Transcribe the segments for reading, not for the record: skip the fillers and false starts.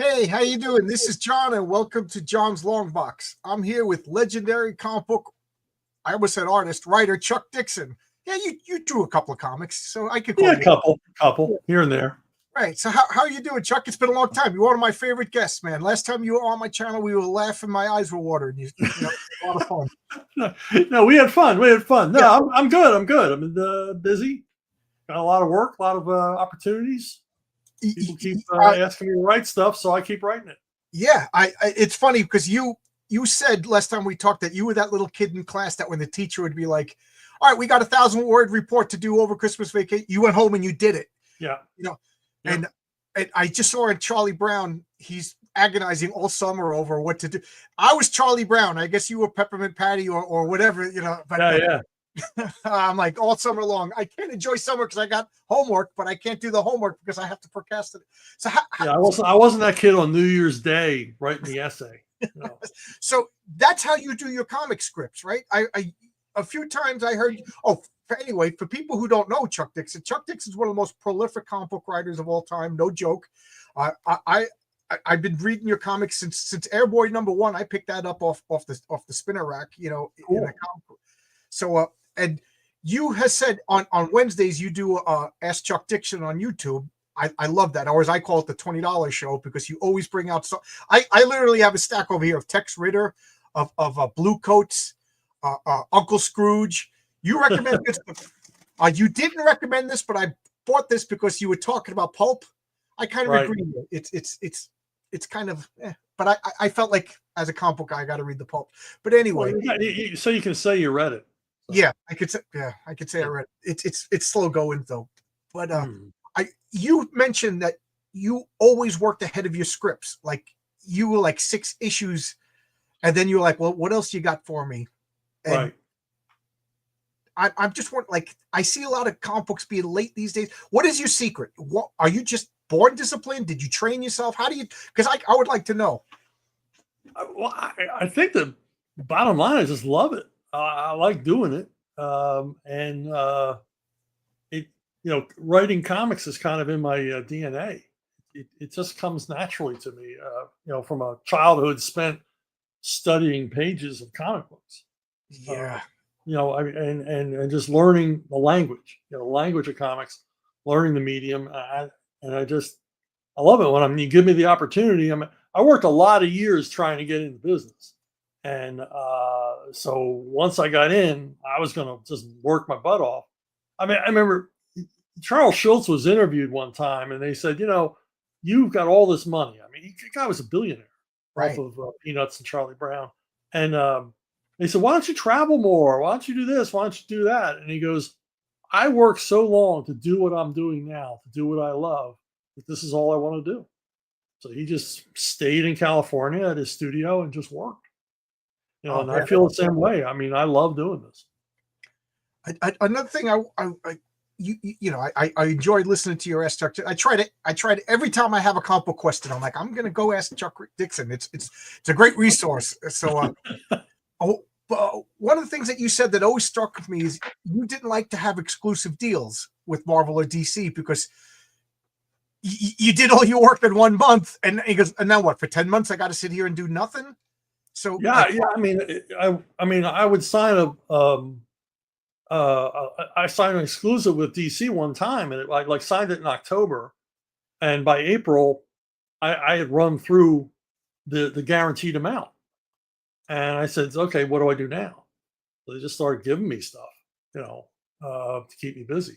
Hey, how you doing? This is John, and welcome to John's Long Box. I'm here with legendary comic book, I almost said artist, writer Chuck Dixon. Yeah, you drew a couple of comics, so I could call Yeah, you. couple here and there. Right. So how are you doing, Chuck? It's been a long time. You're one of my favorite guests, man. Last time you were on my channel, we were laughing, my eyes were watering. A lot of fun. No, we had fun. We had fun. No, Yeah. I'm good. I'm good. I'm busy. Got a lot of work, a lot of opportunities. People keep asking me to write stuff, so I keep writing it. Yeah, it's funny because you said last time we talked that you were that little kid in class that when the teacher would be like, "All right, we got 1,000-word report to do over Christmas vacation," you went home and you did it. Yeah. Yeah. And I just saw in Charlie Brown, he's agonizing all summer over what to do. I was Charlie Brown. I guess you were Peppermint Patty or whatever, But yeah. I'm like all summer long. I can't enjoy summer because I got homework, but I can't do the homework because I have to procrastinate. So I wasn't that kid on New Year's Day writing the essay. No. So that's how you do your comic scripts, right? I a few times I heard. Anyway, for people who don't know Chuck Dixon is one of the most prolific comic book writers of all time. No joke. I've been reading your comics since Airboy #1. I picked that up off the spinner rack, Cool. in a comic book. So and you has said on Wednesdays you do Ask Chuck Dixon on YouTube. I love that, or as I call it, the $20 show, because you always bring out stuff. I literally have a stack over here of Tex Ritter, of Blue Coats, Uncle Scrooge. You recommend this? You didn't recommend this, but I bought this because you were talking about pulp. I kind of agree with it. It's kind of, but I felt like as a comic book guy, I got to read the pulp. But anyway, so you can say you read it. So. Yeah, I could say I read it. It's slow going though. But you mentioned that you always worked ahead of your scripts. Like you were like 6 issues, and then you were like, well, what else you got for me? And right. I'm just wondering, like, I see a lot of comic books being late these days. What is your secret? What are you just born disciplined? Did you train yourself? How do you? Because I would like to know. Well, I think the bottom line is just love it. I like doing it, writing comics is kind of in my DNA. It just comes naturally to me. From a childhood spent studying pages of comic books. Yeah. And just learning the language, language of comics, learning the medium. I love it when you give me the opportunity. I worked a lot of years trying to get into business. And so once I got in, I was going to just work my butt off. I remember Charles Schultz was interviewed one time and they said, you've got all this money. The guy was a billionaire, right, off of Peanuts and Charlie Brown. And they said, why don't you travel more? Why don't you do this? Why don't you do that? And he goes, I worked so long to do what I'm doing now, to do what I love, that this is all I want to do. So he just stayed in California at his studio and just worked. And I feel the same way. I love doing this. Another thing I enjoyed listening to your Ask Chuck. I tried it every time I have a comic book question. I'm like, I'm gonna go ask Chuck Dixon. It's a great resource. So one of the things that you said that always struck me is you didn't like to have exclusive deals with Marvel or DC because you did all your work in 1 month, and he goes, and now what? For 10 months, I got to sit here and do nothing. So I would sign I signed an exclusive with DC one time, and I signed it in October, and by April, I had run through the guaranteed amount, and I said, okay, what do I do now? So they just started giving me stuff, to keep me busy.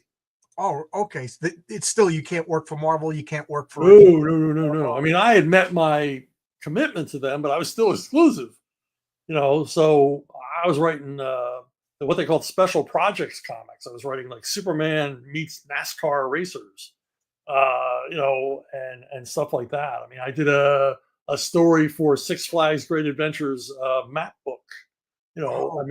Oh, okay. So it's still, you can't work for Marvel. You can't work for. No. I had met my commitment to them, but I was still exclusive, so I was writing what they called special projects comics. I was writing like Superman meets NASCAR racers, and stuff like that. I did a story for Six Flags Great Adventures map book, so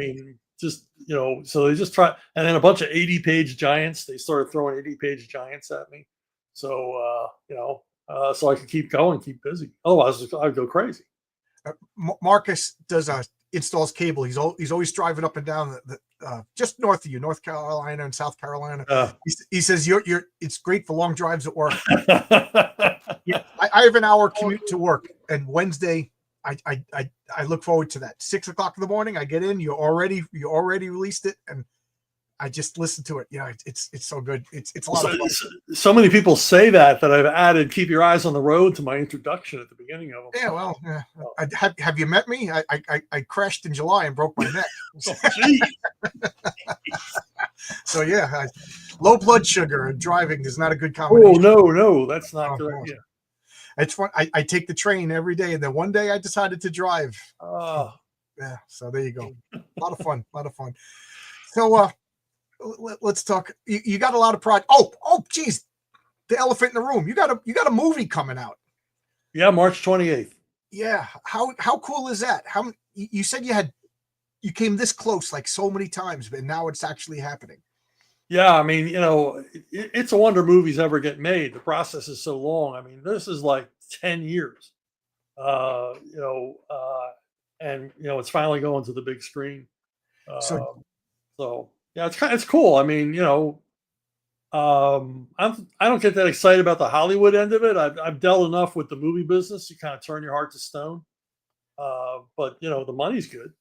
they just try, and then a bunch of 80-page giants. They started throwing 80-page giants at me. So, so I could keep going, keep busy. Otherwise I'd go crazy. Marcus installs cable. He's always driving up and down the just north of you, North Carolina and South Carolina. He says it's great for long drives at work. Yeah, I have an hour commute to work, and Wednesday, I look forward to that. 6 o'clock in the morning, I get in. You already released it, and I just listen to it. It's so good. It's a lot of fun. So many people say that I've added "Keep Your Eyes on the Road" to my introduction at the beginning of them. Yeah, well, yeah. Have you met me? I crashed in July and broke my neck. So yeah, low blood sugar and driving is not a good combination. Oh no, that's not good. Yeah. It's fun. I take the train every day, and then one day I decided to drive. Yeah, so there you go. A lot of fun. So let's talk. You got a lot of projects. Oh, geez, the elephant in the room. You got a movie coming out. Yeah, March 28th. Yeah, how cool is that? How you said you came this close like so many times, but now it's actually happening. Yeah, I mean, it's a wonder movies ever get made. The process is so long. I mean, this is like 10 years. And it's finally going to the big screen. So yeah, it's cool. I mean, I don't get that excited about the Hollywood end of it. I've dealt enough with the movie business. You kind of turn your heart to stone. But the money's good.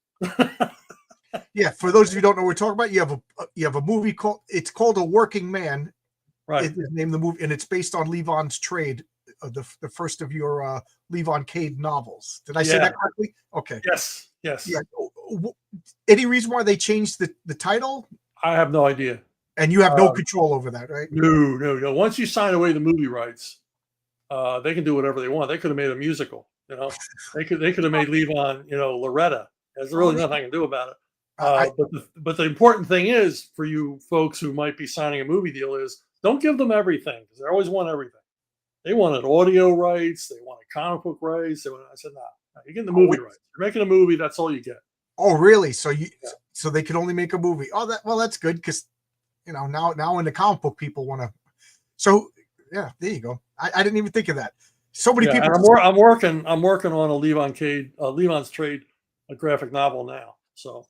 Yeah, for those of you who don't know what we're talking about, you have a movie called A Working Man. Right. Is named the movie, and it's based on Levon's Trade, the first of your Levon Cade novels. Did I say that correctly? Okay. Yes. Yeah. Any reason why they changed the title? I have no idea. And you have no control over that, right? No. Once you sign away the movie rights, they can do whatever they want. They could have made a musical. They could have made Levon, Loretta. There's really nothing I can do about it. But the important thing is for you folks who might be signing a movie deal is don't give them everything, because they always want everything. They wanted audio rights, they wanted comic book rights. I said, no, you're getting the movie rights. You're making a movie, that's all you get. Oh, really? So so they can only make a movie. Oh, that's good, because now in the comic book people want to. So yeah, there you go. I didn't even think of that. So many people. I'm working on a Levon's Trade, a graphic novel now. So.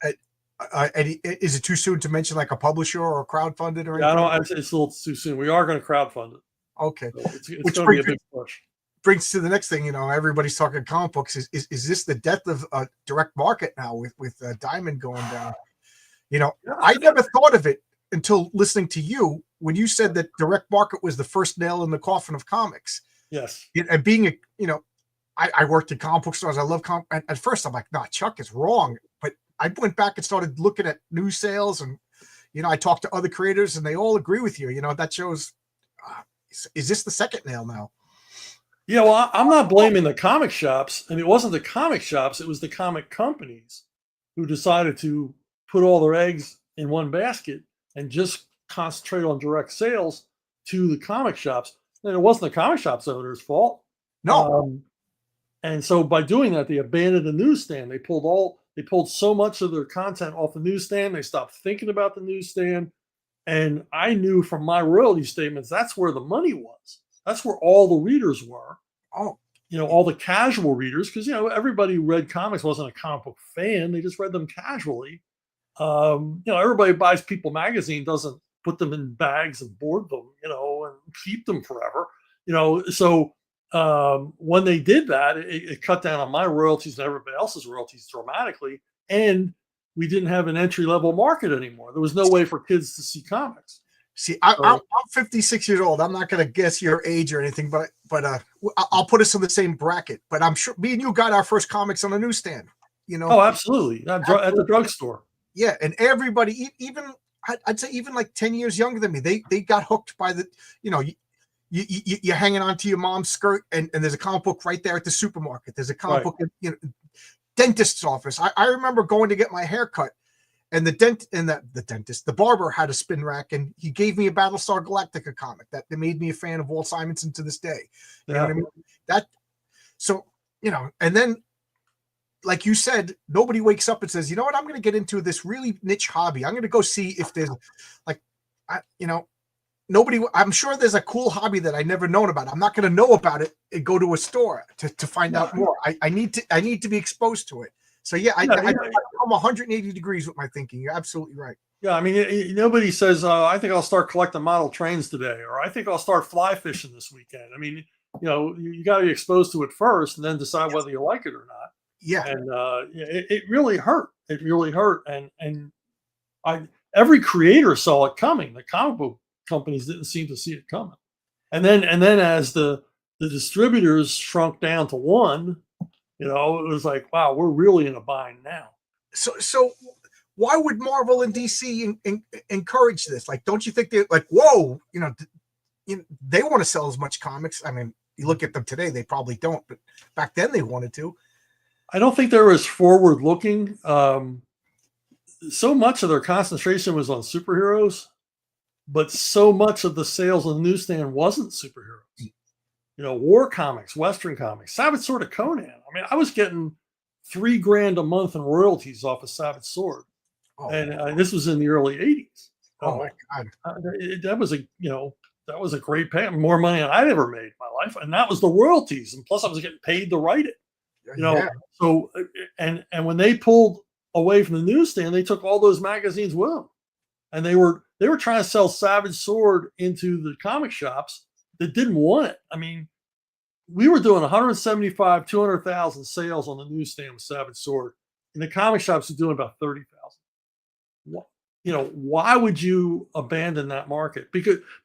Is it too soon to mention like a publisher or crowdfunded or anything? Yeah, it's a little too soon. We are going to crowdfund it. Okay. So it's going to be a big push. Brings to the next thing, everybody's talking comic books. Is this the death of direct market now with Diamond going down? I never thought of it until listening to you when you said that direct market was the first nail in the coffin of comics. Yes. And being I worked in comic book stores. I love comic. At first, I'm like, no, Chuck is wrong. But I went back and started looking at new sales, and I talked to other creators, and they all agree with you. That shows. Is this the second nail now? Yeah, well, I'm not blaming the comic shops, and it wasn't the comic shops; it was the comic companies who decided to put all their eggs in one basket and just concentrate on direct sales to the comic shops. And it wasn't the comic shops owners' fault. No. And so by doing that, they abandoned the newsstand. They pulled so much of their content off the newsstand. They stopped thinking about the newsstand. And I knew from my royalty statements, that's where the money was. That's where all the readers were. Oh, all the casual readers, because, everybody who read comics wasn't a comic book fan. They just read them casually. Everybody who buys People magazine doesn't put them in bags and board them, and keep them forever. So when they did that, it cut down on my royalties and everybody else's royalties dramatically. And we didn't have an entry-level market anymore. There was no way for kids to see comics. See, I'm 56 years old. I'm not going to guess your age or anything, but I'll put us in the same bracket. But I'm sure me and you got our first comics on the newsstand. Oh, absolutely. At the drugstore. Yeah, and everybody, even I'd say even like 10 years younger than me, they got hooked by the, you're hanging onto your mom's skirt, and there's a comic book right there at the supermarket. There's a comic book, dentist's office. I remember going to get my hair cut, and the barber had a spin rack, and he gave me a Battlestar Galactica comic that made me a fan of Walt Simonson to this day. You know what I mean? And then, like you said, nobody wakes up and says, you know what, I'm going to get into this really niche hobby. I'm going to go see if there's nobody. I'm sure there's a cool hobby that I never known about. I'm not going to know about it and go to a store to find out more. I need to be exposed to it. So I'm 180 degrees with my thinking. You're absolutely right. Yeah, I mean, nobody says, I think I'll start collecting model trains today, or I think I'll start fly fishing this weekend. I mean, you got to be exposed to it first and then decide whether you like it or not. Yeah. And it really hurt. It really hurt. And every creator saw it coming. The comic book companies didn't seem to see it coming. And then as the distributors shrunk down to one, it was like, wow, we're really in a bind now. So why would Marvel and DC encourage this? Like, don't you think they're like, whoa, they want to sell as much comics? I mean, you look at them today, they probably don't, but back then they wanted to. I don't think they were as forward looking. So much of their concentration was on superheroes, but so much of the sales on the newsstand wasn't superheroes. War comics, Western comics, Savage Sword of Conan. I mean, I was getting $3,000 a month in royalties off of Savage Sword, and this was in the early '80s. Oh my God, that was a great pay, more money than I'd ever made in my life, and that was the royalties, and plus I was getting paid to write it. So and when they pulled away from the newsstand, they took all those magazines with them, and they were trying to sell Savage Sword into the comic shops that didn't want it. I mean, we were doing 175, 200,000 sales on the newsstand with Savage Sword, and the comic shops were doing about 30,000. Why would you abandon that market?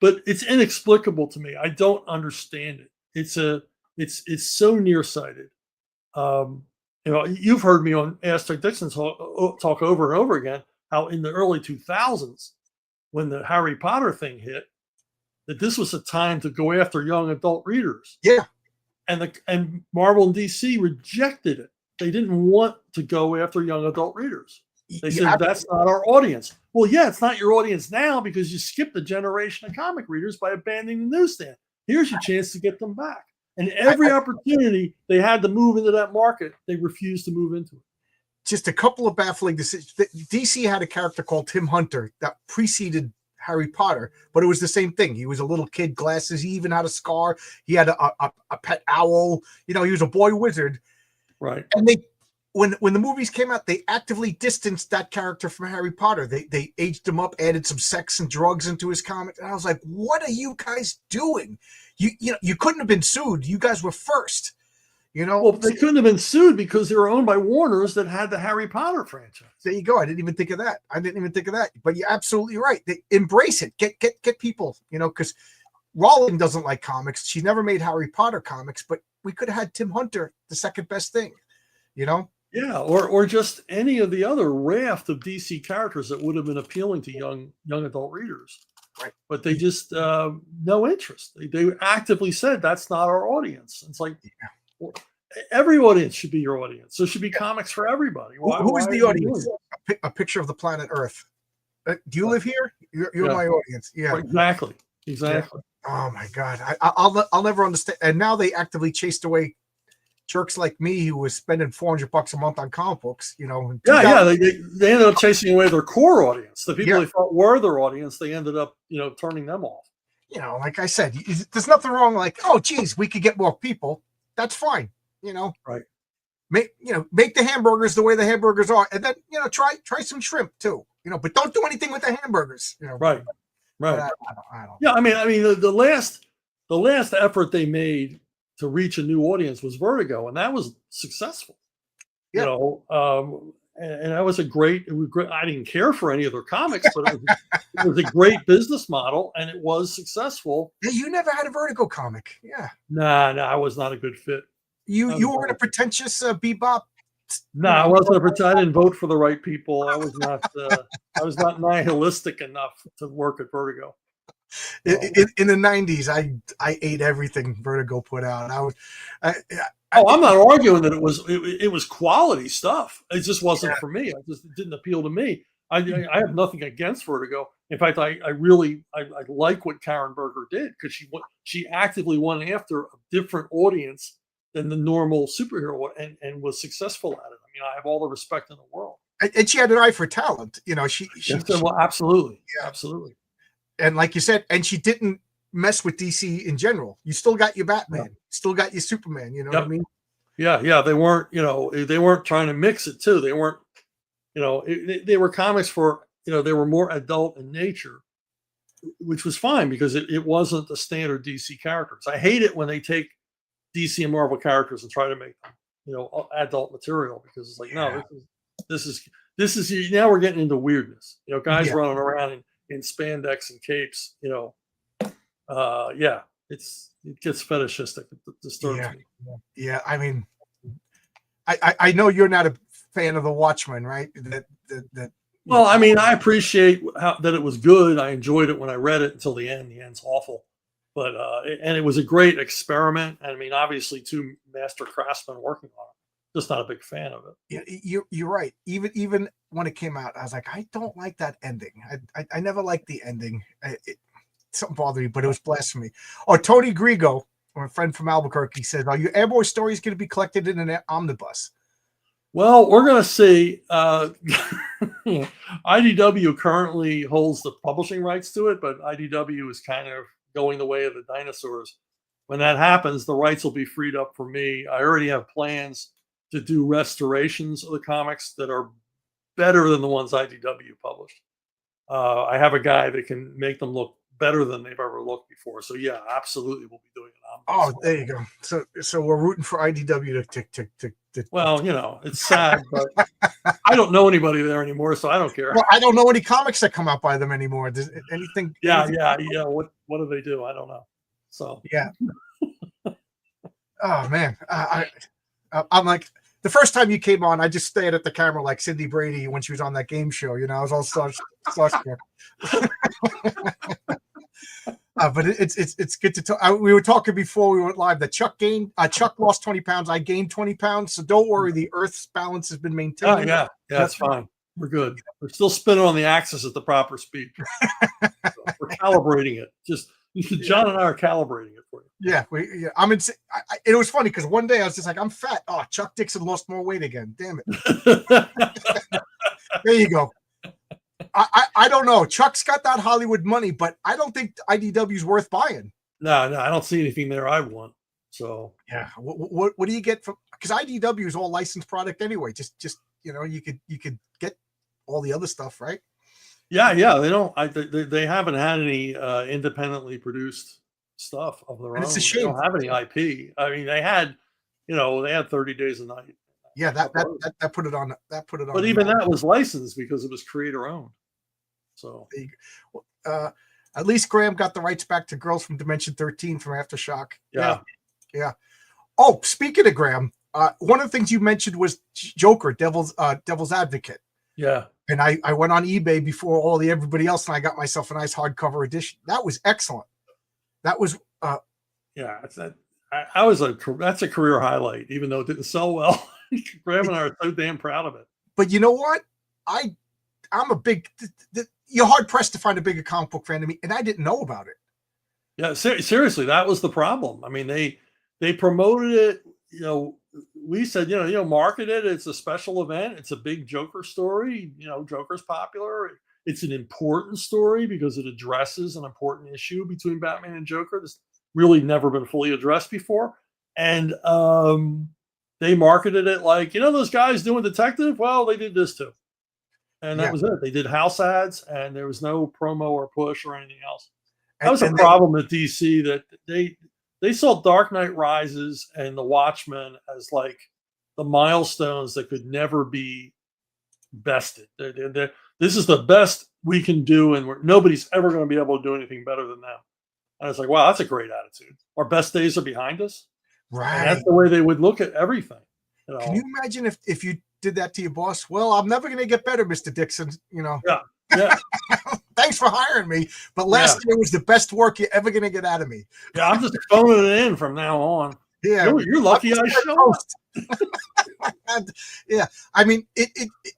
But it's inexplicable to me. I don't understand it. It's so nearsighted. You've heard me on Ask Dixon talk over and over again how in the early 2000s, when the Harry Potter thing hit, that this was a time to go after young adult readers. Yeah. And Marvel and DC rejected it. They didn't want to go after young adult readers. They said, that's not our audience. Well, yeah, it's not your audience now because you skipped a generation of comic readers by abandoning the newsstand. Here's your chance to get them back. And every opportunity they had to move into that market, they refused to move into it. Just a couple of baffling decisions. DC had a character called Tim Hunter that preceded Harry Potter, but it was the same thing. He was a little kid, glasses. He even had a scar. He had a pet owl. He was a boy wizard. Right. And when the movies came out, they actively distanced that character from Harry Potter. They aged him up, added some sex and drugs into his comic. And I was like, what are you guys doing? You couldn't have been sued. You guys were first. Well, they couldn't have been sued because they were owned by Warner's that had the Harry Potter franchise. There you go. I didn't even think of that. But you're absolutely right. They embrace it. Get people, because Rowling doesn't like comics. She never made Harry Potter comics, but we could have had Tim Hunter, the second best thing, Yeah, or just any of the other raft of DC characters that would have been appealing to young adult readers. Right. But they just no interest. They actively said that's not our audience. It's like every audience should be your audience. There should be comics for everybody. Who is the audience? A picture of the planet Earth. Do you live here? You're my audience. Yeah, exactly. Yeah. Oh my God, I'll never understand. And now they actively chased away jerks like me who was spending $400 a month on comic books. They ended up chasing away their core audience. The people they thought were their audience, they ended up turning them off. Like I said, there's nothing wrong. Like, oh geez, we could get more people. That's fine. Right. Make the hamburgers the way the hamburgers are, and then try some shrimp too. But don't do anything with the hamburgers. Right. Right. I don't. Yeah, I mean, the last effort they made to reach a new audience was Vertigo, and that was successful. Yeah. And that was great. I didn't care for any of their comics, but it was a great business model, and it was successful. Yeah, you never had a Vertigo comic. Yeah. Nah, I was not a good fit. You weren't a pretentious bebop. No, I wasn't I didn't vote for the right people. I was not. I was not nihilistic enough to work at Vertigo. In the 90s, I ate everything Vertigo put out. I'm not arguing that it was quality stuff. It just wasn't for me. It didn't appeal to me. I have nothing against Vertigo. In fact, I like what Karen Berger did because she actively went after a different audience than the normal superhero and was successful at it. I mean, I have all the respect in the world. And she had an eye for talent. Absolutely. Yeah. Absolutely. And like you said, and she didn't mess with DC in general. You still got your Batman, still got your Superman. You know what I mean? Yeah. They weren't trying to mix it too. They weren't, they were comics for, they were more adult in nature, which was fine because it wasn't the standard DC characters. I hate it when they take DC and Marvel characters and try to make them, adult material, because it's like, no, Yeah. this is now we're getting into weirdness. Guys Yeah. running around in spandex and capes. Yeah, it gets fetishistic. It disturbs Yeah. me. Yeah. I mean, I know you're not a fan of the Watchmen, right? That. Well, I mean, I appreciate that it was good. I enjoyed it when I read it until the end. The end's awful, but and it was a great experiment. I mean, obviously, two master craftsmen working on it. Just not a big fan of it. Yeah, you're right. Even when it came out, I was like, I don't like that ending. I never liked the ending. Something bothered me, but it was blasphemy. Oh, Tony Grigo, a friend from Albuquerque, said, "Are your Airboy stories going to be collected in an omnibus?" Well, we're going to see. IDW currently holds the publishing rights to it, but IDW is kind of going the way of the dinosaurs. When that happens, the rights will be freed up for me. I already have plans to do restorations of the comics that are better than the ones IDW published. I have a guy that can make them look better than they've ever looked before. So yeah, absolutely, we'll be doing it. Oh, there you go. So we're rooting for IDW to well, it's sad, but I don't know anybody there anymore, so I don't care. Well, I don't know any comics that come out by them anymore. Does anything? Yeah. What do they do? I don't know. So yeah. Oh man, I'm like, the first time you came on, I just stared at the camera like Cindy Brady when she was on that game show. I was all starstruck. But it's good to talk. We were talking before we went live that Chuck lost 20 pounds. I gained 20 pounds. So don't worry, the Earth's balance has been maintained. Oh yeah, it's fine. We're good. We're still spinning on the axis at the proper speed. So we're calibrating it. Just John and I are calibrating it for you. Yeah, I'm in. It was funny because one day I was just like, I'm fat. Oh, Chuck Dixon lost more weight again. Damn it. There you go. I don't know. Chuck's got that Hollywood money, but I don't think IDW's worth buying. No, I don't see anything there I want. So yeah, what do you get from? Because IDW is all licensed product anyway. Just you could get all the other stuff, right? Yeah. They don't. They haven't had any independently produced stuff of their own. It's a shame. They don't have any IP. I mean, they had 30 Days a Night. Yeah, that put it on. But even that was licensed because it was creator owned. So at least Graham got the rights back to Girls from Dimension 13 from Aftershock. Yeah. Oh, speaking of Graham, one of the things you mentioned was Joker, Devil's Advocate. Yeah. And I went on eBay before everybody else, and I got myself a nice hardcover edition. That was excellent. That was that's a career highlight, even though it didn't sell well. Graham and I are so damn proud of it. But you know what? I'm a big. You're hard pressed to find a bigger comic book fan than me, and I didn't know about it. Yeah, seriously, that was the problem. I mean, they promoted it. We said, market it. It's a special event. It's a big Joker story. Joker's popular. It's an important story because it addresses an important issue between Batman and Joker that's really never been fully addressed before. And they marketed it like, those guys doing detective. Well, they did this too. And that was it. They did house ads, and there was no promo or push or anything else. That was a problem at DC, that they saw Dark Knight Rises and The Watchmen as like the milestones that could never be bested. This is the best we can do, and nobody's ever going to be able to do anything better than them. And it's like, wow, that's a great attitude. Our best days are behind us. Right. And that's the way they would look at everything. Can you imagine if you did that to your boss? Well, I'm never going to get better, Mr. Dixon. Yeah. Thanks for hiring me, but last year was the best work you're ever going to get out of me. Yeah, I'm just phoning it in from now on. Yeah, you're lucky I showed up. Yeah, I mean, it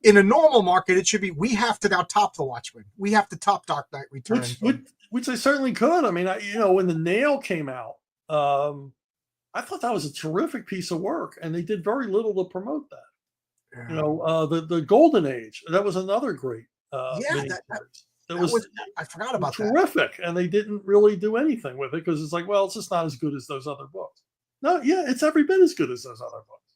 in a normal market, it should be, we have to now top The Watchmen. We have to top Dark Knight Returns. Which they certainly could. I mean, when The Nail came out, I thought that was a terrific piece of work, and they did very little to promote that. Yeah. The Golden Age, that was another great. That was I forgot about terrific, and they didn't really do anything with it because it's like, well, it's just not as good as those other books. No, yeah, it's every bit as good as those other books.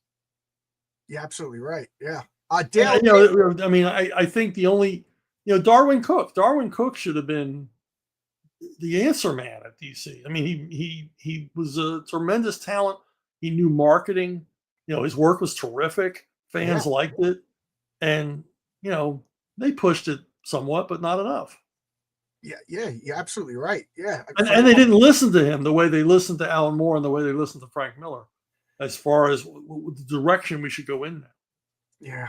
Yeah, absolutely right. Yeah. I mean, I think the only, Darwin Cook should have been the answer man at DC. I mean, he was a tremendous talent He knew marketing. His work was terrific. Yeah. Fans liked it, and they pushed it somewhat, but not enough. Yeah, yeah, you're absolutely right. Yeah. And they didn't listen to him the way they listened to Alan Moore and the way they listened to Frank Miller, as far as the direction we should go in now. Yeah,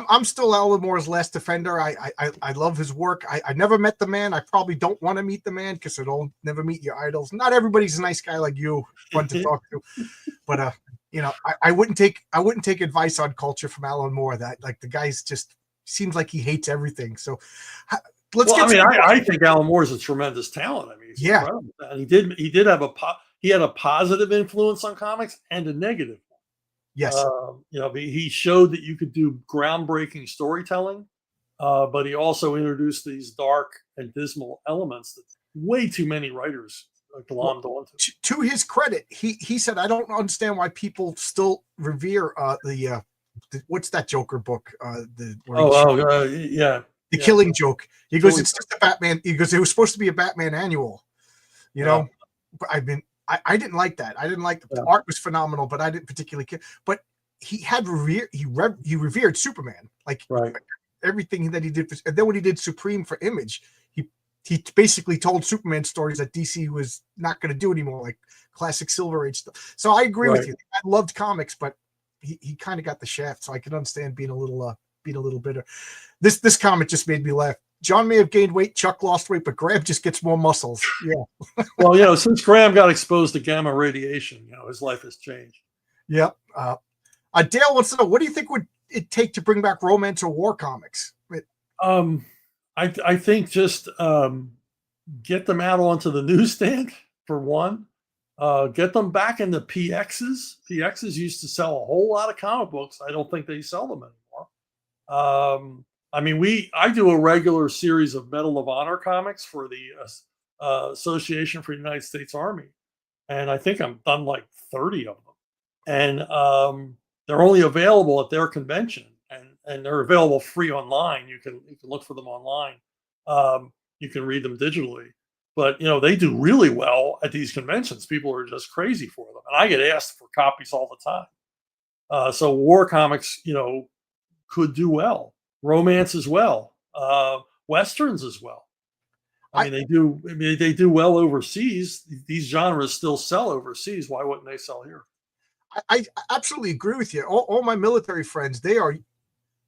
I'm still Alan Moore's last defender. I love his work. I never met the man. I probably don't want to meet the man because I'll never meet your idols. Not everybody's a nice guy like you, fun to talk to. But I wouldn't take advice on culture from Alan Moore. That like the guy's just seems like he hates everything. So I think Alan Moore is a tremendous talent. I mean, he's incredible. And he did have he had a positive influence on comics and a negative. Yes. He showed that you could do groundbreaking storytelling, but he also introduced these dark and dismal elements that way too many writers glommed onto. To his credit, he said, "I don't understand why people still revere the what's that Joker book? The Killing Joke." He goes, "It's just a Batman." He goes, "It was supposed to be a Batman annual, know." But I didn't like that. I didn't like the art was phenomenal, but I didn't particularly care. But he had he revered Superman, like everything that he did. And then when he did Supreme for Image, he basically told Superman stories that DC was not going to do anymore, like classic Silver Age stuff. So I agree with you. I loved comics, but he kind of got the shaft. So I can understand being a little bitter. This comic just made me laugh. John may have gained weight, Chuck lost weight, but Graham just gets more muscles. Yeah. Well, since Graham got exposed to gamma radiation, his life has changed. Yep. Dale wants to know, what do you think would it take to bring back romance or war comics? I think just get them out onto the newsstand for one. Get them back into PXs. PXs used to sell a whole lot of comic books. I don't think they sell them anymore. I do a regular series of Medal of Honor comics for the Association for the United States Army, and I think I'm done like 30 of them, and they're only available at their convention, and they're available free online. You can look for them online. You can read them digitally, but they do really well at these conventions. People are just crazy for them, and I get asked for copies all the time. So war comics, could do well. Romance as well, westerns as well. They do well overseas. These genres still sell overseas. Why wouldn't they sell here? I absolutely agree with you. All my military friends, they are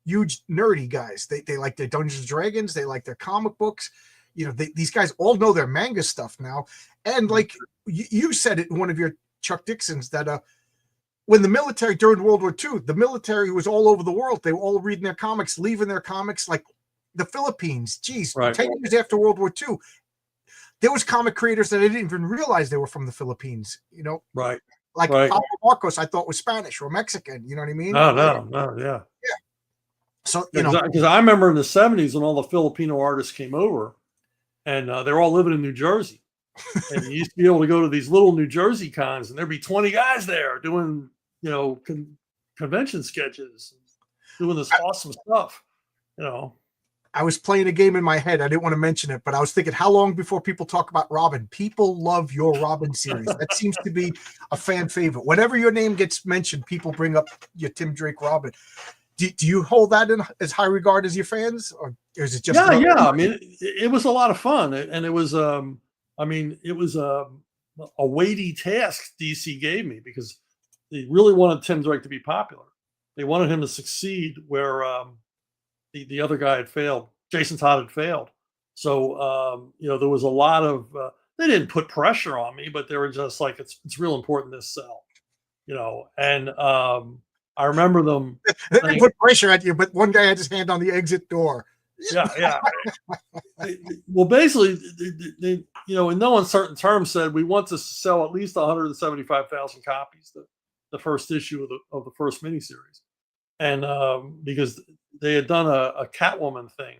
huge nerdy guys. They like their Dungeons and Dragons. They like their comic books. These guys all know their manga stuff now. And like you said it in one of your Chuck Dixons that when the military during World War II, the military was all over the world. They were all reading their comics, leaving their comics, like the Philippines. Geez, 10 years after World War II, there was comic creators that I didn't even realize they were from the Philippines. Right. Like Pablo Marcos, I thought was Spanish or Mexican. You know what I mean? No, yeah. Yeah. So because I remember in the 70s when all the Filipino artists came over, and they're all living in New Jersey, and you used to be able to go to these little New Jersey cons, and there'd be 20 guys there doing convention sketches, doing this awesome stuff. I was playing a game in my head. I didn't want to mention it, but I was thinking, how long before people talk about Robin? People love your Robin series. That seems to be a fan favorite. Whenever your name gets mentioned, people bring up your Tim Drake Robin. Do you hold that in as high regard as your fans, or is it just? Yeah. It was a lot of fun, and it was it was a weighty task DC gave me because they really wanted Tim Drake to be popular. They wanted him to succeed where the other guy had failed. Jason Todd had failed. So, there was a lot of, they didn't put pressure on me, but they were just like, it's real important to sell, and I remember them. They didn't put pressure at you, but one guy had his hand on the exit door. Yeah. Well, basically, they, in no uncertain terms said, we want to sell at least 175,000 copies, the first issue of the first miniseries. And because they had done a Catwoman thing,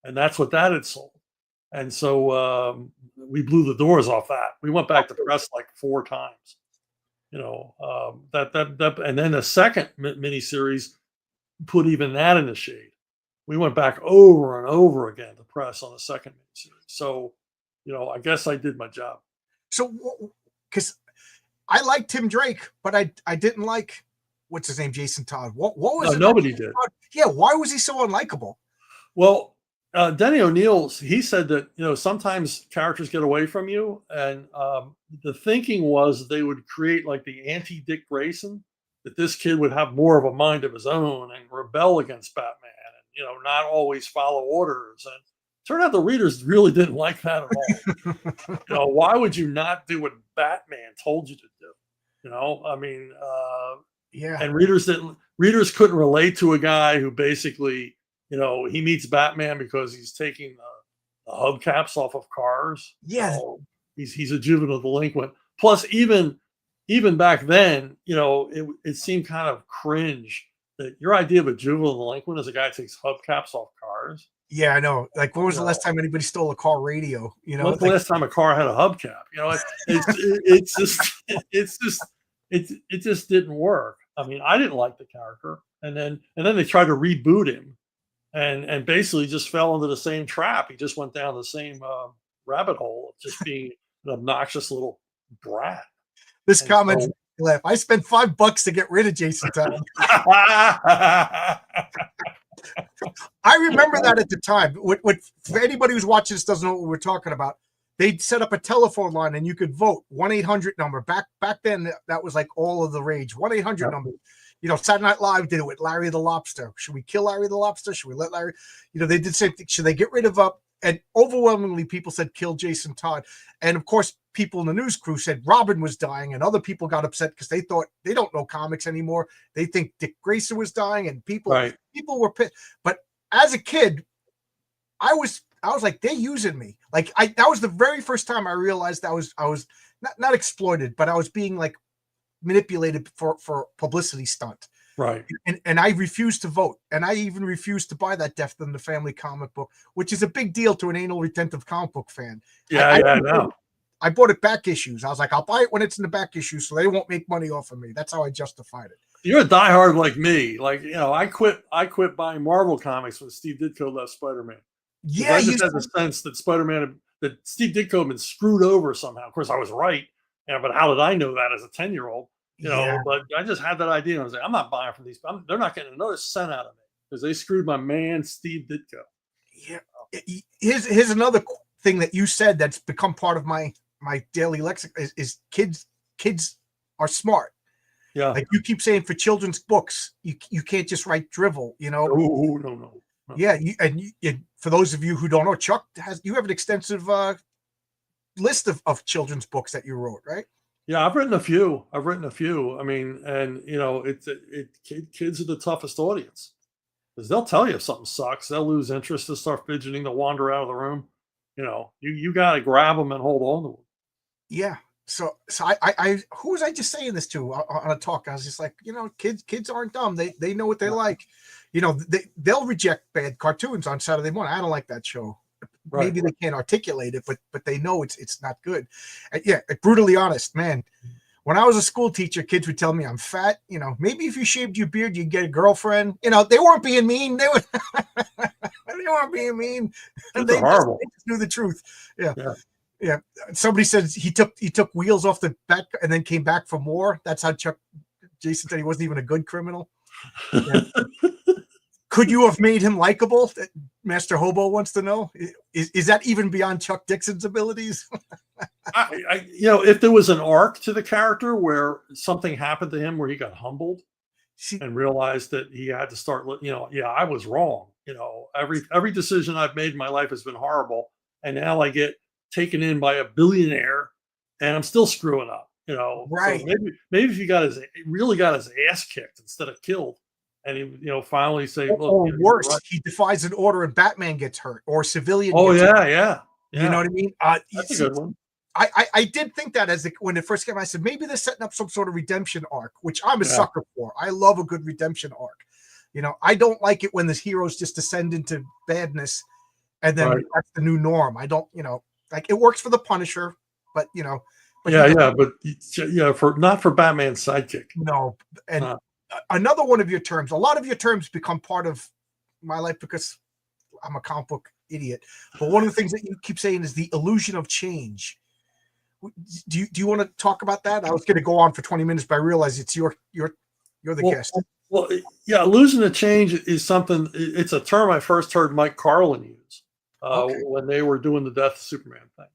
and that's what that had sold. And so we blew the doors off that. We went back to press like 4 times, that and then the second miniseries put even that in the shade. We went back over and over again to press on the second miniseries. So, I guess I did my job. So, because I liked Tim Drake, but I didn't like what's his name, Jason Todd. What was No, it? nobody did. Yeah, why was he so unlikable? Well, Denny O'Neil, he said that sometimes characters get away from you, and the thinking was they would create like the anti-Dick Grayson, that this kid would have more of a mind of his own and rebel against Batman, and not always follow orders. And turned out the readers really didn't like that at all. Why would you not do what Batman told you to do? I mean, Yeah. and readers couldn't relate to a guy who basically, he meets Batman because he's taking the hubcaps off of cars. Yeah. He's a juvenile delinquent. Plus, even back then, it seemed kind of cringe that your idea of a juvenile delinquent is a guy who takes hubcaps off cars. Yeah, I know. Like, when was the last time anybody stole a car radio? When's the last time a car had a hubcap? It just didn't work. I mean, I didn't like the character, and then they tried to reboot him, and basically just fell into the same trap. He just went down the same rabbit hole of just being an obnoxious little brat. This comment laugh. I spent $5 to get rid of Jason Todd. I remember that at the time. For anybody who's watching this doesn't know what we're talking about, they'd set up a telephone line and you could vote 1-800 number. Back then, that was like all of the rage. 1-800 number. Saturday Night Live did it with Larry the Lobster. Should we kill Larry the Lobster? Should we let Larry? They did say, should they get rid of and overwhelmingly people said kill Jason Todd. And of course, people in the news crew said Robin was dying, and other people got upset because they thought they don't know comics anymore. They think Dick Grayson was dying, and people were pissed. But as a kid, I was like, they're using me. Like, that was the very first time I realized I was not exploited, but I was being like manipulated for publicity stunt. Right. And I refused to vote. And I even refused to buy that Death in the Family comic book, which is a big deal to an anal retentive comic book fan. I know. I bought it back issues. I was like, I'll buy it when it's in the back issue so they won't make money off of me. That's how I justified it. You're a diehard like me. Like, I quit buying Marvel comics when Steve Ditko left Spider-Man. Yeah. I just had the sense that that Steve Ditko had been screwed over somehow. Of course, I was right. But how did I know that as a 10-year-old? But I just had that idea. I was like, I'm not buying from these. They're not getting another cent out of me because they screwed my man, Steve Ditko. Yeah. Here's another thing that you said that's become part of my daily lexicon is kids are smart. Yeah. Like you keep saying for children's books, you can't just write drivel, No. Yeah. For those of you who don't know, Chuck you have an extensive list of children's books that you wrote, right? Yeah, I've written a few. I mean, and kids are the toughest audience because they'll tell you if something sucks. They'll lose interest. They'll start fidgeting. They'll wander out of the room. You got to grab them and hold on to them. Yeah. So I who was I just saying this to on a talk? I was just like, kids aren't dumb. They know what they like. They'll reject bad cartoons on Saturday morning. I don't like that show. Right. Maybe they can't articulate it, but they know it's not good. And brutally honest, man. When I was a school teacher, kids would tell me I'm fat. Maybe if you shaved your beard, you'd get a girlfriend. They weren't being mean. They weren't being mean. They horrible. They just knew the truth. Yeah. Somebody says he took wheels off the back and then came back for more. That's how Jason said he wasn't even a good criminal. Yeah. Could you have made him likable? Master Hobo wants to know. Is that even beyond Chuck Dixon's abilities? If there was an arc to the character where something happened to him where he got humbled and realized that he had to start, I was wrong. Every decision I've made in my life has been horrible. And now I get taken in by a billionaire and I'm still screwing up, Right. So maybe if he really got his ass kicked instead of killed. And he, finally say, look. Or worse, right. He defies an order and Batman gets hurt, or civilian. Oh, gets hurt. Yeah. You know what I mean? That's a good one. I did think that when it first came, I said maybe they're setting up some sort of redemption arc, which I'm a sucker for. I love a good redemption arc. I don't like it when the heroes just descend into badness, and then that's the new norm. I don't, like it works for the Punisher, but not for Batman's sidekick. No, and. Another one of your terms, a lot of your terms become part of my life because I'm a comic book idiot. But one of the things that you keep saying is the illusion of change. Do you want to talk about that? I was going to go on for 20 minutes, but I realize it's you're the guest. Well, yeah, illusion of change is something. It's a term I first heard Mike Carlin use Okay. when they were doing the Death of Superman thing,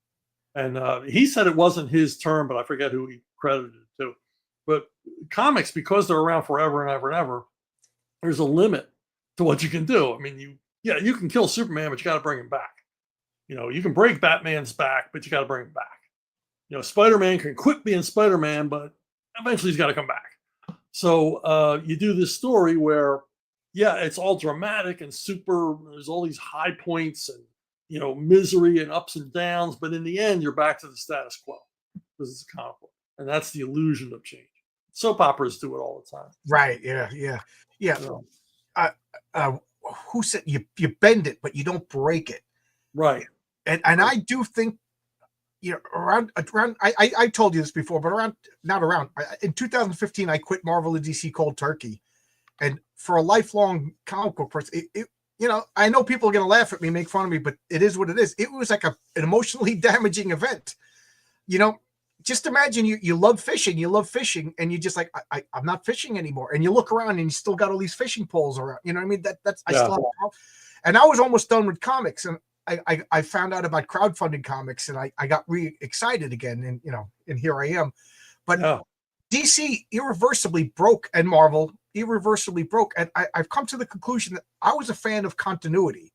and he said it wasn't his term, but I forget who he credited it to. But comics, because they're around forever and ever and ever, there's a limit to what you can do. I mean, you can kill Superman, but you got to bring him back. You can break Batman's back, but you got to bring him back. Spider-Man can quit being Spider-Man, but eventually he's got to come back. So you do this story where, yeah, it's all dramatic and super. There's all these high points and misery and ups and downs, but in the end, you're back to the status quo because it's a comic book, and that's the illusion of change. Soap operas do it all the time. Right? Yeah. Who said you bend it, but you don't break it? Right. And I do think, around I told you this before, but in 2015 I quit Marvel and DC cold turkey, and for a lifelong comic book person, I know people are going to laugh at me, make fun of me, but it is what it is. It was like an emotionally damaging event. Just imagine you love fishing, and you're just like, I'm not fishing anymore, and you look around and you still got all these fishing poles around. You know what I mean? I still have, and I was almost done with comics, and I found out about crowdfunding comics, and I got really excited again, and here I am. But DC irreversibly broke, and Marvel irreversibly broke, and I've come to the conclusion that I was a fan of continuity.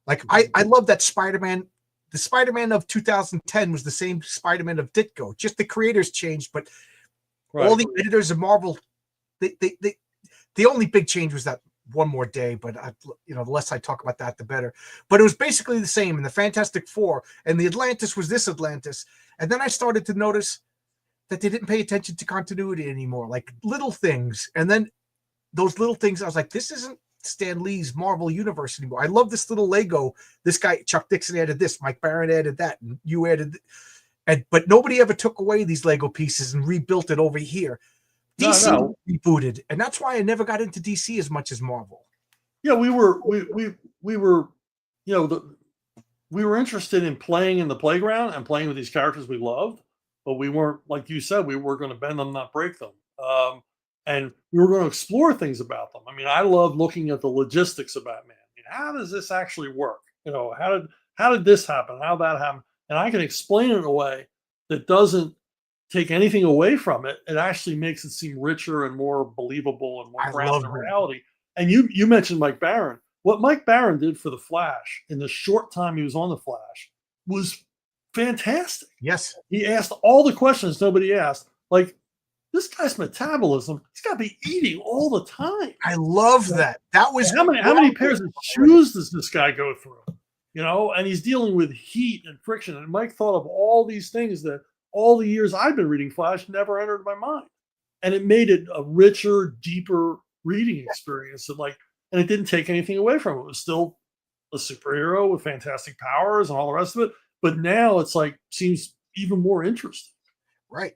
Like I love that Spider-Man. The Spider-Man of 2010 was the same Spider-Man of Ditko. Just the creators changed, but all the editors of Marvel, the only big change was that one more day. But the less I talk about that, the better. But it was basically the same. And the Fantastic Four and the Atlantis was this Atlantis. And then I started to notice that they didn't pay attention to continuity anymore, like little things. And then those little things, I was like, this isn't Stan Lee's Marvel Universe anymore. I love this little Lego. This guy, Chuck Dixon, added this. Mike Barron added that. And you added. But nobody ever took away these Lego pieces and rebuilt it over here. DC rebooted. And that's why I never got into DC as much as Marvel. Yeah, we were interested in playing in the playground and playing with these characters we loved, but we weren't, like you said, we were going to bend them, not break them. And we were going to explore things about them. I mean, I love looking at the logistics of Batman. How does this actually work? How did this happen? How that happen? And I can explain it in a way that doesn't take anything away from it. It actually makes it seem richer and more believable and more grounded in reality. And you mentioned Mike Barron. What Mike Barron did for the Flash in the short time he was on the Flash was fantastic. Yes, he asked all the questions nobody asked, like, this guy's metabolism, he's got to be eating all the time. I love that. That was how many pairs of shoes does this guy go through? And he's dealing with heat and friction. And Mike thought of all these things that all the years I've been reading Flash never entered my mind. And it made it a richer, deeper reading experience. And it didn't take anything away from it. It was still a superhero with fantastic powers and all the rest of it. But now it's seems even more interesting. Right.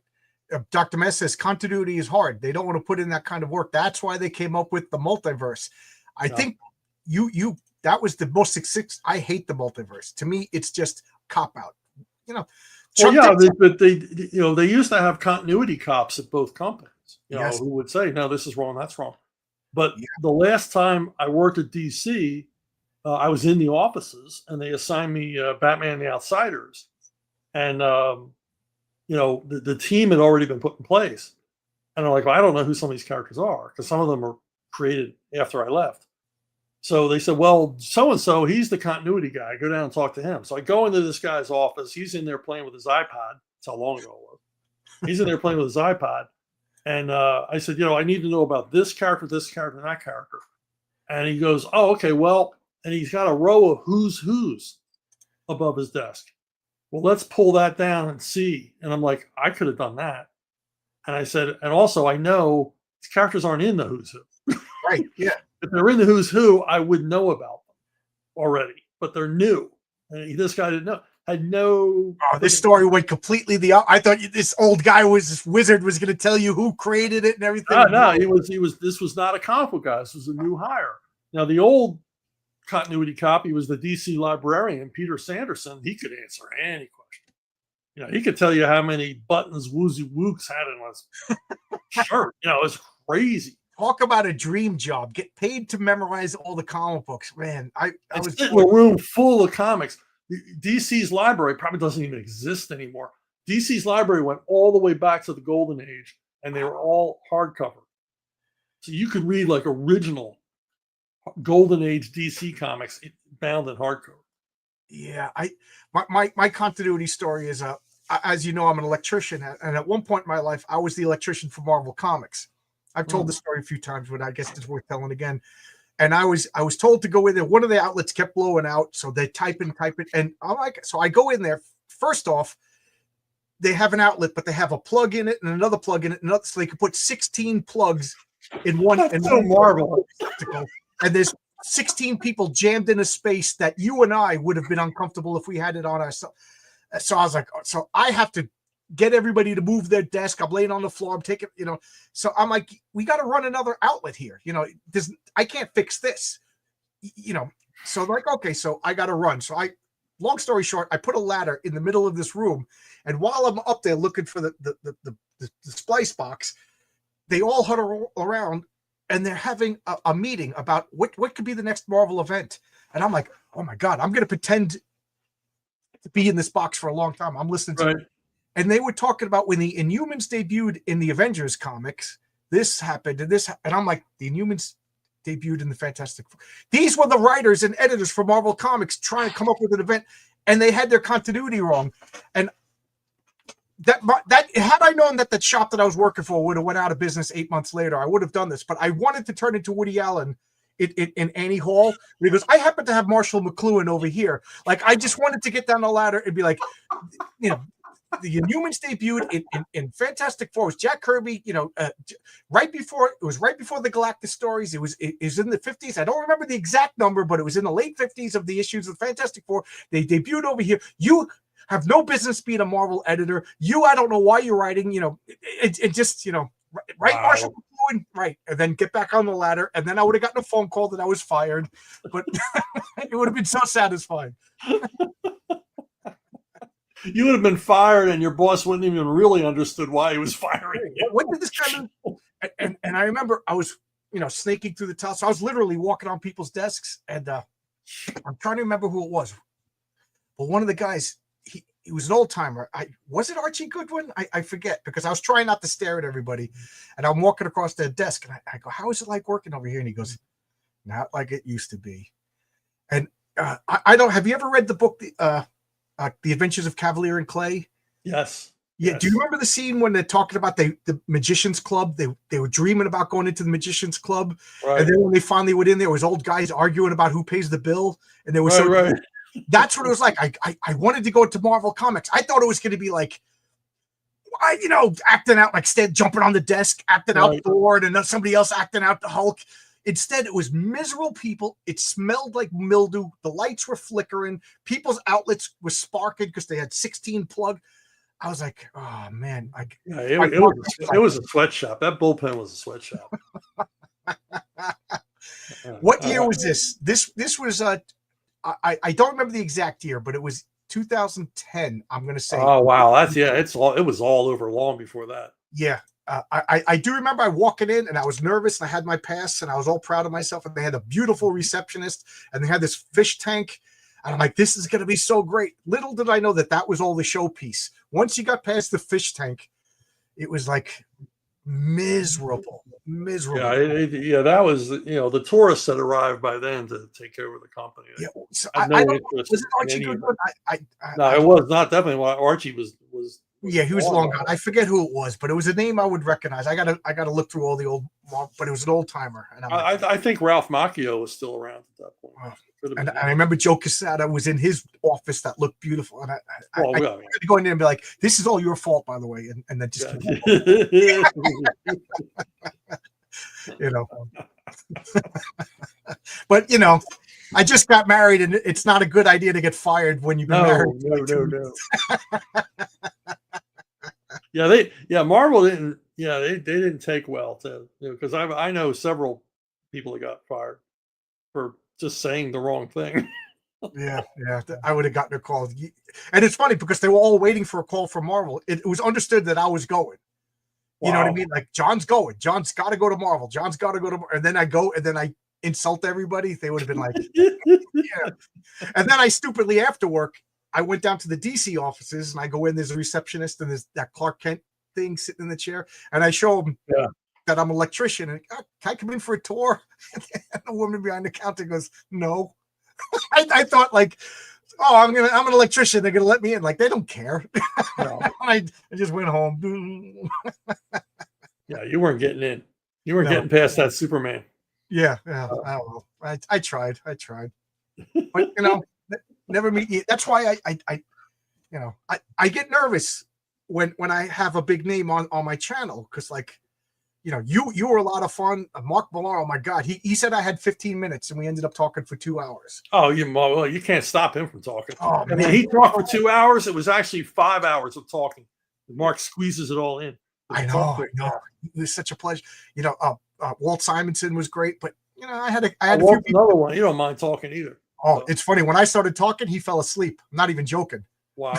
Dr. Mess says continuity is hard. They don't want to put in that kind of work. That's why they came up with the multiverse. I think that was the most success. I hate the multiverse. To me, it's just cop out. But they used to have continuity cops at both companies. Who would say, no, this is wrong, that's wrong. But the last time I worked at DC, I was in the offices and they assigned me Batman the Outsiders, and the team had already been put in place. And I'm like, well, I don't know who some of these characters are because some of them are created after I left. So they said, well, so-and-so, he's the continuity guy. Go down and talk to him. So I go into this guy's office. He's in there playing with his iPod. That's how long ago it was. He's in there playing with his iPod. And I said, I need to know about this character, and that character. And he goes, oh, okay, well, and he's got a row of who's above his desk. Well, let's pull that down and see. And I'm like, I could have done that. And I said, and also I know these characters aren't in the who's who. Right, yeah. If they're in the who's who, I would know about them already, but they're new. And this guy didn't know. Had no. Oh, this story went completely I thought this old guy this wizard was going to tell you who created it and everything. No, he was. This was not a comic book guy. This was a new hire. Now the old continuity copy was the DC librarian, Peter Sanderson. He could answer any question. He could tell you how many buttons Woozy Wooks had in his shirt. It's crazy. Talk about a dream job. Get paid to memorize all the comic books. Man, I And was sit in a room full of comics. DC's library probably doesn't even exist anymore. DC's library went all the way back to the Golden Age, and they were all hardcover. So you could read like original Golden Age DC comics bound in hardcover. Yeah, my continuity story is as you know, I'm an electrician, and at one point in my life, I was the electrician for Marvel Comics. I've told this story a few times, but I guess it's worth telling again. And I was told to go in there. One of the outlets kept blowing out, so they type it, and I'm like, so I go in there. First off, they have an outlet, but they have a plug in it and another plug in it, so they could put 16 plugs in one. That's so Marvel. And there's 16 people jammed in a space that you and I would have been uncomfortable if we had it on ourselves. So I was like, so I have to get everybody to move their desk. I'm laying on the floor. I'm taking, so I'm like, we got to run another outlet here. I can't fix this, so like, okay, so I got to run. So long story short, I put a ladder in the middle of this room. And while I'm up there looking for the splice box, they all huddle around and they're having a meeting about what could be the next Marvel event. And I'm like, oh my God, I'm going to pretend to be in this box for a long time. I'm listening to it. And they were talking about when the Inhumans debuted in the Avengers comics, this happened and I'm like, the Inhumans debuted in the Fantastic Four. These were the writers and editors for Marvel Comics trying to come up with an event, and they had their continuity wrong. And that had I known that the shop that I was working for would have went out of business 8 months later, I would have done this. But I wanted to turn into Woody Allen in Annie Hall, because I happen to have Marshall McLuhan over here. Like, I just wanted to get down the ladder and be like, the Inhumans debuted in Fantastic Four. It was Jack Kirby, right before the Galactus stories. It was in the 50s. I don't remember the exact number, but it was in the late 50s of the issues of Fantastic Four. They debuted over here. You have no business being a Marvel editor. I don't know why you're writing, it just, right, wow. Marshall McLuhan, right, and then get back on the ladder, and then I would have gotten a phone call that I was fired, but it would have been so satisfying. You would have been fired, and your boss wouldn't even really understood why he was firing you. What did this guy do? And I remember I was, snaking through the tunnel. So I was literally walking on people's desks, and I'm trying to remember who it was. But one of the guys, he was an old timer. Was it Archie Goodwin? I forget, because I was trying not to stare at everybody, and I'm walking across their desk, and I go, "How is it like working over here?" And he goes, "Not like it used to be." And I don't. Have you ever read the book, The Adventures of Cavalier and Clay? Yes. Yeah. Yes. Do you remember the scene when they're talking about the Magician's Club? They were dreaming about going into the Magician's Club, right. And then when they finally went in, there was old guys arguing about who pays the bill, and they were right. That's what it was like. I wanted to go to Marvel Comics. I thought it was going to be like, acting out, like jumping on the desk, acting out Thor, and then somebody else acting out the Hulk. Instead, it was miserable people. It smelled like mildew. The lights were flickering. People's outlets were sparking because they had 16 plug. I was like, oh man. It was a sweatshop. That bullpen was a sweatshop. What year was this? This was I don't remember the exact year, but it was 2010. I'm going to say. Oh wow, it was all over long before that. Yeah. I do remember I walking in, and I was nervous, and I had my pass, and I was all proud of myself, and they had a beautiful receptionist, and they had this fish tank, and I'm like, this is going to be so great. Little did I know that was all the showpiece. Once you got past the fish tank, it was like miserable. That was the tourists had arrived by then to take over the company. Yeah, so was it Archie Goodwin? No, it was not definitely why Archie was. Yeah, he was long gone. I forget who it was, but it was a name I would recognize. I gotta look through all the old, but it was an old timer. And I think Ralph Macchio was still around at that point. And I remember Joe Quesada was in his office that looked beautiful, and I had to go in there and be like, "This is all your fault, by the way," and then just But I just got married, and it's not a good idea to get fired when you've been married. No. Marvel didn't. Yeah, they didn't take well to because I know several people that got fired for just saying the wrong thing. Yeah, yeah. I would have gotten a call. And it's funny because they were all waiting for a call from Marvel. It was understood that I was going. You know what I Wow. mean? Like, John's going. John's got to go to Marvel. John's got to go to, and then I go, and then I insult everybody. They would have been like, yeah. And then I stupidly, after work, I went down to the DC offices, and I go in. There's a receptionist, and there's that Clark Kent thing sitting in the chair, and I show them Yeah. that I'm an electrician. And can I come in for a tour? And the woman behind the counter goes, "No." I thought, like, oh, I'm an electrician. They're gonna let me in. Like, they don't care. No. I just went home. Yeah, you weren't getting in. You weren't No. getting past that Superman. Yeah. I don't know. I tried. But never meet you. That's why I get nervous when I have a big name on my channel, because, like, you were a lot of fun. Mark Millar, oh my God, he said I had 15 minutes, and we ended up talking for 2 hours. Oh, you can't stop him from talking. Oh, I mean, he talked for 2 hours. It was actually 5 hours of talking. Mark squeezes it all in. I know. It was such a pleasure. Walt Simonson was great, but I had a few people. Another one. You don't mind talking either. Oh, so. It's funny. When I started talking, he fell asleep. I'm not even joking. Wow.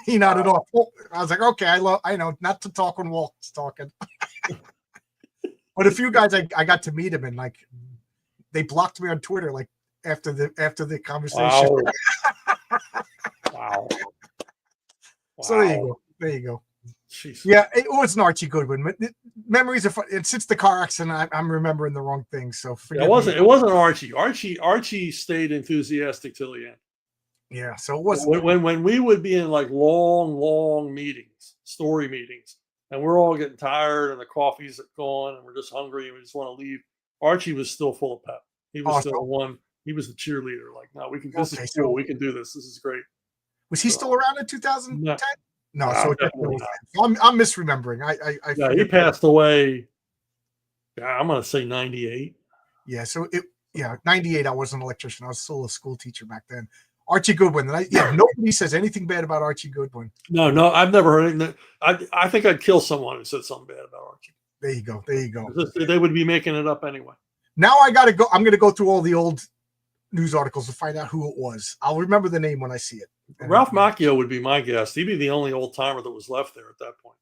He nodded off. I was like, okay, I know not to talk when Walt's talking. But a few guys, I got to meet him, and, like, they blocked me on Twitter, like, after the conversation. Wow. Wow. So there you go. Jeez. Yeah, it was an Archie Goodwin. Memories are fun. And since the car accident, I'm remembering the wrong things. So it wasn't Archie. Archie stayed enthusiastic till the end. Yeah, so it was when we would be in, like, long meetings, story meetings, and we're all getting tired, and the coffee's gone, and we're just hungry, and we just want to leave. Archie was still full of pep. He was still the one. He was the cheerleader. Like, no, we can. This is cool. We can do this. This is great. Was he still around in 2010? No, so I'm misremembering. I he passed away. I'm gonna say 98. Yeah, so 98. I was an electrician. I was still a school teacher back then. Archie Goodwin. Nobody says anything bad about Archie Goodwin. No, I've never heard anything. I think I'd kill someone who said something bad about Archie. There you go. They would be making it up anyway. Now I gotta go. I'm gonna go through all the old news articles to find out who it was. I'll remember the name when I see it. Ralph Macchio would be my guess. He'd be the only old timer that was left there at that point.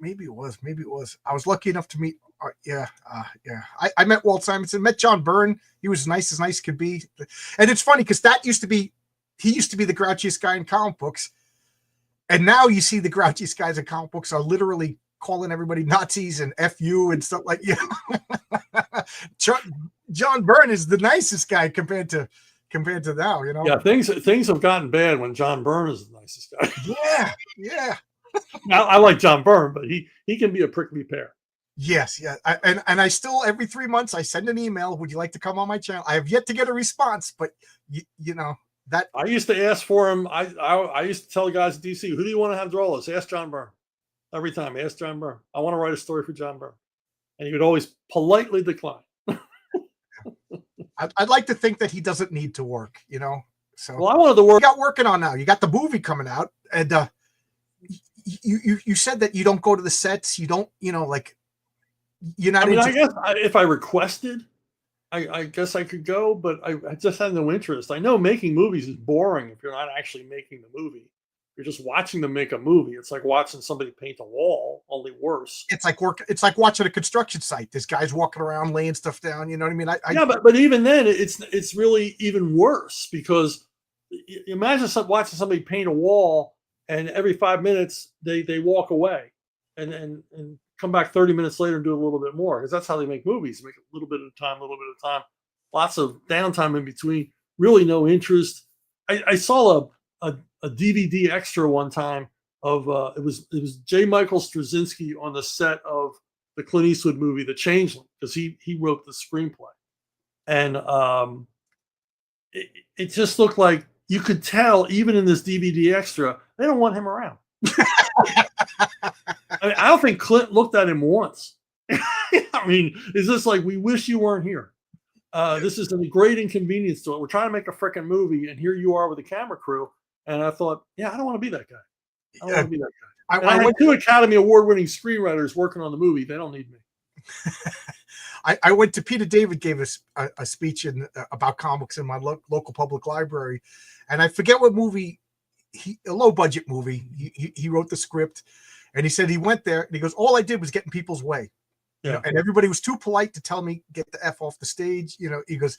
Maybe it was. I was lucky enough to meet. I met Walt Simonson. Met John Byrne. He was nice as nice could be. And it's funny because he used to be the grouchiest guy in comic books, and now you see the grouchiest guys in comic books are literally calling everybody Nazis and F you and stuff like John Byrne is the nicest guy compared to now, Yeah, things have gotten bad when John Byrne is the nicest guy. Yeah. Now, I like John Byrne, but he can be a prickly pear. Yes, yeah. And I still, every 3 months, I send an email. Would you like to come on my channel? I have yet to get a response, but that I used to ask for him. I used to tell the guys at DC, who do you want to have draw this? Ask John Byrne. Every time, ask John Byrne. I want to write a story for John Byrne. And he would always politely decline. I'd like to think that he doesn't need to work, So, well, I wanted to work. You got working on now. You got the movie coming out, and you said that you don't go to the sets. You don't, like, you're not. I guess if I requested, I guess I could go, but I just had no interest. I know making movies is boring if you're not actually making the movie. You're just watching them make a movie. It's like watching somebody paint a wall, only worse. It's like work. It's like watching a construction site. There's guys walking around laying stuff down. You know what I mean? Yeah, but even then, it's really even worse, because imagine watching somebody paint a wall, and every 5 minutes they walk away, and come back 30 minutes later and do a little bit more, because that's how they make movies. Make a little bit at a time, lots of downtime in between. Really no interest. I saw a DVD extra one time of it was J. Michael Straczynski on the set of the Clint Eastwood movie The Changeling, because he wrote the screenplay, and it just looked like you could tell even in this DVD extra they don't want him around. I don't think Clint looked at him once. I mean, it's just like, we wish you weren't here. This is a great inconvenience to it. We're trying to make a freaking movie, and here you are with a camera crew. And I thought, I don't want to be that guy. I don't want to be that guy. I had 2 Academy Award-winning screenwriters working on the movie. They don't need me. I went to Peter David gave us a speech about comics in my local public library, and I forget what movie, a low budget movie. He wrote the script, and he said he went there and he goes, all I did was get in people's way. You know, and everybody was too polite to tell me get the F off the stage. You know, he goes,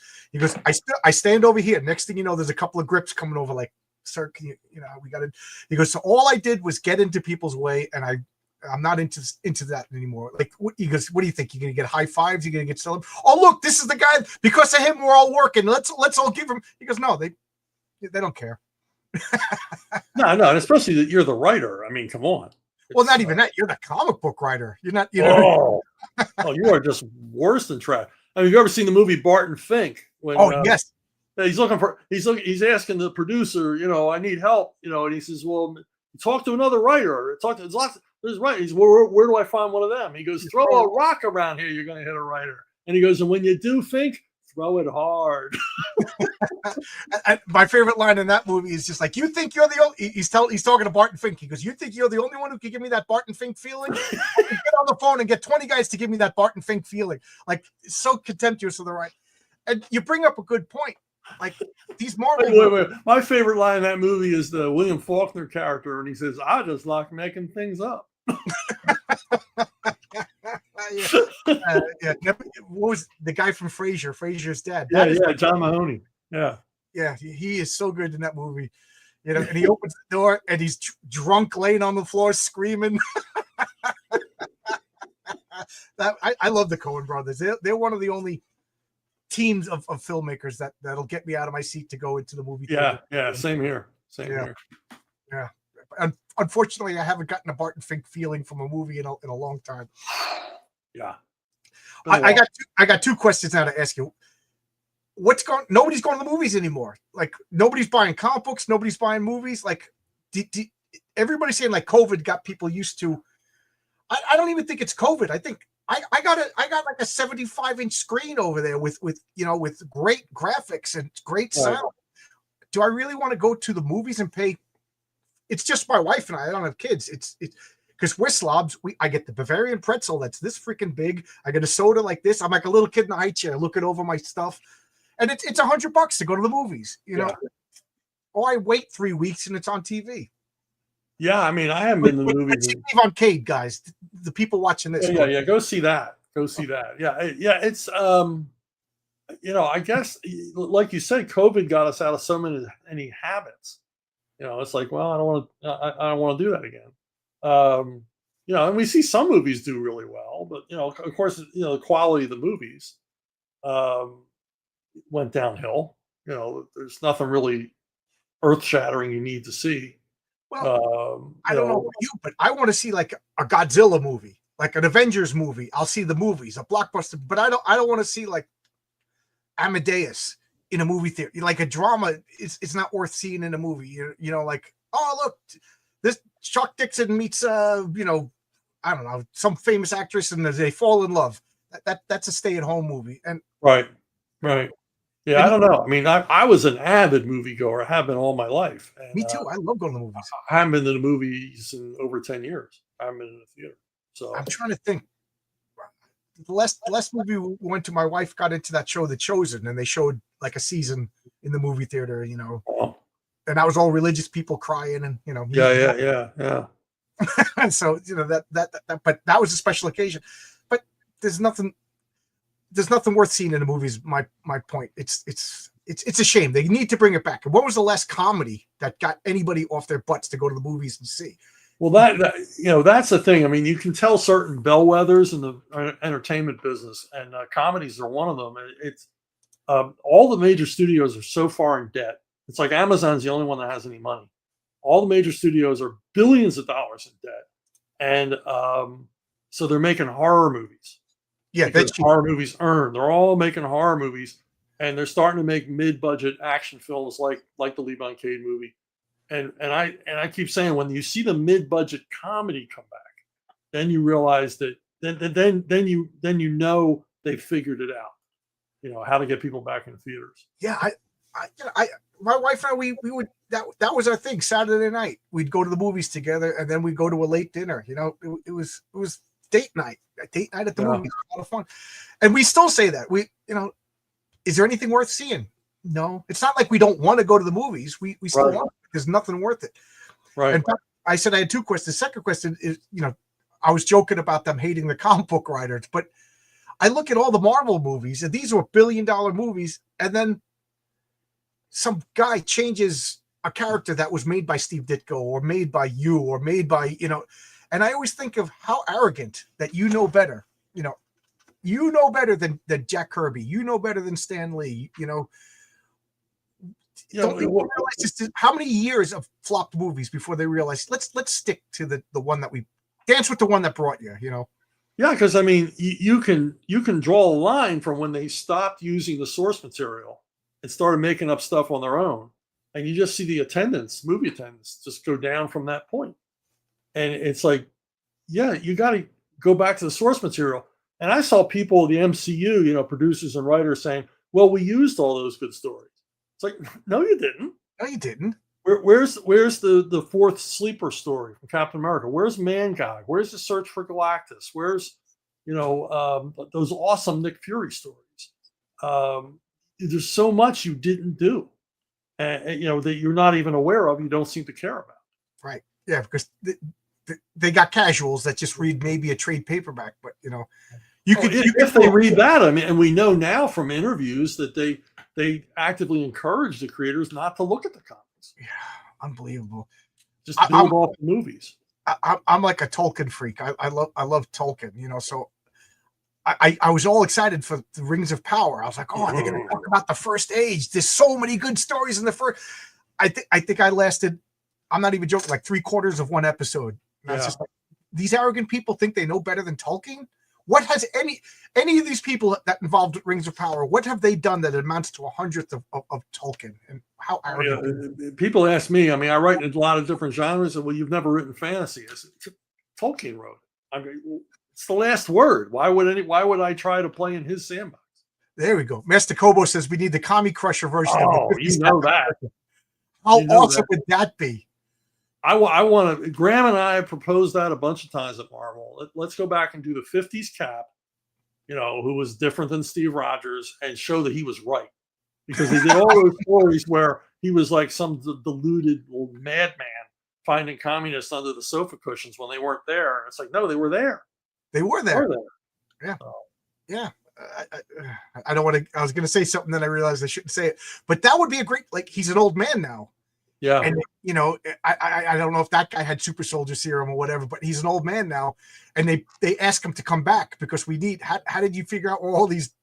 I stand over here. Next thing you know, there's a couple of grips coming over like, sir, can you know, we got to, he goes, so all I did was get into people's way, and I'm not into that anymore. Like, he goes, what do you think? You're going to get high fives? You're going to get celeb? Oh, look, this is the guy. Because of him, we're all working. Let's all give him. He goes, no, they don't care. No, and especially that you're the writer. I mean, come on. Well, not even that. You're the comic book writer. You're not, you know. Oh, you are just worse than trash. I mean, have you ever seen the movie Barton Fink? When, yes. He's asking the producer, you know, I need help, you know, and he says, well, talk to another writer. There's writers. Where do I find one of them? He goes, throw a rock around here. You're going to hit a writer. And he goes, and when you do Fink, throw it hard. My favorite line in that movie is just like, you think you're the only, he's talking to Barton Fink. He goes, you think you're the only one who can give me that Barton Fink feeling? I can get on the phone and get 20 guys to give me that Barton Fink feeling. Like, so contemptuous of the right. And you bring up a good point. Like, these Marvel. Wait. My favorite line in that movie is the William Faulkner character, and he says, I just like making things up. What was the guy from Frasier? Frasier's dad. John Mahoney. Yeah, he is so good in that movie. You know, and he opens the door and he's drunk, laying on the floor, screaming. I love the Coen brothers. They're one of the only teams of filmmakers that'll get me out of my seat to go into the movie theater. Yeah, same here. Here. Yeah. Unfortunately, I haven't gotten a Barton Fink feeling from a movie in a long time. Yeah. I got two questions now to ask you. Nobody's going to the movies anymore. Like, nobody's buying comic books. Nobody's buying movies. Like, everybody's saying like COVID got people used to. I don't even think it's COVID. I think I got like a 75-inch screen over there with great graphics and great sound. Do I really want to go to the movies and pay? It's just my wife and I don't have kids. It's because we're slobs. I get the Bavarian pretzel that's this freaking big. I get a soda like this. I'm like a little kid in a high chair looking over my stuff, and it's $100 to go to the movies. You know, or I wait 3 weeks and it's on TV. Yeah, I mean, I haven't been to the movies. Steve on Cade, guys. The people watching this. Yeah. Go see that. Yeah. It's you know, I guess like you said, COVID got us out of so many habits. You know, it's like, well, I don't want to do that again. You know, and we see some movies do really well, but you know, of course, you know, the quality of the movies went downhill. You know, there's nothing really earth-shattering you need to see. Well, I don't know about you, but I want to see like a Godzilla movie, like an Avengers movie. I'll see the movies, a blockbuster, but I don't want to see like Amadeus in a movie theater. Like a drama, it's not worth seeing in a movie. You know, like, oh look, this Chuck Dixon meets I don't know, some famous actress and they fall in love. That's a stay-at-home movie. And right. Yeah, I don't know. I mean, I was an avid moviegoer. I have been all my life. And, me too. I love going to the movies. I haven't been to the movies in over 10 years. I haven't been in the theater. So I'm trying to think. The last movie we went to, my wife got into that show, The Chosen, and they showed like a season in the movie theater, you know. Oh. And that was all religious people crying and, you know. Yeah. And so, you know, that but that was a special occasion. But there's nothing worth seeing in the movies. My point. It's a shame. They need to bring it back. And what was the last comedy that got anybody off their butts to go to the movies and see? Well, that you know, that's the thing. I mean, you can tell certain bellwethers in the entertainment business, and comedies are one of them. It's all the major studios are so far in debt. It's like Amazon's the only one that has any money. All the major studios are billions of dollars in debt, and so they're making horror movies. Yeah, that's horror movies earn. They're all making horror movies, and they're starting to make mid-budget action films like the Lee Von Cade movie. And I keep saying, when you see the mid-budget comedy come back, then you realize that then you know they've figured it out. You know how to get people back in the theaters. Yeah, my wife and I, we would that was our thing. Saturday night, we'd go to the movies together, and then we'd go to a late dinner. You know, it was date night at the Yeah. movies. A lot of fun. And we still say that. Is there anything worth seeing? No. It's not like we don't want to go to the movies. We still Right. want it. There's nothing worth it. Right. In fact, I said I had two questions. The second question is, I was joking about them hating the comic book writers, but I look at all the Marvel movies, and these were billion-dollar movies, and then some guy changes a character that was made by Steve Ditko or made by you or made by, and I always think of how arrogant that you know better. You know better than Jack Kirby. You know better than Stan Lee. Don't people realize just how many years of flopped movies before they realize let's stick to the one that we dance with, the one that brought you. Yeah, because I mean, you can draw a line from when they stopped using the source material and started making up stuff on their own, and you just see the movie attendance, just go down from that point. And it's like, yeah, you got to go back to the source material. And I saw people, the MCU, producers and writers saying, "Well, we used all those good stories." It's like, no, you didn't. No, you didn't. Where's the fourth sleeper story from Captain America? Where's Manguy? Where's the search for Galactus? Where's those awesome Nick Fury stories? There's so much you didn't do, and that you're not even aware of. You don't seem to care about. Right? Yeah, because they got casuals that just read maybe a trade paperback, but if they read that, I mean, and we know now from interviews that they actively encourage the creators not to look at the comics. Yeah, unbelievable. Just build off the movies. I'm like a Tolkien freak. I love Tolkien. So I was all excited for the Rings of Power. I was like, oh, they're going to talk about the First Age. There's so many good stories in the first. I think I lasted. I'm not even joking. Like 3/4 of one episode. And I was just like, these arrogant people think they know better than Tolkien. What has any of these people that involved with Rings of Power? What have they done that amounts to 1/100th of Tolkien? And how arrogant? People ask me. I mean, I write in a lot of different genres. And well, you've never written fantasy. Tolkien wrote it. I mean, it's the last word. Why would I try to play in his sandbox? There we go. Master Kobo says we need the Commie Crusher version of the 50s. You know that. How awesome would that be? I want to. Graham and I have proposed that a bunch of times at Marvel. Let's go back and do the 50s Cap, who was different than Steve Rogers, and show that he was right. Because they did all those stories where he was like some deluded old madman finding communists under the sofa cushions when they weren't there. It's like, no, they were there. They were there. Yeah. So. Yeah. I don't want to. I was going to say something, then I realized I shouldn't say it. But that would be a great. Like, he's an old man now. Yeah. And I don't know if that guy had super soldier serum or whatever, but he's an old man now, and they ask him to come back because we need. How did you figure out where all these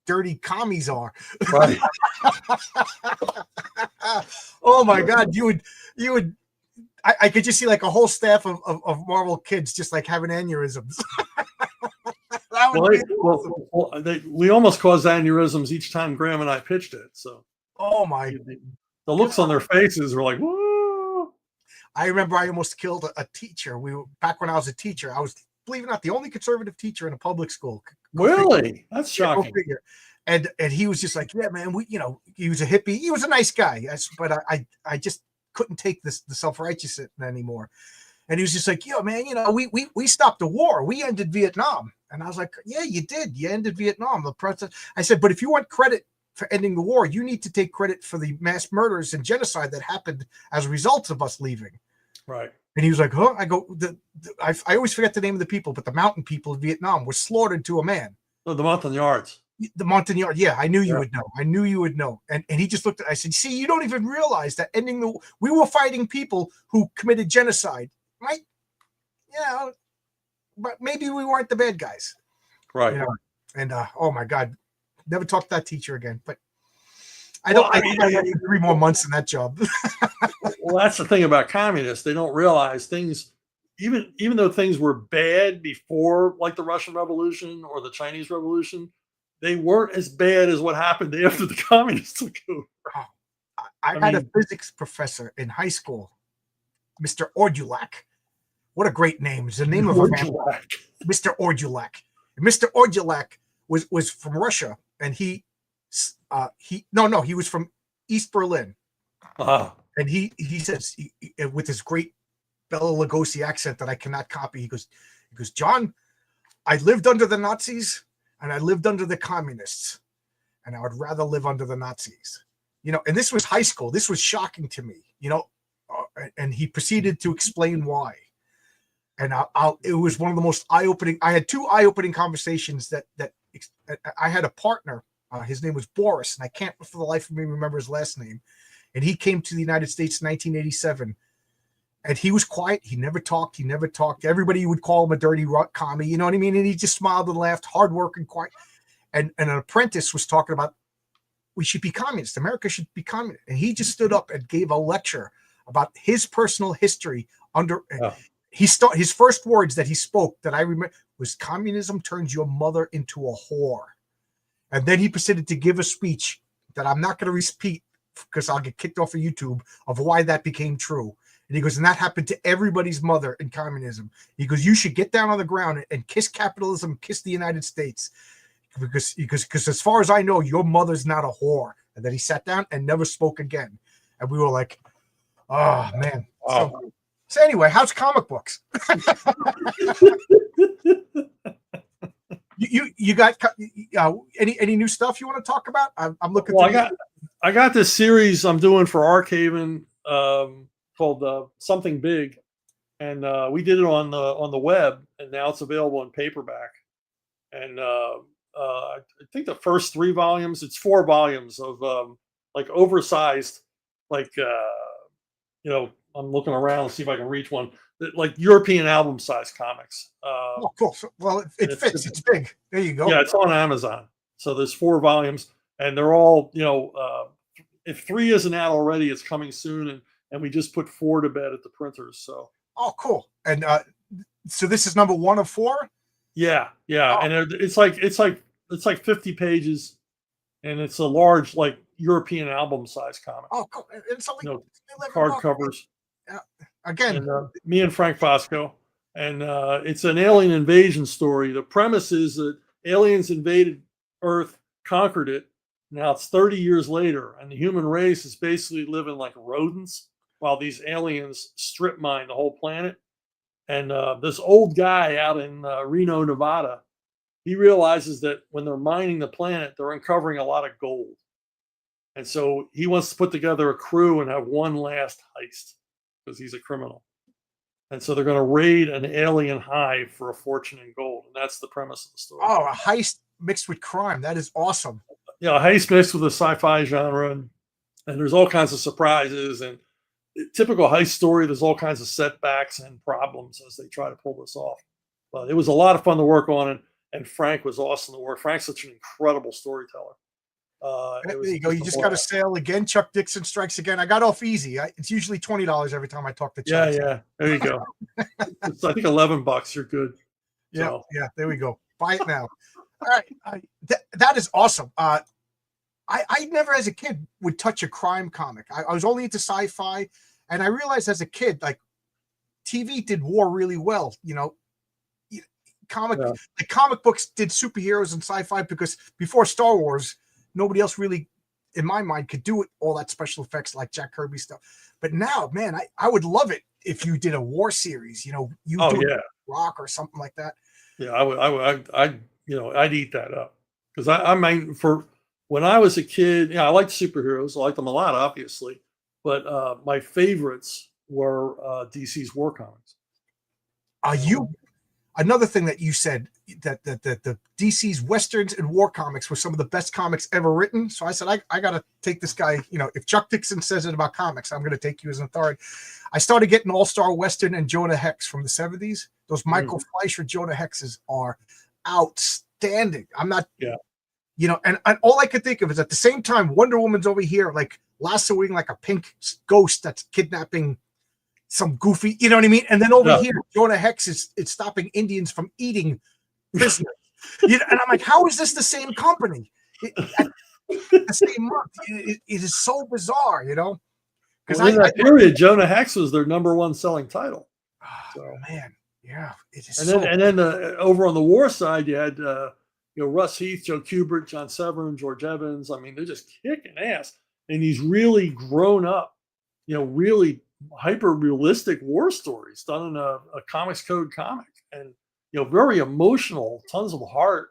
dirty commies are? Right. Oh my God, you would. I could just see like a whole staff of Marvel kids just like having aneurysms. We almost caused aneurysms each time Graham and I pitched it. So, oh my. The looks on their faces were like, whoa. I remember I almost killed a teacher. Back when I was a teacher, I was, believe it or not, the only conservative teacher in a public school. Really? That's shocking. And he was just like, yeah, man, he was a hippie. He was a nice guy. But I just couldn't take the self-righteousness anymore. And he was just like, yo, man, we stopped the war. We ended Vietnam. And I was like, yeah, you did. You ended Vietnam. The process. I said, but if you want credit for ending the war, you need to take credit for the mass murders and genocide that happened as a result of us leaving. Right. And he was like, huh? I go, I always forget the name of the people, but the mountain people of Vietnam were slaughtered to a man. Oh, the Montagnards. The Montagnard. Yeah, I knew you would know. I knew you would know. And he just looked at, I said, see, you don't even realize that we were fighting people who committed genocide, right? But maybe we weren't the bad guys. Right. And oh my God, never talk to that teacher again. But I had 3 more months in that job. Well, that's the thing about communists. They don't realize things, even though things were bad before, like the Russian Revolution or the Chinese Revolution, they weren't as bad as what happened after the communists took over. I had a physics professor in high school, Mr. Ordulak. What a great name. It's the name of a man. Mr. Ordulak. Mr. Ordulak was from Russia, and he was from East Berlin. And he says, with his great Bela Lugosi accent that I cannot copy, he goes, John, I lived under the Nazis and I lived under the communists, and I would rather live under the Nazis. And this was high school. This was shocking to me, and he proceeded to explain why. And it was one of the most eye-opening. I had two eye-opening conversations that I had a partner. His name was Boris, and I can't for the life of me remember his last name. And he came to the United States in 1987. And he was quiet. He never talked. Everybody would call him a dirty commie. You know what I mean? And he just smiled and laughed, hard work and quiet. And an apprentice was talking about, we should be communist. America should be communist. And he just stood up and gave a lecture about his personal history under. Oh. His first words that he spoke that I remember was, communism turns your mother into a whore. And then he proceeded to give a speech that I'm not going to repeat because I'll get kicked off of YouTube, of why that became true. And he goes, and that happened to everybody's mother in communism. He goes, you should get down on the ground and kiss capitalism, kiss the United States. Because as far as I know, your mother's not a whore. And then he sat down and never spoke again. And we were like, oh, man. Wow. So anyway, how's comic books? you got any new stuff you want to talk about? I'm looking. Well, I got this series I'm doing for Archaven called Something Big, and we did it on the web, and now it's available in paperback. And I think the first 3 volumes, it's 4 volumes of like oversized, like I'm looking around to see if I can reach one, like European album size comics. Oh, cool. So, well, it fits. It's big. There you go. Yeah, it's on Amazon. So there's 4 volumes, and they're all, if 3 isn't out already, it's coming soon, and we just put 4 to bed at the printers. So. Oh, cool. And so this is number 1 of 4. Yeah, oh. And it's like 50 pages, and it's a large, like, European album size comic. Oh, cool. It's only card covers. Again, and, me and Frank Fosco, and it's an alien invasion story. The premise is that aliens invaded Earth, conquered it. Now it's 30 years later, and the human race is basically living like rodents while these aliens strip mine the whole planet. And this old guy out in Reno, Nevada, he realizes that when they're mining the planet, they're uncovering a lot of gold. And so he wants to put together a crew and have one last heist because he's a criminal. And so they're going to raid an alien hive for a fortune in gold. And that's the premise of the story. Oh, a heist mixed with crime. That is awesome. Yeah, a heist mixed with a sci-fi genre. And there's all kinds of surprises. And typical heist story, there's all kinds of setbacks and problems as they try to pull this off. But it was a lot of fun to work on. And Frank was awesome to work. Frank's such an incredible storyteller. There you go. You just got a sale again. Chuck Dixon strikes again. I got off easy. It's usually $20 every time I talk to Chuck. Yeah. There you go. It's, I think, $11. You're good. Yeah. So. Yeah. There we go. Buy it now. All right. That is awesome. I never, as a kid, would touch a crime comic. I was only into sci-fi, and I realized as a kid, like, TV did war really well. The comic books did superheroes and sci-fi because before Star Wars, nobody else really, in my mind, could do it, all that special effects like Jack Kirby stuff. But now, man, I would love it if you did a war series, Rock or something like that. Yeah, I'd eat that up. Because I mean, for when I was a kid, I liked superheroes. I liked them a lot, obviously. But my favorites were DC's war comics. Another thing that you said, that the DC's Westerns and war comics were some of the best comics ever written. So I said, I got to take this guy, if Chuck Dixon says it about comics, I'm going to take you as an authority. I started getting All-Star Western and Jonah Hex from the 70s. Those Michael Fleischer Jonah Hexes are outstanding. I'm not, and all I could think of is at the same time, Wonder Woman's over here, like lassoing like a pink ghost that's kidnapping some goofy, you know what I mean? And then over here, Jonah Hex is stopping Indians from eating prisoners. And I'm like, how is this the same company? The same month. It is so bizarre, Because in that period, Jonah Hex was their #1 selling title. Oh, man. Yeah. It is and then over on the war side, you had Russ Heath, Joe Kubert, John Severin, George Evans. I mean, they're just kicking ass. And these really grown up, really hyper realistic war stories done in a Comics Code comic. And very emotional, tons of heart,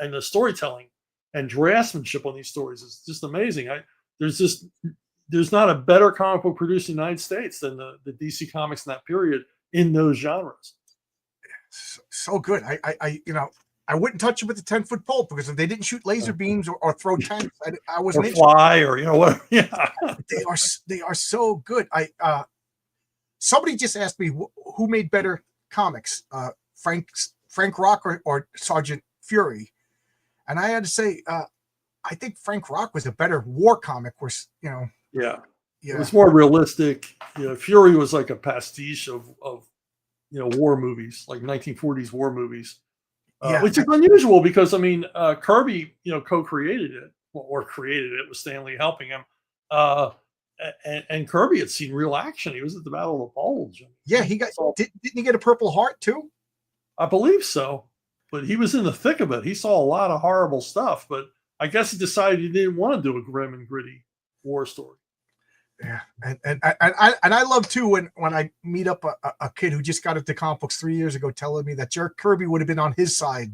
and the storytelling and draftsmanship on these stories is just amazing. There's not a better comic book produced in the United States than the DC Comics in that period in those genres. So good. I wouldn't touch them with the 10-foot pole because if they didn't shoot laser beams or throw tanks, I wasn't or fly or whatever. Yeah, they are so good. Somebody just asked me who made better comics, Frank Rock or Sergeant Fury, and I had to say I think Frank Rock was a better war comic. Yeah. It was more realistic. Fury was like a pastiche of war movies, like 1940s war movies. Which is unusual because Kirby, co-created it or created it with Stan Lee helping him. And Kirby had seen real action. He was at the Battle of the Bulge. Yeah, didn't he get a Purple Heart too? I believe so, but he was in the thick of it. He saw a lot of horrible stuff, but I guess he decided he didn't want to do a grim and gritty war story. Yeah, and I love too when I meet up a kid who just got into comic books 3 years ago, telling me that Jack Kirby would have been on his side,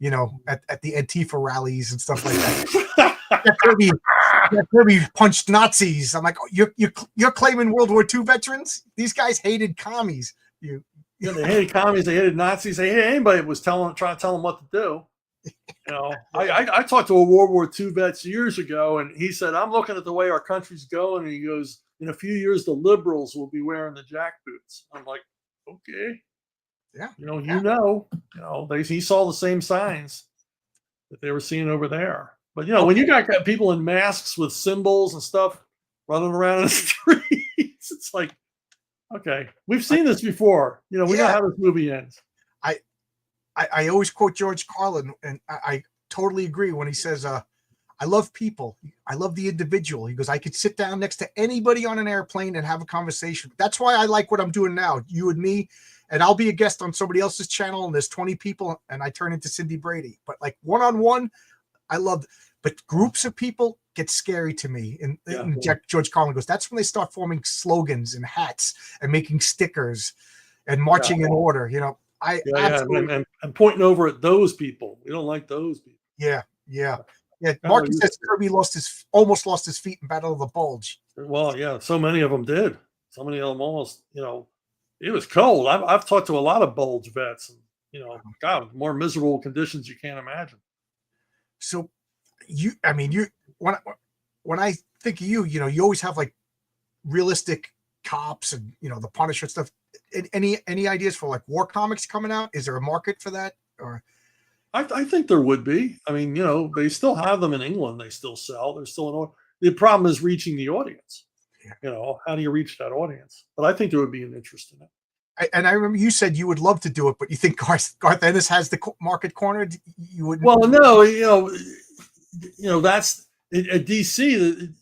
at the Antifa rallies and stuff like that. Jack Kirby punched Nazis. I'm like, oh, you're claiming World War II veterans? These guys hated commies. They hated commies. They hated Nazis. They hated anybody that was trying to tell them what to do. I talked to a World War II vet years ago, and he said, I'm looking at the way our country's going, and he goes, in a few years, the liberals will be wearing the jack boots. I'm like, okay. Yeah. He saw the same signs that they were seeing over there. But, when you got people in masks with symbols and stuff running around in the streets, it's like, okay, we've seen this before. We know how this movie ends. I always quote George Carlin, and I totally agree when he says, I love people. I love the individual. He goes, I could sit down next to anybody on an airplane and have a conversation. That's why I like what I'm doing now, you and me, and I'll be a guest on somebody else's channel, and there's 20 people, and I turn into Cindy Brady. But like one-on-one, I love, but groups of people get scary to me. And George Carlin goes, that's when they start forming slogans and hats and making stickers and marching in order, and pointing over at those people. We don't like those people. Yeah. Marky says Kirby almost lost his feet in Battle of the Bulge. Well, yeah, so many of them did. So many of them almost, it was cold. I've talked to a lot of Bulge vets, and God, more miserable conditions you can't imagine. So, when I think of you always have like realistic cops and the Punisher stuff. Any ideas for like war comics coming out? Is there a market for that? Or I think there would be. They still have them in England. They still sell. They're still in order. The problem is reaching the audience. Yeah. How do you reach that audience? But I think there would be an interest in it. And I remember you said you would love to do it, but you think Garth Ennis has the market cornered? You wouldn't. Well, no, that's at DC.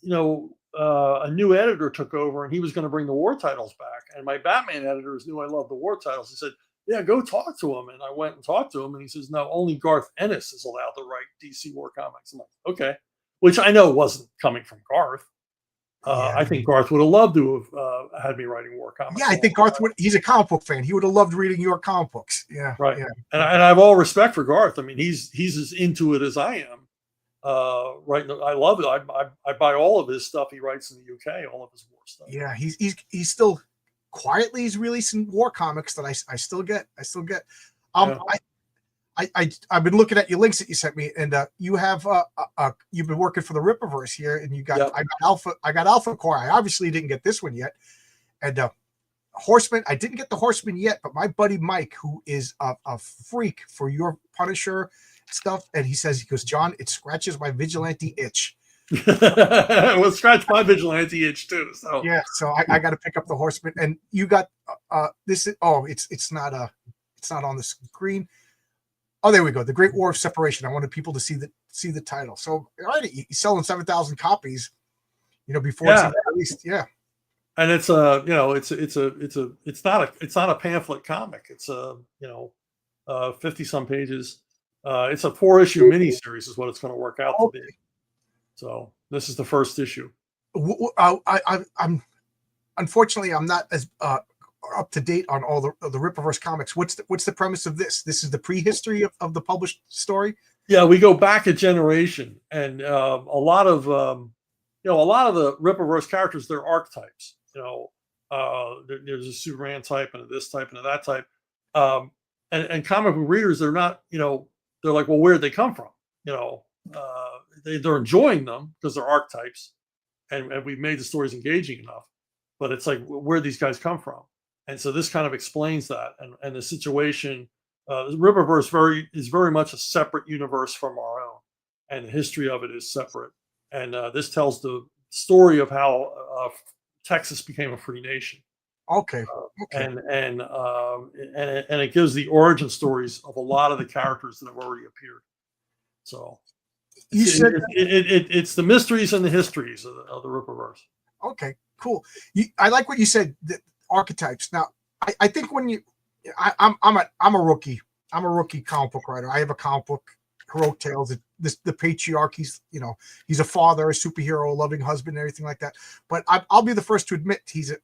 A new editor took over, and he was going to bring the war titles back. And my Batman editors knew I loved the war titles. He said, yeah, go talk to him. And I went and talked to him, and he says, no, only Garth Ennis is allowed to write DC war comics. I'm like, okay, which I know wasn't coming from Garth. I think Garth would have loved to have had me writing war comics. Yeah, I think Garth would. He's a comic book fan. He would have loved reading your comic books. Yeah, right. Yeah. And I have all respect for Garth. He's as into it as I am. Right. I love it. I buy all of his stuff he writes in the UK, all of his war stuff. Yeah, he's still quietly he's releasing war comics that I still get. I've been looking at your links that you sent me, and you have you've been working for the Rippaverse here, and you got I got Alpha Core. I obviously didn't get this one yet, and Horseman. I didn't get the Horseman yet, but my buddy Mike, who is a freak for your Punisher stuff, and he goes, John, it scratches my vigilante itch. Well, scratch my vigilante itch too. So yeah, so I got to pick up the Horseman, and you got this. It's not on the screen. Oh, there we go. The Great War of Separation. I wanted people to see the title. So all right, he's selling 7,000 copies. Before it's even released. Yeah. And it's it's not a pamphlet comic. It's 50 some pages. It's a 4-issue miniseries is what it's going to work out to be. So this is the first issue. I'm unfortunately I'm not as up to date on all the Rippaverse comics, what's the premise of this? This is the prehistory of the published story. Yeah, we go back a generation, and a lot of a lot of the Rippaverse characters, they're archetypes. There's a Superman type and a this type and a that type. And comic book readers, they're not, they're like, well, where'd they come from? They're enjoying them because they're archetypes, and we've made the stories engaging enough. But it's like, where these guys come from? And so this kind of explains that. And the situation, the Rippaverse is very much a separate universe from our own, and the history of it is separate. And this tells the story of how Texas became a free nation. Okay. And it gives the origin stories of a lot of the characters that have already appeared. So you said it's the mysteries and the histories of the Rippaverse. Okay, cool. I like what you said, the archetypes. Now, I think when I'm a rookie. I'm a rookie comic book writer. I have a comic book, Heroic Tales. The patriarch. He's a father, a superhero, a loving husband, and everything like that. But I'll be the first to admit he's a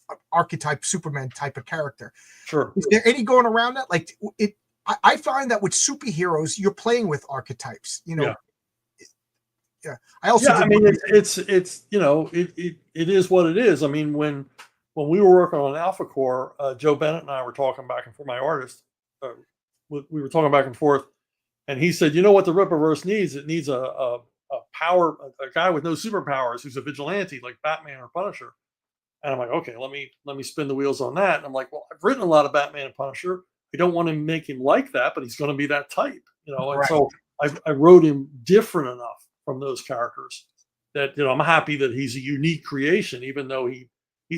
an archetype Superman type of character. Sure. Is there any going around that? Like it, I find that with superheroes, you're playing with archetypes. Yeah. I also. Yeah. I mean, it's it is what it is. I mean, when we were working on Alpha Core, Joe Bennett and I were talking back and forth. My artist, we were talking back and forth, and he said, "You know what the Rippaverse needs? It needs a guy with no superpowers who's a vigilante like Batman or Punisher." And I'm like, okay, let me spin the wheels on that. And I'm like, well, I've written a lot of Batman and Punisher. I don't want to make him like that, but he's going to be that type, And Right. So I wrote him different enough from those characters that I'm happy that he's a unique creation, even though he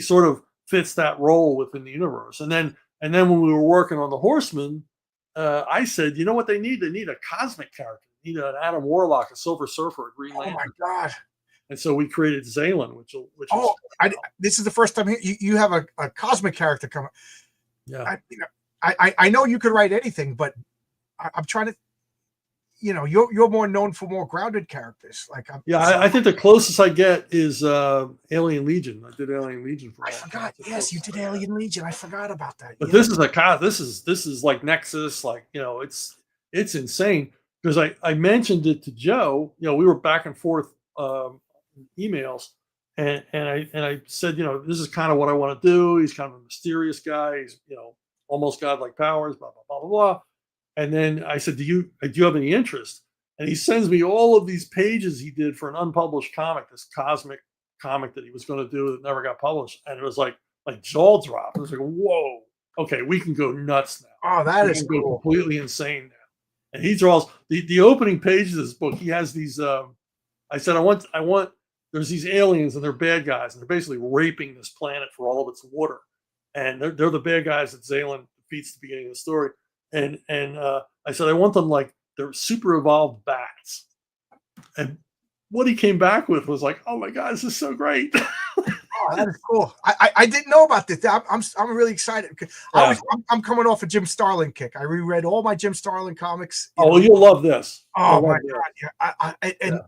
sort of fits that role within the universe. And then when we were working on the Horseman, I said, you know what they need? They need a cosmic character. They need an Adam Warlock, a Silver Surfer, a Green Lantern. Oh my God. And so we created Zalen, which this is the first time you have a cosmic character coming. Yeah, I know you could write anything, but I'm trying to. You're more known for more grounded characters. Like I think the closest I get is Alien Legion. I did Alien Legion for. I forgot. Yes, you did Alien Legion. I forgot about that. But this is like Nexus. Like it's insane because I mentioned it to Joe. We were back and forth. Emails and I said, this is kind of what I want to do. He's kind of a mysterious guy. He's almost godlike powers, blah blah blah blah blah. And then I said, do you have any interest? And he sends me all of these pages he did for an unpublished comic, this cosmic comic that he was going to do that never got published. And it was like jaw drop. It was like, whoa, okay, we can go nuts now. Oh, that is cool. Go completely insane now. And he draws the opening page of this book. He has these. I said, I want. There's these aliens and they're bad guys and they're basically raping this planet for all of its water, and they're the bad guys that Zalen defeats at the beginning of the story. And I said, I want them like they're super evolved bats. And what he came back with was like, oh my God, this is so great. Oh, that is cool. I didn't know about this. I'm really excited. I'm coming off a Jim Starlin kick. I reread all my Jim Starlin comics. You'll love this. Oh my God. Yeah. And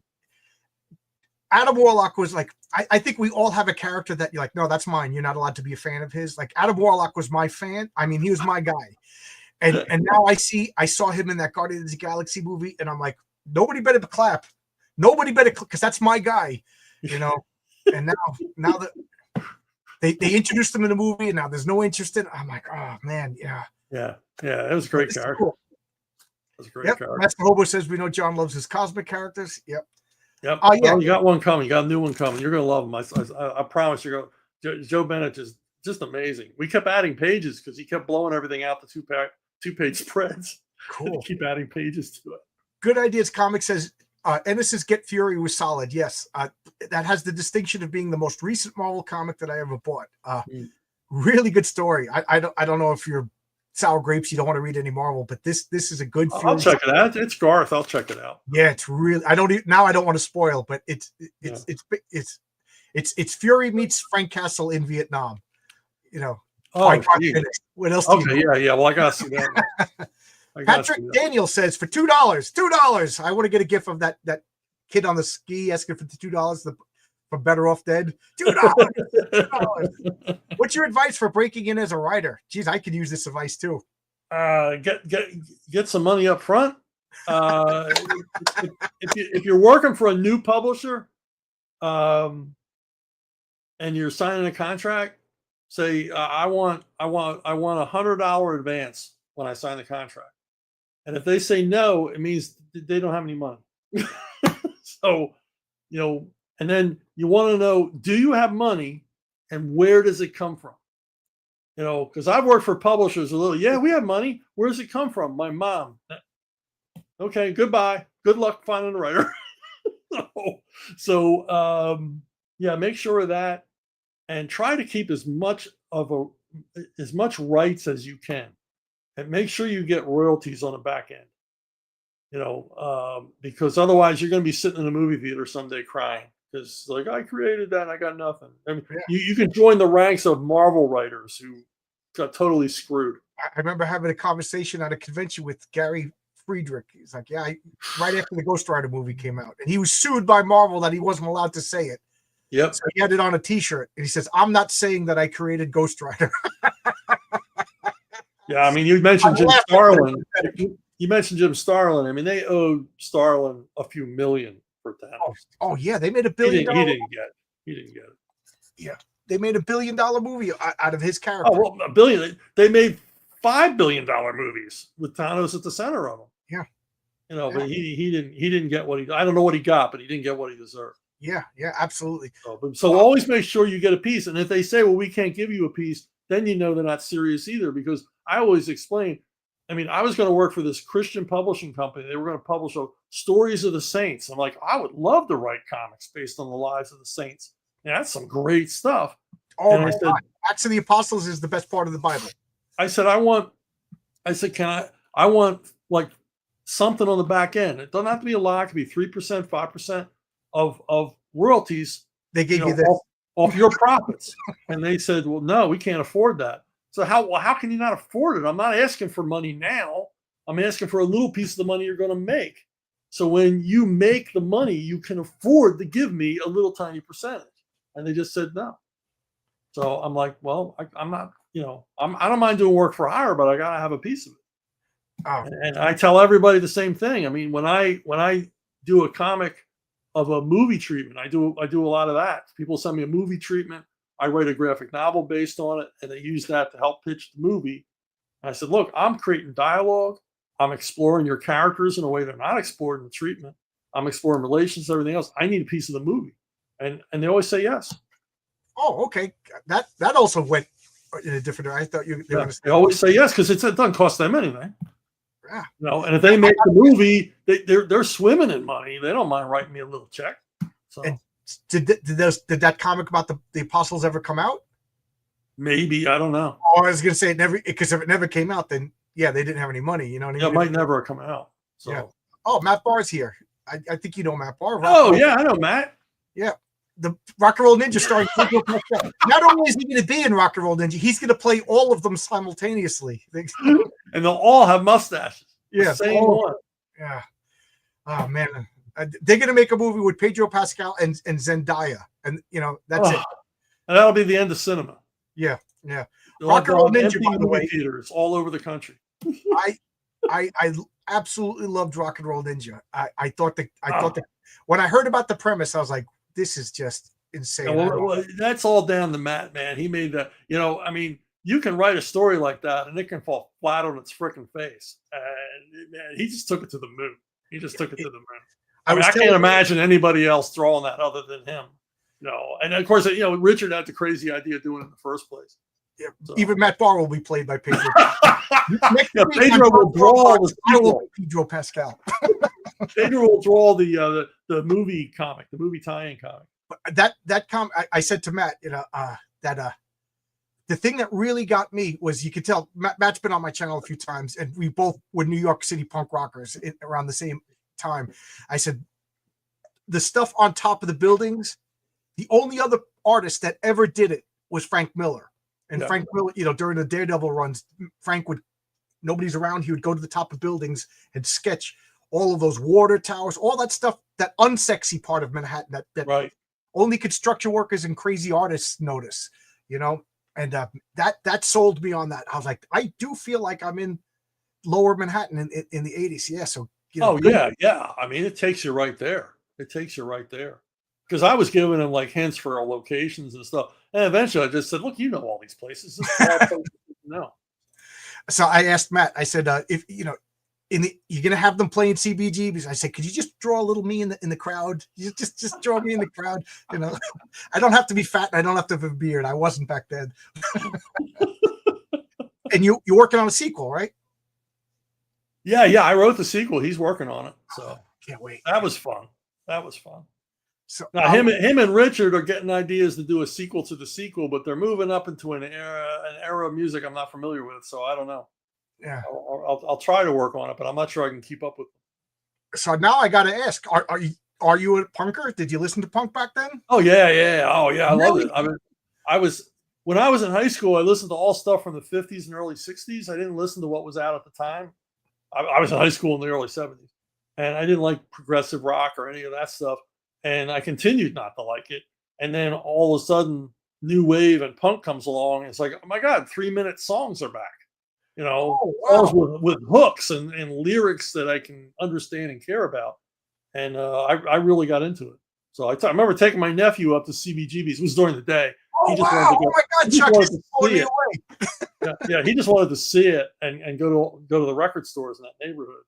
Adam Warlock was like, I think we all have a character that you're like, no, that's mine. You're not allowed to be a fan of his. Like Adam Warlock was my fan. I mean, he was my guy. And now I saw him in that Guardians of the Galaxy movie, and I'm like, nobody better clap. Nobody better, because that's my guy, And now that they introduced him in the movie, and now there's no interest in it. I'm like, oh man, yeah. It was a great character. Cool. It was a great character. Master Hobo says we know John loves his cosmic characters. Yep. Yep. Oh, yeah. Well, you got one coming. You got a new one coming. You're gonna love him. I promise you're going. Joe Bennett just amazing. We kept adding pages because he kept blowing everything out the two-page spreads. Cool. Keep adding pages to it. Good Ideas Comics says Ennis's Get Fury was solid. Yes, that has the distinction of being the most recent Marvel comic that I ever bought. Really good story. I don't know if you're sour grapes, you don't want to read any Marvel, but this is a good Fury. I'll check it out. It's Garth. I'll check it out. Yeah, it's really. I don't want to spoil, but it's Fury meets Frank Castle in Vietnam. What else? Yeah. Well, I gotta see that. Patrick Daniel says for $2. I want to get a gif of that kid on the ski asking for the $2. for Better Off Dead. $2. $2. What's your advice for breaking in as a writer? Geez, I could use this advice too. Get some money up front. If you're working for a new publisher, and you're signing a contract, say I want $100 advance when I sign the contract. And if they say no, it means they don't have any money. So, and then you want to know, do you have money and where does it come from? Because I've worked for publishers yeah, we have money. Where does it come from? My mom. Okay, goodbye. Good luck finding a writer. Yeah, make sure of that and try to keep as much rights as you can. And make sure you get royalties on the back end, because otherwise you're going to be sitting in a movie theater someday crying because like I created that and I got nothing. I mean, you can join the ranks of Marvel writers who got totally screwed. I remember having a conversation at a convention with Gary Friedrich. He's like, yeah, right after the Ghost Rider movie came out, and he was sued by Marvel that he wasn't allowed to say it. Yep. So he had it on a T-shirt, and he says, "I'm not saying that I created Ghost Rider." Yeah, I mean, you mentioned Jim Starlin. You mentioned Jim Starlin. I mean, they owed Starlin a few million for that. Oh yeah, they made $1 billion. He didn't get it. Yeah, they made $1 billion movie out of his character. Oh, well, $1 billion. They made $5 billion movies with Thanos at the center of them. Yeah, but he didn't get what he. I don't know what he got, but he didn't get what he deserved. Yeah, absolutely. So always make sure you get a piece. And if they say, well, we can't give you a piece, then they're not serious either. Because I always explain, I mean, I was going to work for this Christian publishing company. They were going to publish Stories of the Saints. I'm like, I would love to write comics based on the lives of the saints. Yeah, that's some great stuff. Oh, and my God. Acts of the Apostles is the best part of the Bible. I said, I want like something on the back end. It doesn't have to be a lot. It could be 3%, 5% of royalties. They gave you this off your profits. And they said, well, no, we can't afford that. So how can you not afford it? I'm not asking for money now. I'm asking for a little piece of the money you're going to make. So when you make the money, you can afford to give me a little tiny percentage. And they just said no. So I'm like, well, I'm not, I don't mind doing work for hire, but I got to have a piece of it. Oh. And I tell everybody the same thing. I mean, when I do a comic of a movie treatment, I do a lot of that. People send me a movie treatment. I write a graphic novel based on it, and they use that to help pitch the movie. And I said, look, I'm creating dialogue. I'm exploring your characters in a way they're not explored in the treatment. I'm exploring relations, everything else. I need a piece of the movie. And they always say yes. Oh, okay. That also went in a different direction. I thought they always say yes because it doesn't cost them anything. Yeah. And if they make the movie, they're swimming in money. They don't mind writing me a little check. So and did that comic about the apostles ever come out? Maybe, I don't know. Oh, I was gonna say it never, because if it never came out, then yeah, they didn't have any money. You know what I mean? It might never come out. So. Yeah. Oh, Matt Barr's here. I think you know Matt Barr. Yeah, I know Matt. Yeah. The Rock and Roll Ninja starring Pedro Pascal. Not only is he going to be in Rock and Roll Ninja, he's going to play all of them simultaneously. And they'll all have mustaches. Yeah. Same one. Yeah. Oh, man. They're going to make a movie with Pedro Pascal and Zendaya. And, that's it. And that'll be the end of cinema. Yeah. Yeah. Rock and Roll Ninja, by the way. Theaters all over the country. I absolutely loved Rock and Roll Ninja. I thought that when I heard about the premise, I was like, this is just insane. Well, that's all down to Matt, man. He made that, I mean, you can write a story like that and it can fall flat on its freaking face. And man, he just took it to the moon. He just took it to the moon. I can't imagine anybody else throwing that other than him. And of course, Richard had the crazy idea of doing it in the first place. Yeah, so. Even Matt Barr will be played by Pedro. Pedro will draw Pedro Pascal. Pedro will draw the movie comic, the movie tie-in comic. That comic, I said to Matt, that the thing that really got me was, you could tell Matt's been on my channel a few times, and we both were New York City punk rockers around the same time. I said, the stuff on top of the buildings, the only other artist that ever did it was Frank Miller. And Frank Miller, during the Daredevil runs, nobody's around. He would go to the top of buildings and sketch all of those water towers, all that stuff, that unsexy part of Manhattan, that right. only construction workers and crazy artists notice, and that sold me on that. I was like, I do feel like I'm in Lower Manhattan in the 80s. Yeah, so Oh good. yeah. I mean, it takes you right there. It takes you right there. Because I was giving him like hints for locations and stuff, and eventually I just said, "Look, you know all these places. This is all places you know." So I asked Matt. I said, if you're gonna have them playing CBGBs. I said, could you just draw a little me in the crowd? You just draw me in the crowd. I don't have to be fat and I don't have to have a beard. I wasn't back then. And you're working on a sequel, right? Yeah. I wrote the sequel. He's working on it, so can't wait. That was fun. So now him and Richard are getting ideas to do a sequel to the sequel, but they're moving up into an era of music I'm not familiar with, so I don't know. Yeah, I'll try to work on it, but I'm not sure I can keep up with them. So now I got to ask: Are you a punker? Did you listen to punk back then? Oh yeah. I love it. I mean, when I was in high school, I listened to all stuff from the 50s and early 60s. I didn't listen to what was out at the time. I was in high school in the early 70s, and I didn't like progressive rock or any of that stuff. And I continued not to like it. And then all of a sudden, new wave and punk comes along. And it's like, oh my God, 3-minute songs are back. Songs with hooks and lyrics that I can understand and care about. And I really got into it. So I remember taking my nephew up to CBGB's. It was during the day. Oh, wow. Oh my God, Chuck is blowing me away. yeah, he just wanted to see it and go to the record stores in that neighborhood.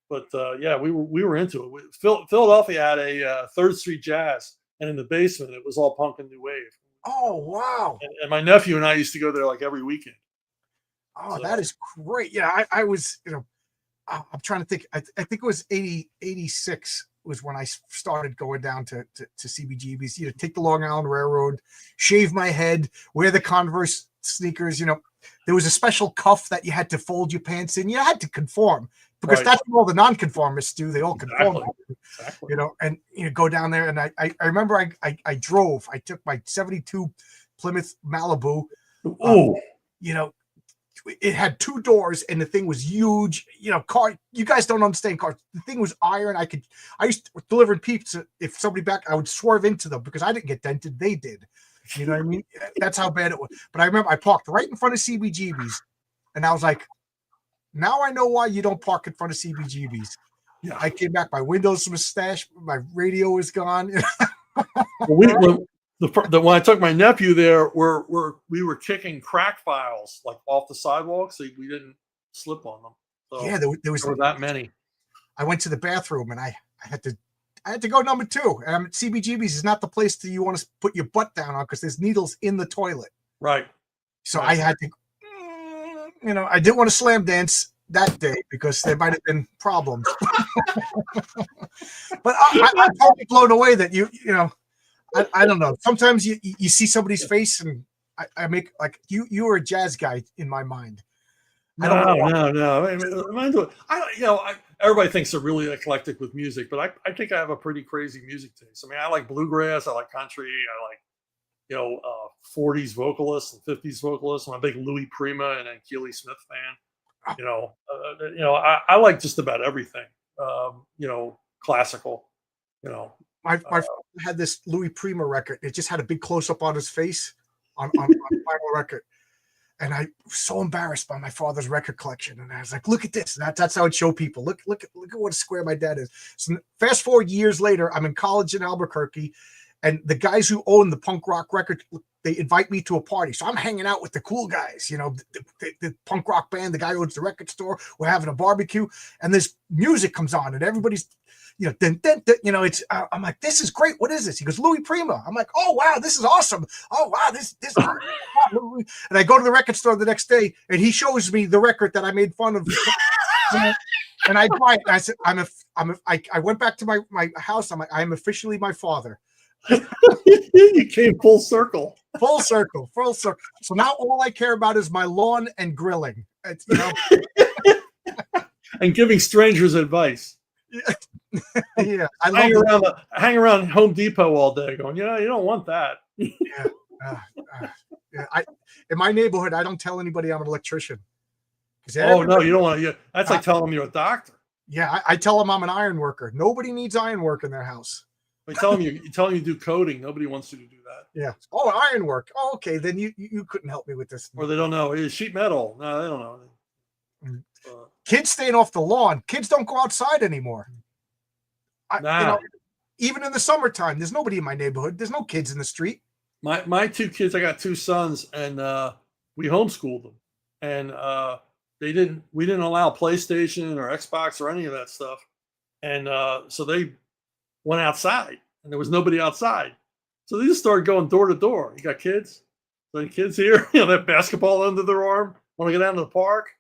But yeah, we were into it. Philadelphia had a 3rd Street Jazz, and in the basement it was all punk and new wave. Oh wow! And my nephew and I used to go there like every weekend. Oh, so that is great. Yeah, I was, I'm trying to think. I think it was 86 was when I started going down to CBGB's. Take the Long Island Railroad, shave my head, wear the Converse sneakers. There was a special cuff that you had to fold your pants in. You had to conform. Because that's what all the nonconformists do. They all conform, exactly. And go down there. And I remember I drove. I took my 72 Plymouth Malibu. It had 2 doors and the thing was huge. Car. You guys don't understand cars. The thing was iron. I used to deliver pizza. If somebody back, I would swerve into them because I didn't get dented. They did. You know what I mean? That's how bad it was. But I remember I parked right in front of CBGB's, and I was like, now I know why you don't park in front of CBGB's. Yeah. I came back, my windows was stashed, my radio was gone. When I took my nephew there, we were kicking crack files like off the sidewalk, so we didn't slip on them. So yeah, there were that many. I went to the bathroom and I had to go number 2. And CBGB's is not the place that you want to put your butt down on because there's needles in the toilet. Right. So I had to. I didn't want to slam dance that day because there might have been problems. But I'm totally blown away that I don't know. Sometimes you see somebody's face and I make like you were a jazz guy in my mind. No. Everybody thinks they're really eclectic with music, but I think I have a pretty crazy music taste. I mean, I like bluegrass, I like country, I like 40s vocalists and 50s vocalists. I'm a big Louis Prima and Keely Smith fan. I like just about everything. Classical. My father had this Louis Prima record. It just had a big close up on his face on vinyl record, and I was so embarrassed by my father's record collection. And I was like, "Look at this." That's how I'd show people. Look at what a square my dad is. So fast forward years later, I'm in college in Albuquerque. And the guys who own the punk rock record, they invite me to a party. So I'm hanging out with the cool guys, the punk rock band, the guy who owns the record store. We're having a barbecue, and this music comes on, and everybody's, dun, dun, dun, it's. I'm like, this is great. What is this? He goes, Louis Prima. I'm like, oh wow, this is awesome. Oh wow, this. And I go to the record store the next day, and he shows me the record that I made fun of. And I buy it. And I said, I went back to my house. I'm like, I am officially my father. You came full circle. So now all I care about is my lawn and grilling. And giving strangers advice. Yeah, I hang around Home Depot all day, going, you don't want that. Yeah. In my neighborhood, I don't tell anybody I'm an electrician. Oh no, you don't want to. That's like telling them you're a doctor. Yeah, I tell them I'm an iron worker. Nobody needs iron work in their house. You tell them you do coding. Nobody wants you to do that. Yeah. Oh, ironwork. Oh, okay. Then you couldn't help me with this. Or they don't know. It's sheet metal. No, they don't know. Mm. Kids staying off the lawn. Kids don't go outside anymore. Nah. Even in the summertime, there's nobody in my neighborhood. There's no kids in the street. My two kids, I got two sons, and we homeschooled them, and we didn't allow PlayStation or Xbox or any of that stuff, and so they went outside, and there was nobody outside, so they just started going door to door. You got kids? So the kids here, they have basketball under their arm, want to get down to the park,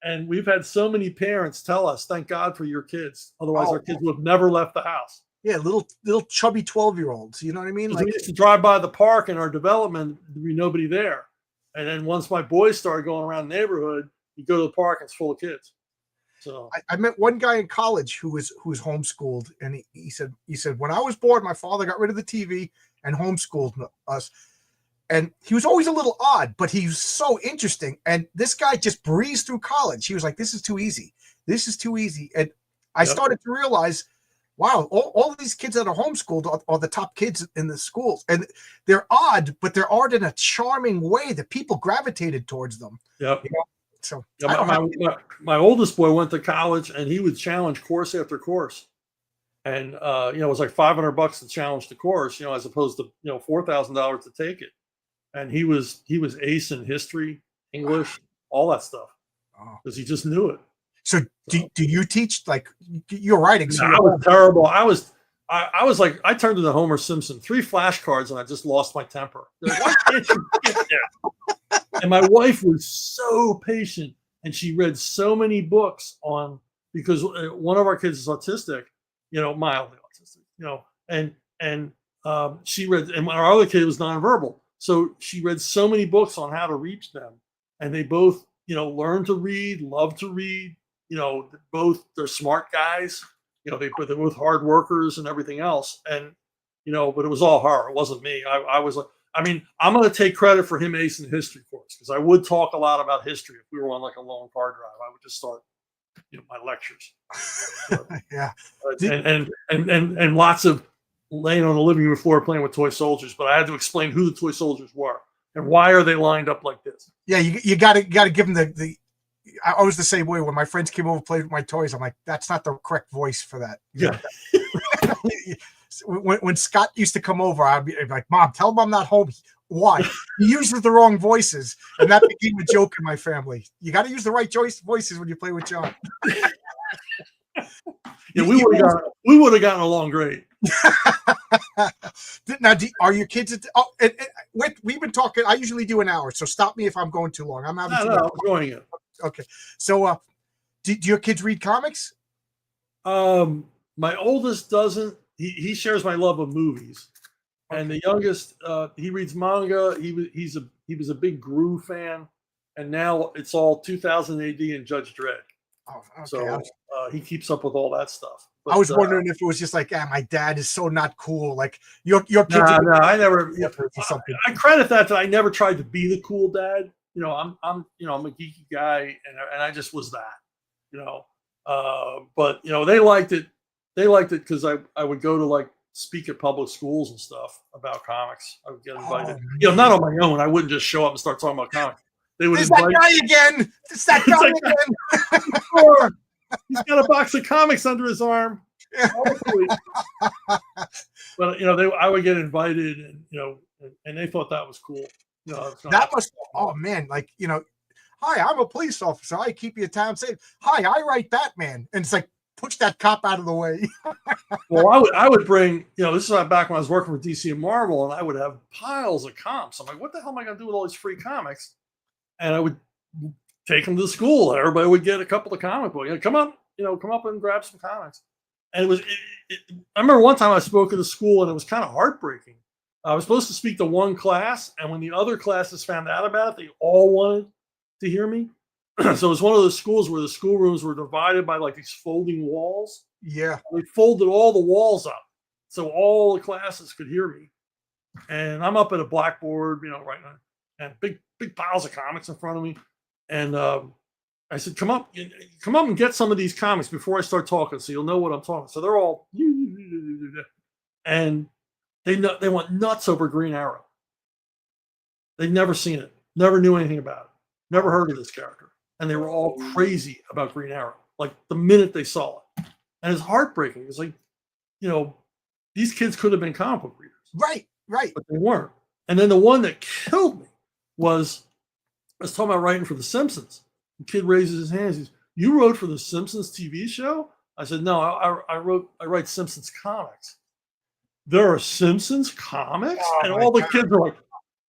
and we've had so many parents tell us, "Thank God for your kids, otherwise our kids would have never left the house." Yeah, little chubby 12-year-olds. You know what I mean? Like, we used to drive by the park in our development, there'd be nobody there. And then once my boys started going around the neighborhood, you go to the park, and it's full of kids. So I met one guy in college who was homeschooled, and he said when I was bored, my father got rid of the TV and homeschooled us. And he was always a little odd, but he was so interesting. And this guy just breezed through college. He was like, "This is too easy. This is too easy." And I started to realize, wow, all of these kids that are homeschooled are the top kids in the schools. And they're odd, but they're odd in a charming way that people gravitated towards them. Yep. You know? So my oldest boy went to college, and he would challenge course after course. And it was like $500 to challenge the course, as opposed to $4,000 to take it. And he was ace in history, English, all that stuff, because he just knew it. So do you teach, like, you're writing? So I was terrible. I was like, I turned into Homer Simpson, 3 flashcards, and I just lost my temper. Like, why can't you get there? And my wife was so patient, and she read so many books because one of our kids is autistic, mildly autistic, and she read, and our other kid was nonverbal. So she read so many books on how to reach them, and they both, learned to read, love to read. They're smart guys. They're both hard workers and everything else. And, but it was all her. It wasn't me. I was like, I'm going to take credit for him acing the history course, because I would talk a lot about history. If we were on like a long car drive, I would just start, my lectures. Yeah. And lots of laying on the living room floor playing with toy soldiers. But I had to explain who the toy soldiers were and why are they lined up like this. Yeah, you got to give them the. I was the same way when my friends came over to play with my toys. I'm like, that's not the correct voice for that. Yeah. when Scott used to come over, I'd be like, "Mom, tell him I'm not home." Why? He uses the wrong voices, and that became a joke in my family. You got to use the right voices when you play with John. Yeah, we would have gotten along great. Now, are your kids? We've been talking. I usually do an hour, so stop me if I'm going too long. I'm going it. Okay, so do your kids read comics? My oldest doesn't. He shares my love of movies, and the youngest he reads manga. He was a big Gru fan, and now it's all 2000 AD and Judge Dredd. Oh, okay. So he keeps up with all that stuff. But, I was wondering if it was just like, my dad is so not cool. Like your kids. No, I never. Something. I credit that to I never tried to be the cool dad. I'm a geeky guy, and I just was that. But they liked it. They liked it because I would go to like speak at public schools and stuff about comics. I would get invited. Not on my own. I wouldn't just show up and start talking about comics. They would invite that guy again. It's that guy again. He's got a box of comics under his arm. But I would get invited, and they thought that was cool. That must. Oh man, like hi, I'm a police officer. I keep your town safe. Hi, I write Batman, and it's like, push that cop out of the way. Well, I would bring, this is back when I was working for DC and Marvel, and I would have piles of comps. I'm like, what the hell am I going to do with all these free comics? And I would take them to school, and everybody would get a couple of comic books. Come up and grab some comics. And I remember one time I spoke at a school, and it was kind of heartbreaking. I was supposed to speak to one class, and when the other classes found out about it, they all wanted to hear me. So it was one of those schools where the schoolrooms were divided by like these folding walls. Yeah. They folded all the walls up so all the classes could hear me. And I'm up at a blackboard, right now, and big piles of comics in front of me. And I said, come up and get some of these comics before I start talking, so you'll know what I'm talking. So they're all, and they went nuts over Green Arrow. They'd never seen it, never knew anything about it, never heard of this character, and they were all crazy about Green Arrow. Like the minute they saw it, and it's heartbreaking. It's like, these kids could have been comic book readers, right, but they weren't. And then the one that killed me was, I was talking about writing for The Simpsons. The kid raises his hands. He says, "You wrote for The Simpsons TV show?" I said, "No, I write Simpsons comics." "There are Simpsons comics?" Oh, and my all the God. kids are like,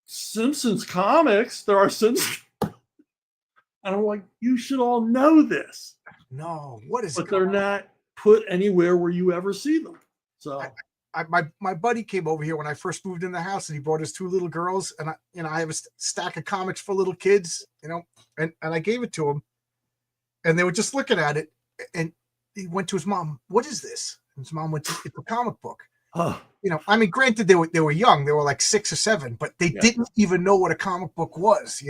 "Simpsons comics? There are Simpsons." And I'm like, you should all know this. No, what is but they're not put anywhere where you ever see them. So my buddy came over here when I first moved in the house, and he brought his 2 little girls, and I have a stack of comics for little kids, and I gave it to him, and they were just looking at it, and he went to his mom. "What is this?" And his mom went, "It's a comic book." I mean, granted, they were young, they were like 6 or 7, but they didn't even know what a comic book was,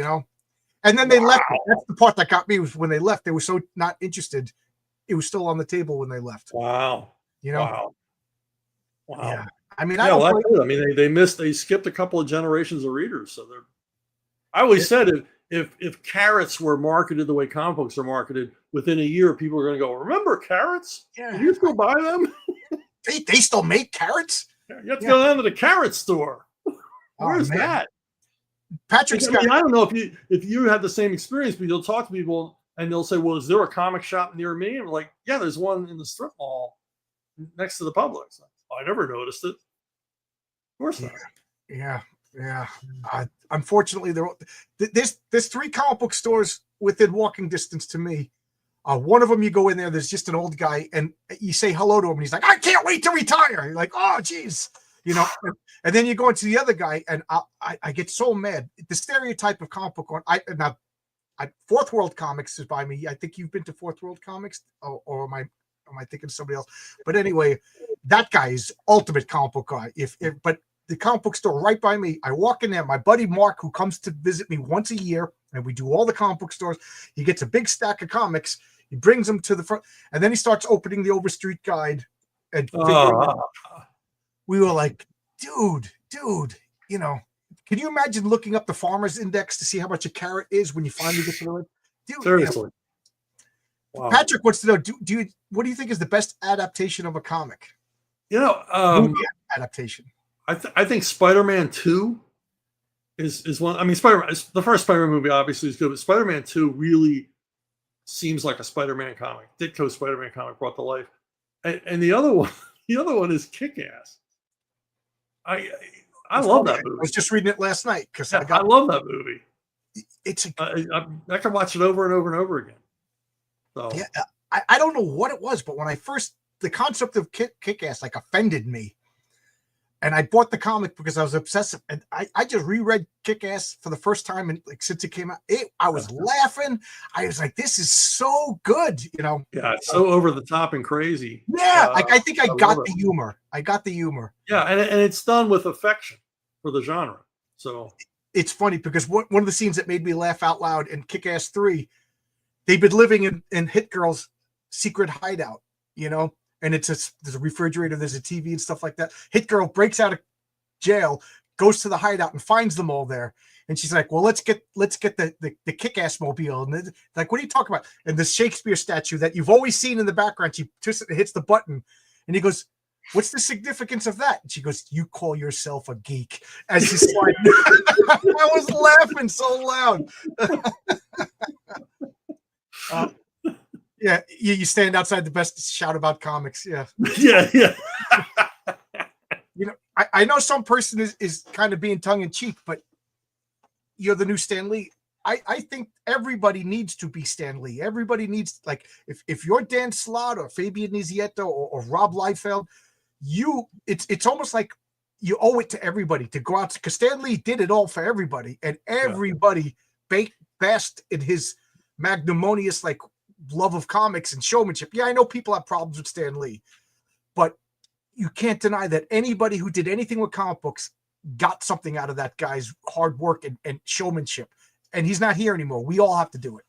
And then they left. That's the part that got me, was when they left. They were so not interested. It was still on the table when they left. Wow. Wow. Yeah. I mean, they skipped a couple of generations of readers. So I always said if carrots were marketed the way comic books are marketed, within a year, people are going to go, "Remember carrots? Yeah. Can you still buy them?" They still make carrots? You have to go down to the carrot store. Where's that? Patrick's I don't know if you had the same experience, but you'll talk to people and they'll say, "Well, is there a comic shop near me?" And I'm like, "Yeah, there's one in the strip mall next to the Publix." I never noticed it. Of course not. Yeah. Unfortunately, there's 3 comic book stores within walking distance to me. One of them, you go in there, there's just an old guy, and you say hello to him, and he's like, "I can't wait to retire." You're like, "Oh, geez." And then you go into the other guy, and I get so mad. The stereotype of comic book Fourth World Comics is by me. I think you've been to Fourth World Comics, or am I thinking of somebody else? But anyway, that guy is ultimate comic book guy. But the comic book store right by me, I walk in there. My buddy Mark, who comes to visit me once a year, and we do all the comic book stores, he gets a big stack of comics. He brings them to the front, and then he starts opening the Overstreet Guide. And we were like, dude, can you imagine looking up the Farmer's Index to see how much a carrot is when you finally get to it? Dude, seriously. Wow. Patrick wants to know, what do you think is the best adaptation of a comic? Movie adaptation. I think Spider-Man 2 is one. I mean, the first Spider-Man movie obviously is good, but Spider-Man 2 really seems like a Spider-Man comic. Ditko Spider-Man comic brought to life. And the other one is Kick-Ass. I love that movie. I was just reading it last night because I love that movie. I can watch it over and over and over again. So yeah, I don't know what it was, but when the concept of Kick-Ass offended me, and I bought the comic because I was obsessive, and I just reread Kick-Ass for the first time, and since it came out, I was laughing. I was like, "This is so good," Yeah, it's so over the top and crazy. Yeah, I think I got the humor. I got the humor. Yeah, and it's done with affection for the genre. So it's funny because one of the scenes that made me laugh out loud in Kick-Ass 3, they've been living in Hit Girl's secret hideout, and there's a refrigerator, there's a TV and stuff like that. Hit Girl breaks out of jail, goes to the hideout and finds them all there. And she's like, "Well, let's get the Kick-Ass mobile." And they're like, "What are you talking about?" And the Shakespeare statue that you've always seen in the background, she twists it and hits the button. And he goes, "What's the significance of that?" And she goes, "You call yourself a geek." As she's sliding. I was laughing so loud. Yeah, you stand outside the best shout about comics. Yeah. Yeah. I know some person is kind of being tongue in cheek, but you're the new Stan Lee. I think everybody needs to be Stan Lee. Everybody needs, if you're Dan Slott or Fabian Nicieza or Rob Liefeld, it's almost like you owe it to everybody to go out, because Stan Lee did it all for everybody, and everybody basked in his magnanimous love of comics and showmanship. Yeah, I know people have problems with Stan Lee, but you can't deny that anybody who did anything with comic books got something out of that guy's hard work and showmanship. And he's not here anymore. We all have to do it.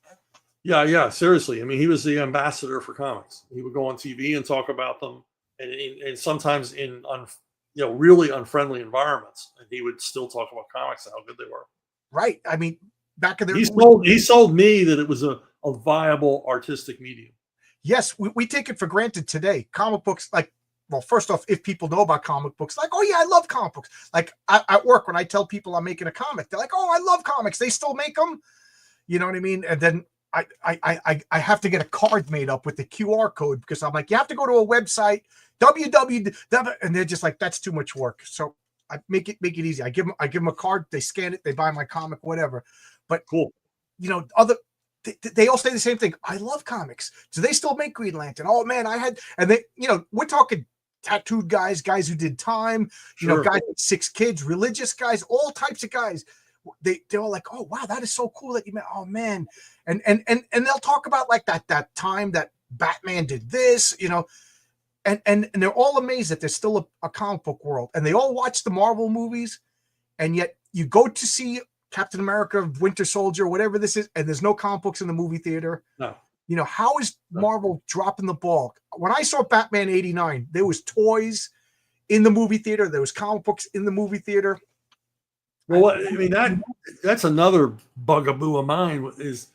Yeah, seriously. I mean, he was the ambassador for comics. He would go on TV and talk about them, and sometimes in really unfriendly environments, and he would still talk about comics and how good they were. Right. I mean, back in the He sold me that it was a viable artistic medium. yes, we take it for granted today. Comic books, like, well, first off, if people know about comic books, like, oh yeah, I love comic books. Like at work, when I tell people I'm making a comic, they're like, oh, I love comics. They still make them. You know what I mean? And then I have to get a card made up with the QR code because I'm like, you have to go to a website, www, and they're just like, that's too much work. So I make it easy. I give them a card, they scan it, they buy my comic, whatever. But cool, they all say the same thing. I love comics. Do they still make Green Lantern? Oh man, and they, we're talking tattooed guys who did time, sure. Guys with 6 kids, religious guys, all types of guys. They're all like, oh wow, that is so cool that you met. Oh man, and they'll talk about like that time that Batman did this, and they're all amazed that there's still a comic book world, and they all watch the Marvel movies, and yet you go to see Captain America, Winter Soldier, whatever this is, and there's no comic books in the movie theater. No. How is Marvel dropping the ball? When I saw Batman '89, there was toys in the movie theater, there was comic books in the movie theater. Well, I mean, that's another bugaboo of mine is,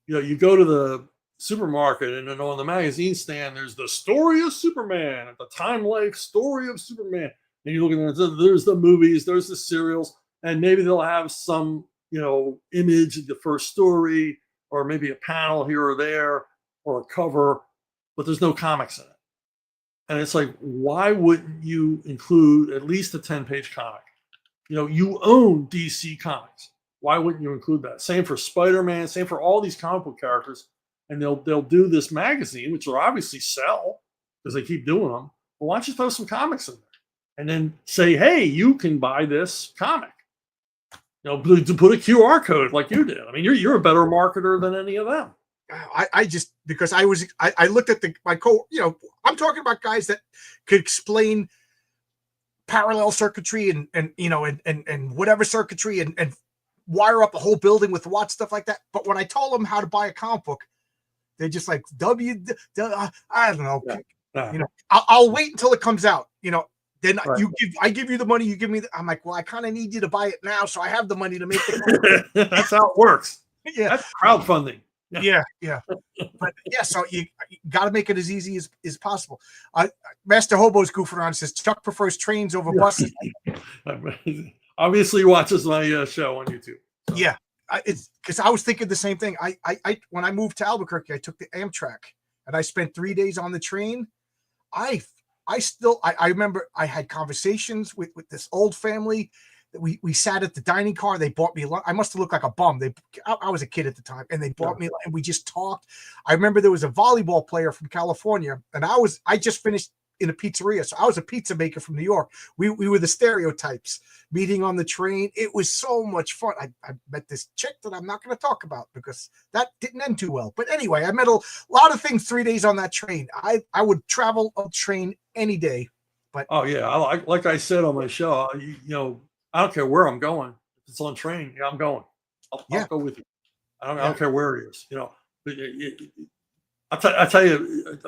you go to the supermarket and then on the magazine stand, there's the story of Superman, the Time Life story of Superman. And you look at there's the movies, there's the serials, and maybe they'll have some, image of the first story, or maybe a panel here or there, or a cover, but there's no comics in it. And it's like, why wouldn't you include at least a 10-page comic? You own DC Comics. Why wouldn't you include that? Same for Spider-Man, same for all these comic book characters. And they'll do this magazine, which will obviously sell because they keep doing them. Well, why don't you throw some comics in there? And then say, hey, you can buy this comic. To put a QR code like you did. I mean, you're a better marketer than any of them. I just, because I looked at I'm talking about guys that could explain parallel circuitry and whatever circuitry and wire up a whole building with watts, stuff like that. But when I told them how to buy a comic book, they're just like, I don't know. Yeah. I'll wait until it comes out. Then right. I give you the money, you give me I'm like, well, I kind of need you to buy it now, so I have the money to make it. That's how it works. Yeah, that's crowdfunding. Yeah. But yeah, so you got to make it as easy as possible. Master Hobo's goofing around, says Chuck prefers trains over buses. Obviously, he watches my show on YouTube. So. Yeah, it's because I was thinking the same thing. I when I moved to Albuquerque, I took the Amtrak and I spent 3 days on the train. I remember I had conversations with this old family. We sat at the dining car. They bought me lunch. I must have looked like a bum. I was a kid at the time, and they bought me, and we just talked. I remember there was a volleyball player from California, and I just finished in a pizzeria, so I was a pizza maker from New York. We were the stereotypes meeting on the train. It was so much fun. I met this chick that I'm not going to talk about because that didn't end too well. But anyway, I met a lot of things 3 days on that train. I would travel a train any day. But oh yeah, like I said on my show, I don't care where I'm going. If it's on train, yeah, I'm going. I'll go with you. I don't care where it is. I'll tell you,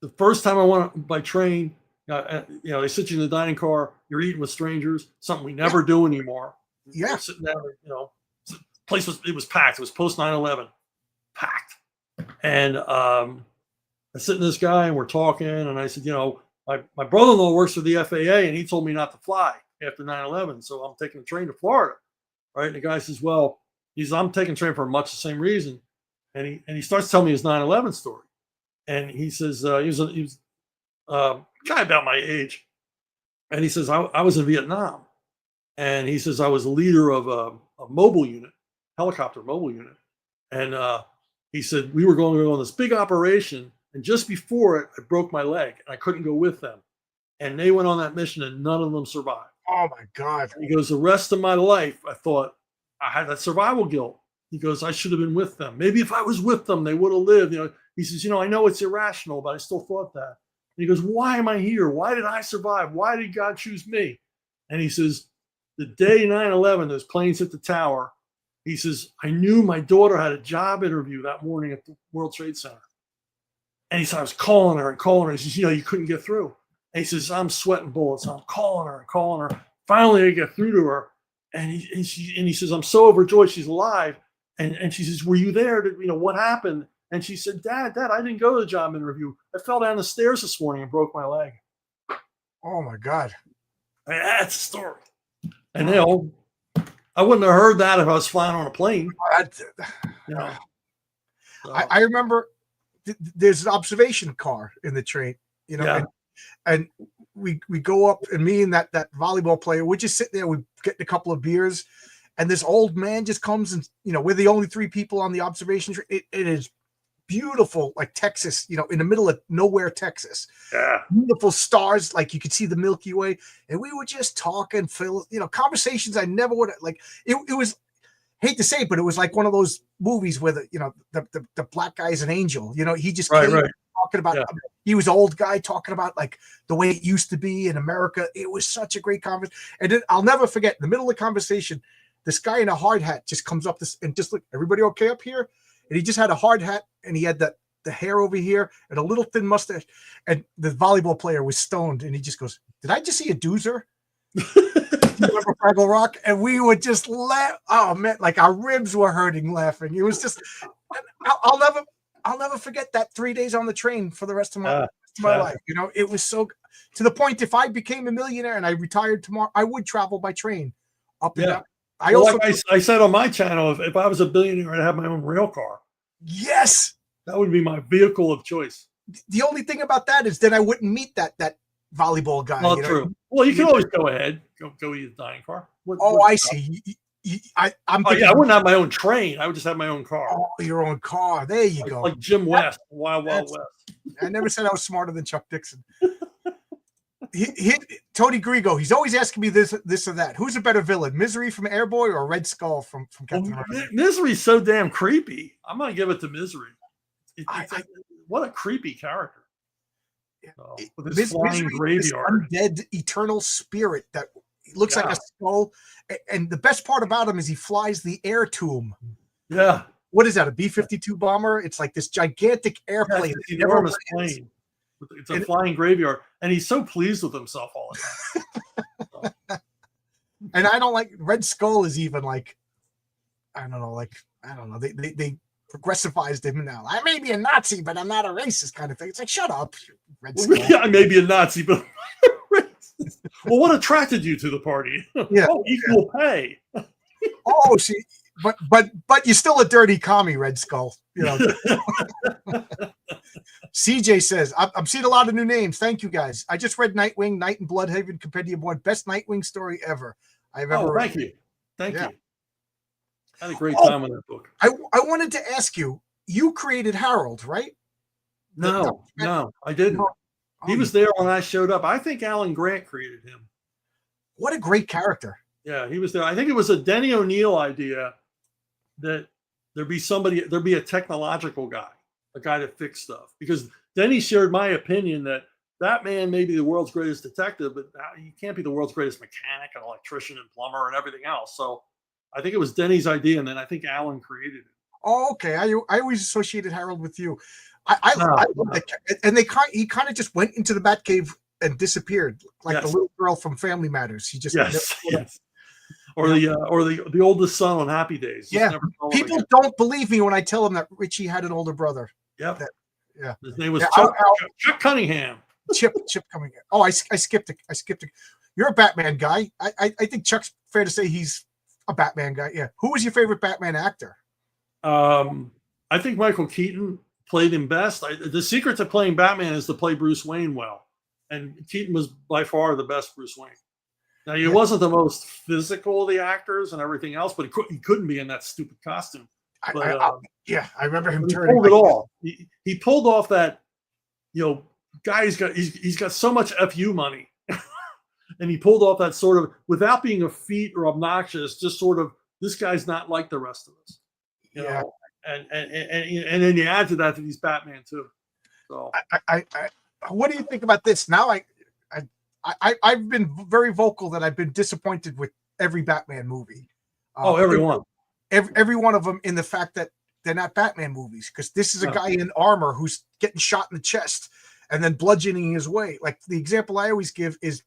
the first time I went by train, they sit you in the dining car. You're eating with strangers. Something we never do anymore. Yeah, sitting down. Place was packed. It was post 9/11, packed. And I sit in this guy and we're talking, and I said, my brother-in-law works for the FAA, and he told me not to fly after 9/11, so I'm taking the train to Florida, right? And the guy says, well, I'm taking the train for much the same reason, and he starts telling me his 9/11 story, and he says he was a guy about my age, and he says I was in Vietnam, and he says I was a leader of a mobile unit, helicopter mobile unit, and he said we were going on this big operation, and just before it, I broke my leg, and I couldn't go with them, and they went on that mission, and none of them survived. Oh my God. He goes, the rest of my life, I thought I had that survival guilt. He goes, I should have been with them. Maybe if I was with them, they would have lived. He says, I know it's irrational, but I still thought that. And he goes, why am I here? Why did I survive? Why did God choose me? And he says, the day 9/11, those planes hit the tower. He says, I knew my daughter had a job interview that morning at the World Trade Center. And he said, I was calling her. He says, you couldn't get through. And he says, I'm sweating bullets. I'm calling her and calling her. Finally, I get through to her. And he says, I'm so overjoyed she's alive. And she says, were you there? What happened? And she said, Dad, I didn't go to the job interview. I fell down the stairs this morning and broke my leg. Oh my God. And that's the story. And I wouldn't have heard that if I was flying on a plane. So. I remember there's an observation car in the train, and we go up, and me and that volleyball player, we just sit there, we get a couple of beers, and this old man just comes, and we're the only three people on the observation train. It is beautiful, like Texas, in the middle of nowhere, Texas. Yeah. Beautiful stars, like you could see the Milky Way, and we were just talking, Phil, conversations I never would have, like it was, hate to say it, but it was like one of those movies where the black guy's an angel. He just came talking about, he was an old guy talking about like the way it used to be in America. It was such a great conversation. And then I'll never forget, in the middle of the conversation, this guy in a hard hat just comes up and just look, everybody okay up here? And he just had a hard hat, and he had the hair over here and a little thin mustache. And the volleyball player was stoned, and he just goes, did I just see a doozer? Remember Fraggle Rock? And we would just laugh. Oh man, like our ribs were hurting laughing. It was just, I'll never forget that 3 days on the train for the rest of my life. It was so, to the point, if I became a millionaire and I retired tomorrow, I would travel by train up and down. I said on my channel, if I was a billionaire, I'd have my own rail car. Yes, that would be my vehicle of choice. The only thing about that is then I wouldn't meet that volleyball guy. Well, true. Well, you can always go ahead, go eat a dining car. I see. I'm thinking, I wouldn't have my own train. I would just have my own car. Oh, your own car. There you go. Like Jim West, Wild West. I never said I was smarter than Chuck Dixon. Tony Grigo, he's always asking me this or that. Who's a better villain, Misery from Airboy or Red Skull from Captain America? Misery's so damn creepy. I'm gonna give it to Misery. What a creepy character. With his flying graveyard, undead eternal spirit that looks like a skull. And the best part about him is he flies the air tomb. Yeah. What is that? A B-52 bomber? It's like this gigantic airplane. Yeah, it's an enormous plane. It's a flying graveyard, and he's so pleased with himself all the time. And I don't like Red Skull is even like, I don't know. They progressivized him now. I may be a Nazi, but I'm not a racist kind of thing. It's like, shut up, Red Skull. Yeah, I may be a Nazi, but I'm not a racist. Well, what attracted you to the party? Yeah. Equal pay. Oh, see, but you're still a dirty commie, Red Skull. CJ says, I'm seeing a lot of new names. Thank you, guys. I just read Nightwing, Night in Bloodhaven Compendium 1. Best Nightwing story ever I've ever read. Thank you. I had a great time with that book. I wanted to ask you, you created Harold, right? No, I didn't. He was there when I showed up. I think Alan Grant created him. What a great character. Yeah, he was there. I think it was a Denny O'Neil idea that there'd be a technological guy, a guy that fixed stuff. Because Denny shared my opinion that Batman may be the world's greatest detective, but he can't be the world's greatest mechanic and electrician and plumber and everything else. So I think it was Denny's idea, and then I think Alan created it. Oh, okay. I always associated Harold with you. I love that. And he kind of just went into the Batcave and disappeared, like the little girl from Family Matters. He just yes. Or the oldest son on Happy Days. Yeah, people don't believe me when I tell them that Richie had an older brother. Yep. Yeah, his name was Chuck Cunningham. Chip Cunningham. Oh, I skipped it. You're a Batman guy. I think Chuck's fair to say he's a Batman guy. Yeah. Who was your favorite Batman actor? I think Michael Keaton played him best. The secret to playing Batman is to play Bruce Wayne well, and Keaton was by far the best Bruce Wayne. Now, he wasn't the most physical of the actors and everything else, but he couldn't be in that stupid costume. But, I remember him turning. He pulled it off. He pulled off that, guy. He's got so much FU money, and he pulled off that sort of, without being effete or obnoxious, just sort of, this guy's not like the rest of us. You know? And then you add to that he's Batman too. So what do you think about this? Now I've been very vocal that I've been disappointed with every Batman movie. Every one. Every one of them, in the fact that they're not Batman movies, because this is a guy in armor who's getting shot in the chest, and then bludgeoning his way. Like the example I always give is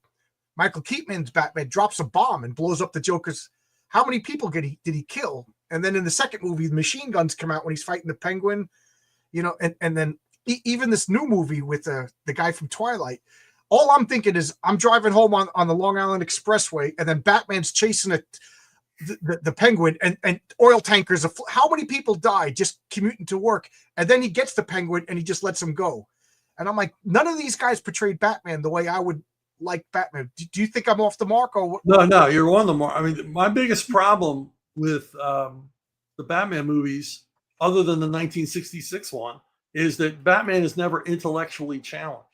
Michael Keaton's Batman drops a bomb and blows up the Joker's. How many people did he kill? And then in the second movie, the machine guns come out when he's fighting the Penguin, and then even this new movie with the guy from Twilight. All I'm thinking is I'm driving home on the Long Island Expressway, and then Batman's chasing the Penguin, and oil tankers. How many people die just commuting to work? And then he gets the Penguin, and he just lets him go. And I'm like, none of these guys portrayed Batman the way I would like Batman. Do you think I'm off the mark? Or No, you're on the mark. I mean, my biggest problem with the Batman movies, other than the 1966 one, is that Batman is never intellectually challenged.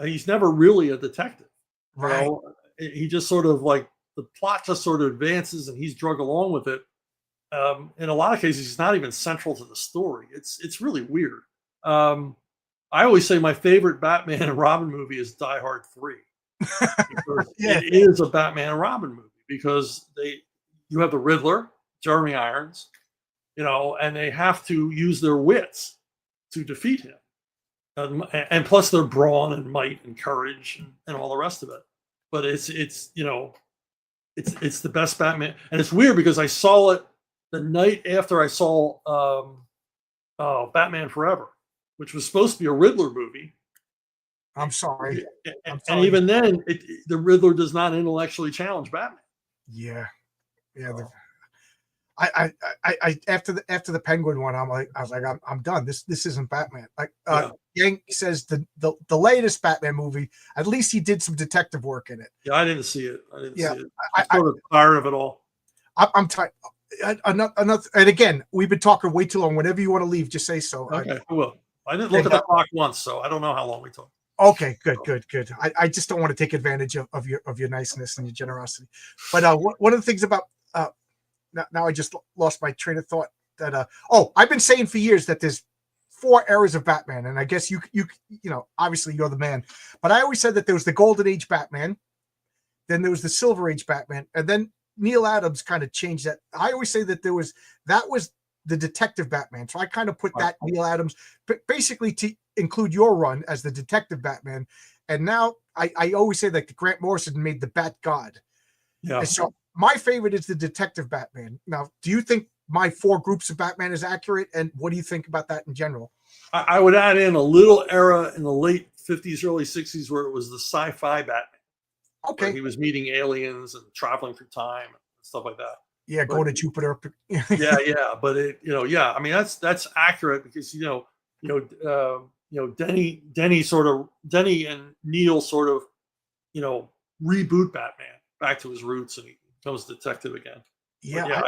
He's never really a detective. Right. You know? He just sort of like the plot just sort of advances and he's drug along with it. In a lot of cases, he's not even central to the story. It's really weird. I always say my favorite Batman and Robin movie is Die Hard 3. Because Yeah. it is a Batman and Robin movie because you have the Riddler, Jeremy Irons, and they have to use their wits to defeat him. And plus their brawn and might and courage and all the rest of it. But it's the best Batman. And it's weird because I saw it the night after I saw Batman Forever, which was supposed to be a Riddler movie. I'm sorry. And even then, the Riddler does not intellectually challenge Batman. Yeah. I after the Penguin one, I was like, I'm done. This isn't Batman. Like Yang says the latest Batman movie, at least he did some detective work in it. Yeah, I didn't see it. I'm I sort of tired of it all. I'm tired. Another, and again, we've been talking way too long. Whenever you want to leave, just say so. Okay, I will. I didn't look at the clock once, so I don't know how long we talked. Okay, good. I just don't want to take advantage of your niceness and your generosity. But one of the things about now I just lost my train of thought. That I've been saying for years that there's 4 eras of Batman, and I guess you obviously you're the man. But I always said that there was the Golden Age Batman, then there was the Silver Age Batman, and then Neil Adams kind of changed that. I always say that that was the detective Batman. So I kind of put that Neil Adams basically to include your run as the detective Batman. And now I always say that Grant Morrison made the Bat God. Yeah. And so my favorite is the detective Batman. Now, do you think my 4 groups of Batman is accurate? And what do you think about that in general? I would add in a little era in the late 50s, early 60s where it was the sci-fi Batman. Okay. He was meeting aliens and traveling through time and stuff like that. Yeah, going to Jupiter. yeah. But I mean that's accurate because Denny and Neil sort of reboot Batman back to his roots and he becomes a detective again. Yeah,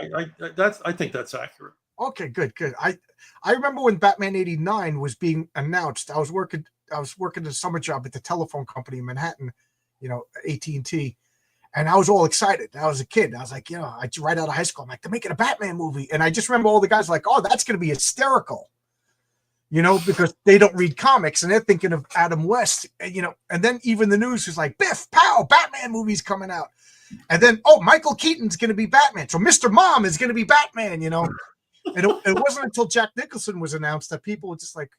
I think that's accurate. Okay, good. I remember when Batman '89 was being announced. I was working a summer job at the telephone company in Manhattan, AT&T, and I was all excited. I was a kid. I was like, right out of high school, I'm like, they're making a Batman movie, and I just remember all the guys like, oh, that's going to be hysterical, because they don't read comics and they're thinking of Adam West, and then even the news was like, Biff, pow, Batman movie's coming out. And then, Michael Keaton's going to be Batman. So Mr. Mom is going to be Batman, And it wasn't until Jack Nicholson was announced that people were just like,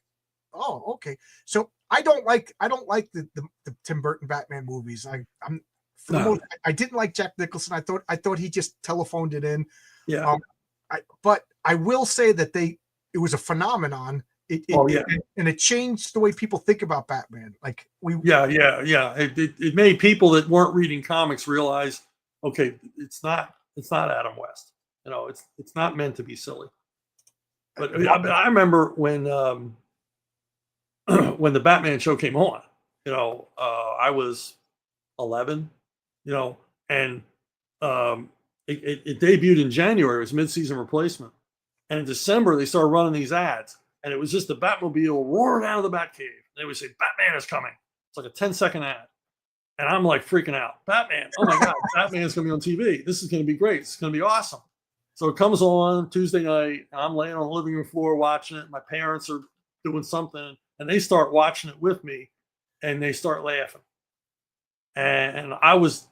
oh, okay. So I don't like the Tim Burton Batman movies. I didn't like Jack Nicholson. I thought he just telephoned it in. Yeah. But I will say that it was a phenomenon. And it changed the way people think about Batman. Like It made people that weren't reading comics realize, okay, it's not Adam West. It's not meant to be silly. But I remember when when the Batman show came on, I was 11, and it debuted in January. It was mid-season replacement, and in December they started running these ads. And it was just the Batmobile roaring out of the Batcave. They would say, Batman is coming. It's like a 10-second ad. And I'm like freaking out. Batman. Oh my God. Batman is going to be on TV. This is going to be great. It's going to be awesome. So it comes on Tuesday night. And I'm laying on the living room floor watching it. My parents are doing something. And they start watching it with me. And they start laughing. And I was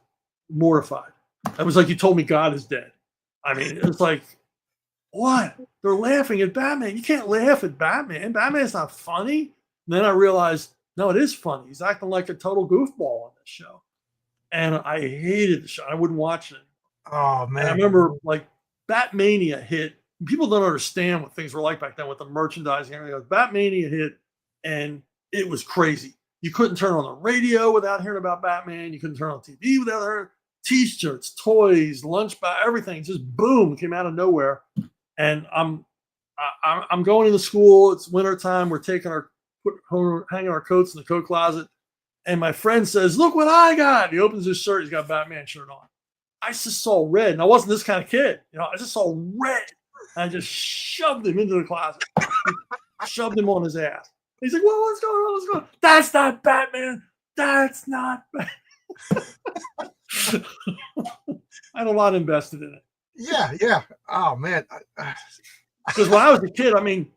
mortified. It was like you told me God is dead. I mean, it was like, what? They're laughing at Batman. You can't laugh at Batman. Batman's not funny. And then I realized No, it is funny. He's acting like a total goofball on this show, and I hated the show. I wouldn't watch it. Oh And I man. remember like Batmania hit. People don't understand what things were like back then with the merchandising. And everything. Batmania hit, and it was crazy. You couldn't turn on the radio without hearing about Batman. You couldn't turn on TV without hearing T-shirts, toys, lunchbox, everything just boom came out of nowhere. And I'm going into school. It's wintertime. We're taking hanging our coats in the coat closet. And my friend says, "Look what I got." He opens his shirt. He's got a Batman shirt on. I just saw red, and I wasn't this kind of kid. I just saw red. And I just shoved him into the closet. Shoved him on his ass. He's like, "Well, what's going on? What's going on?" "That's not Batman. That's not Batman." I had a lot invested in it. Yeah. Oh man. Because when I was a kid, I mean,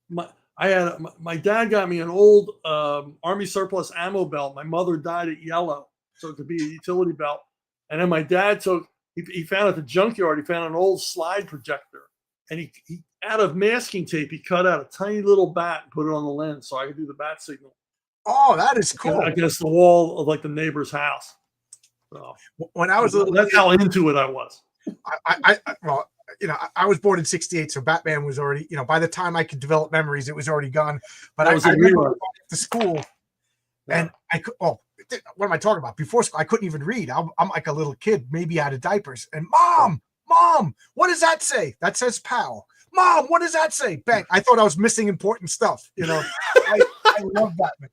my dad got me an old Army surplus ammo belt. My mother dyed it yellow, so it could be a utility belt. And then my dad he found at the junkyard, he found an old slide projector. And he out of masking tape, he cut out a tiny little bat and put it on the lens so I could do the bat signal. Oh, that is cool. Against the wall of like the neighbor's house. So when I was a little that's kid, how into it I was. Well, I was born in ’68, so Batman was already, by the time I could develop memories, it was already gone. But I remember going to school, and I could. Oh, what am I talking about? Before school, I couldn't even read. I'm like a little kid, maybe out of diapers. And mom, what does that say? That says "pal." Mom, what does that say? Bang! I thought I was missing important stuff. I love Batman.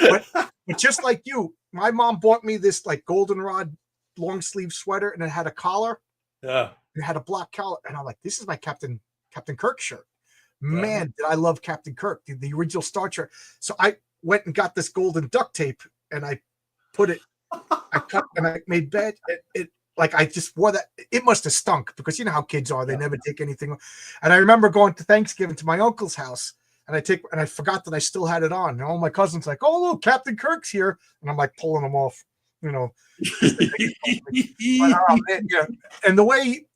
But just like you, my mom bought me this like goldenrod long sleeve sweater, and it had a collar. Yeah. It had a black collar, and I'm like, this is my Captain Kirk shirt. Man, did I love Captain Kirk, the original Star Trek. So I went and got this golden duct tape, and I put it, I cut, and I made bed. It like I just wore that. It must have stunk because you know how kids are; they never take anything. And I remember going to Thanksgiving to my uncle's house, and I forgot that I still had it on. And all my cousins like, "Oh look, Captain Kirk's here," and I'm like pulling them off, But, and the way,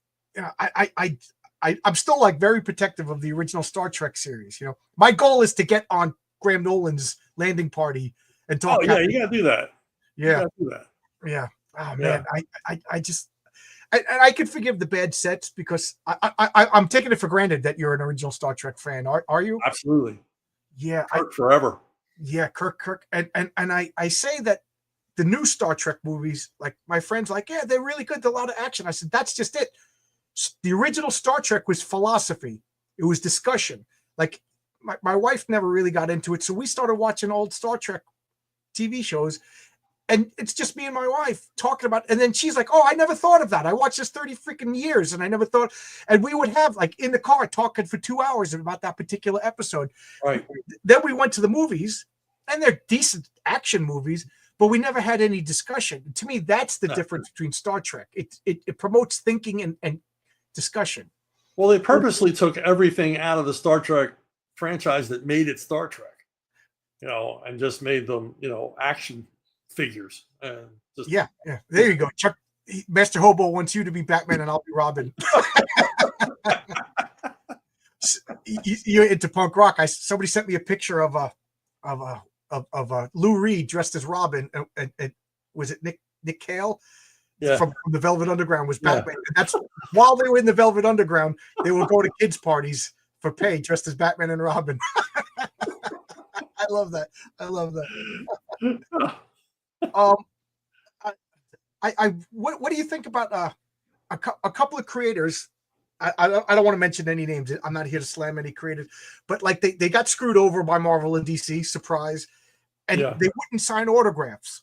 I'm still like very protective of the original Star Trek series. My goal is to get on Graham Nolan's landing party and talk. Oh yeah, you gotta do that. Yeah, do that. Yeah. Oh man, I just I can forgive the bad sets because I'm taking it for granted that you're an original Star Trek fan. Are you? Absolutely. Yeah, Kirk forever. Yeah, Kirk, and I say that the new Star Trek movies, like my friends, like they're really good. There's a lot of action. I said that's just it. The original Star Trek was philosophy. It was discussion. Like my wife never really got into it, so we started watching old Star Trek TV shows. And it's just me and my wife talking about, and then she's like, "Oh, I never thought of that. I watched this 30 freaking years, and I never thought." And we would have like in the car talking for 2 hours about that particular episode. Right. Then we went to the movies, and they're decent action movies, but we never had any discussion. To me, that's the difference between Star Trek. It promotes thinking and discussion. Well, they purposely took everything out of the Star Trek franchise that made it Star Trek, and just made them, action figures. And just, yeah. There you go. Chuck, Master Hobo wants you to be Batman, and I'll be Robin. You're into punk rock. Somebody sent me a picture of Lou Reed dressed as Robin. And was it Nick Cale? Yeah. From the Velvet Underground was Batman. And that's while they were in the Velvet Underground, they would go to kids' parties for pay dressed as Batman and Robin. I love that. What do you think about a couple of creators? I don't want to mention any names. I'm not here to slam any creators, but like they got screwed over by Marvel and DC. Surprise, and they wouldn't sign autographs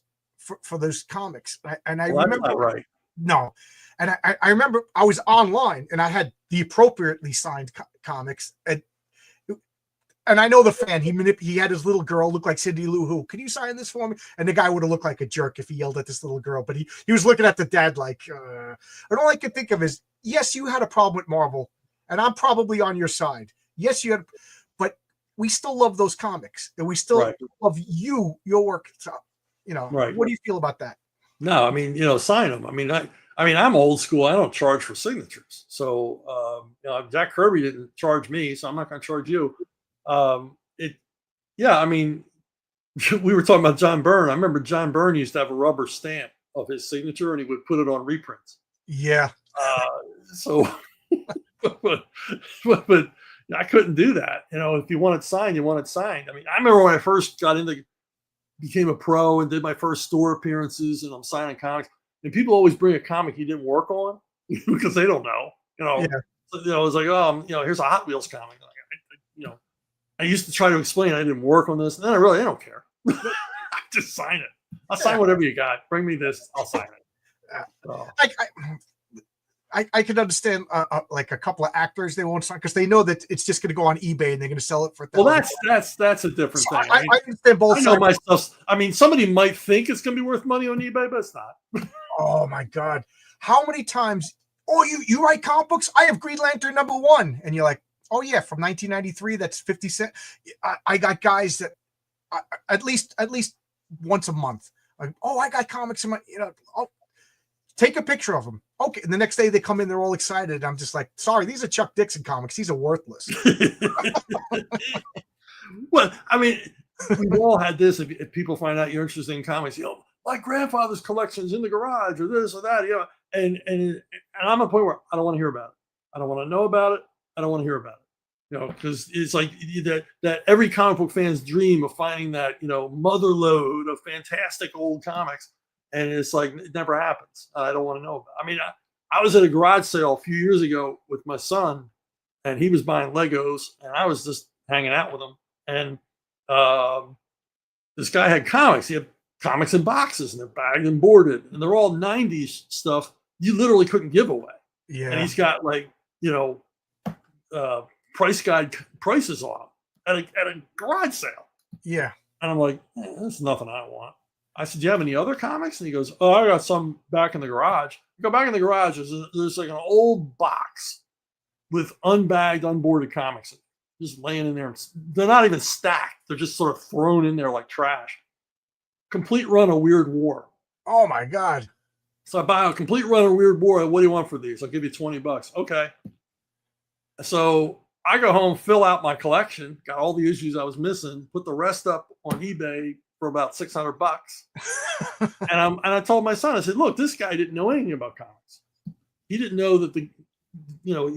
for those comics. And I remember, that's not right. No, and I remember I was online and I had the appropriately signed comics, and I know the fan. He had his little girl look like Cindy Lou Who. Can you sign this for me? And the guy would have looked like a jerk if he yelled at this little girl. But he was looking at the dad like, and all I could think of is, yes, you had a problem with Marvel, and I'm probably on your side. Yes, you had, but we still love those comics, and we still love your work. So, what do you feel about that? No, I mean, sign them. I mean, I'm old school. I don't charge for signatures. So, Jack Kirby didn't charge me, so I'm not going to charge you. I mean, we were talking about John Byrne. I remember John Byrne used to have a rubber stamp of his signature, and he would put it on reprints. Yeah. So, but I couldn't do that. If you want it signed, you want it signed. I mean, I remember when I first became a pro and did my first store appearances, and I'm signing comics, and people always bring a comic you didn't work on because they don't know. Yeah. So, it's like, oh, here's a Hot Wheels comic. I used to try to explain I didn't work on this, and then I don't care. I just sign it. I'll sign whatever you got. Bring me this, I'll sign it. So. I can understand like a couple of actors, they won't sign because they know that it's just going to go on eBay and they're going to sell it for. Well, that's a different thing. I understand both sides. I know my stuff. I mean, somebody might think it's going to be worth money on eBay, but it's not. Oh my God! How many times? Oh, you write comic books? I have Green Lantern #1, and you're like, oh yeah, from 1993. That's 50 cents. I got guys that at least once a month. Like, oh, I got comics in my. Oh, take a picture of them. Okay. And the next day they come in, they're all excited. I'm just like, sorry, these are Chuck Dixon comics. These are worthless. Well, I mean, we've all had this. If people find out you're interested in comics, my grandfather's collection's in the garage or this or that, and I'm at a point where I don't want to hear about it. I don't want to know about it. I don't want to hear about it. Because it's like that every comic book fan's dream of finding that, mother lode of fantastic old comics. And it's like, it never happens. I don't want to know about it. I mean, I was at a garage sale a few years ago with my son, and he was buying Legos, and I was just hanging out with him. And this guy had comics. He had comics in boxes, and they're bagged and boarded, and they're all 90s stuff you literally couldn't give away. Yeah. And he's got like, price guide prices on at a garage sale. Yeah. And I'm like, that's nothing I want. I said, do you have any other comics? And he goes, oh, I got some back in the garage. I go back in the garage. There's like an old box with unbagged, unboarded comics just laying in there. They're not even stacked. They're just sort of thrown in there like trash. Complete run of Weird War. Oh my God. So I buy a complete run of Weird War. What do you want for these? I'll give you $20. Okay. So I go home, fill out my collection, got all the issues I was missing, put the rest up on eBay for about $600. and I told my son, I said, look, this guy didn't know anything about comics. He didn't know that he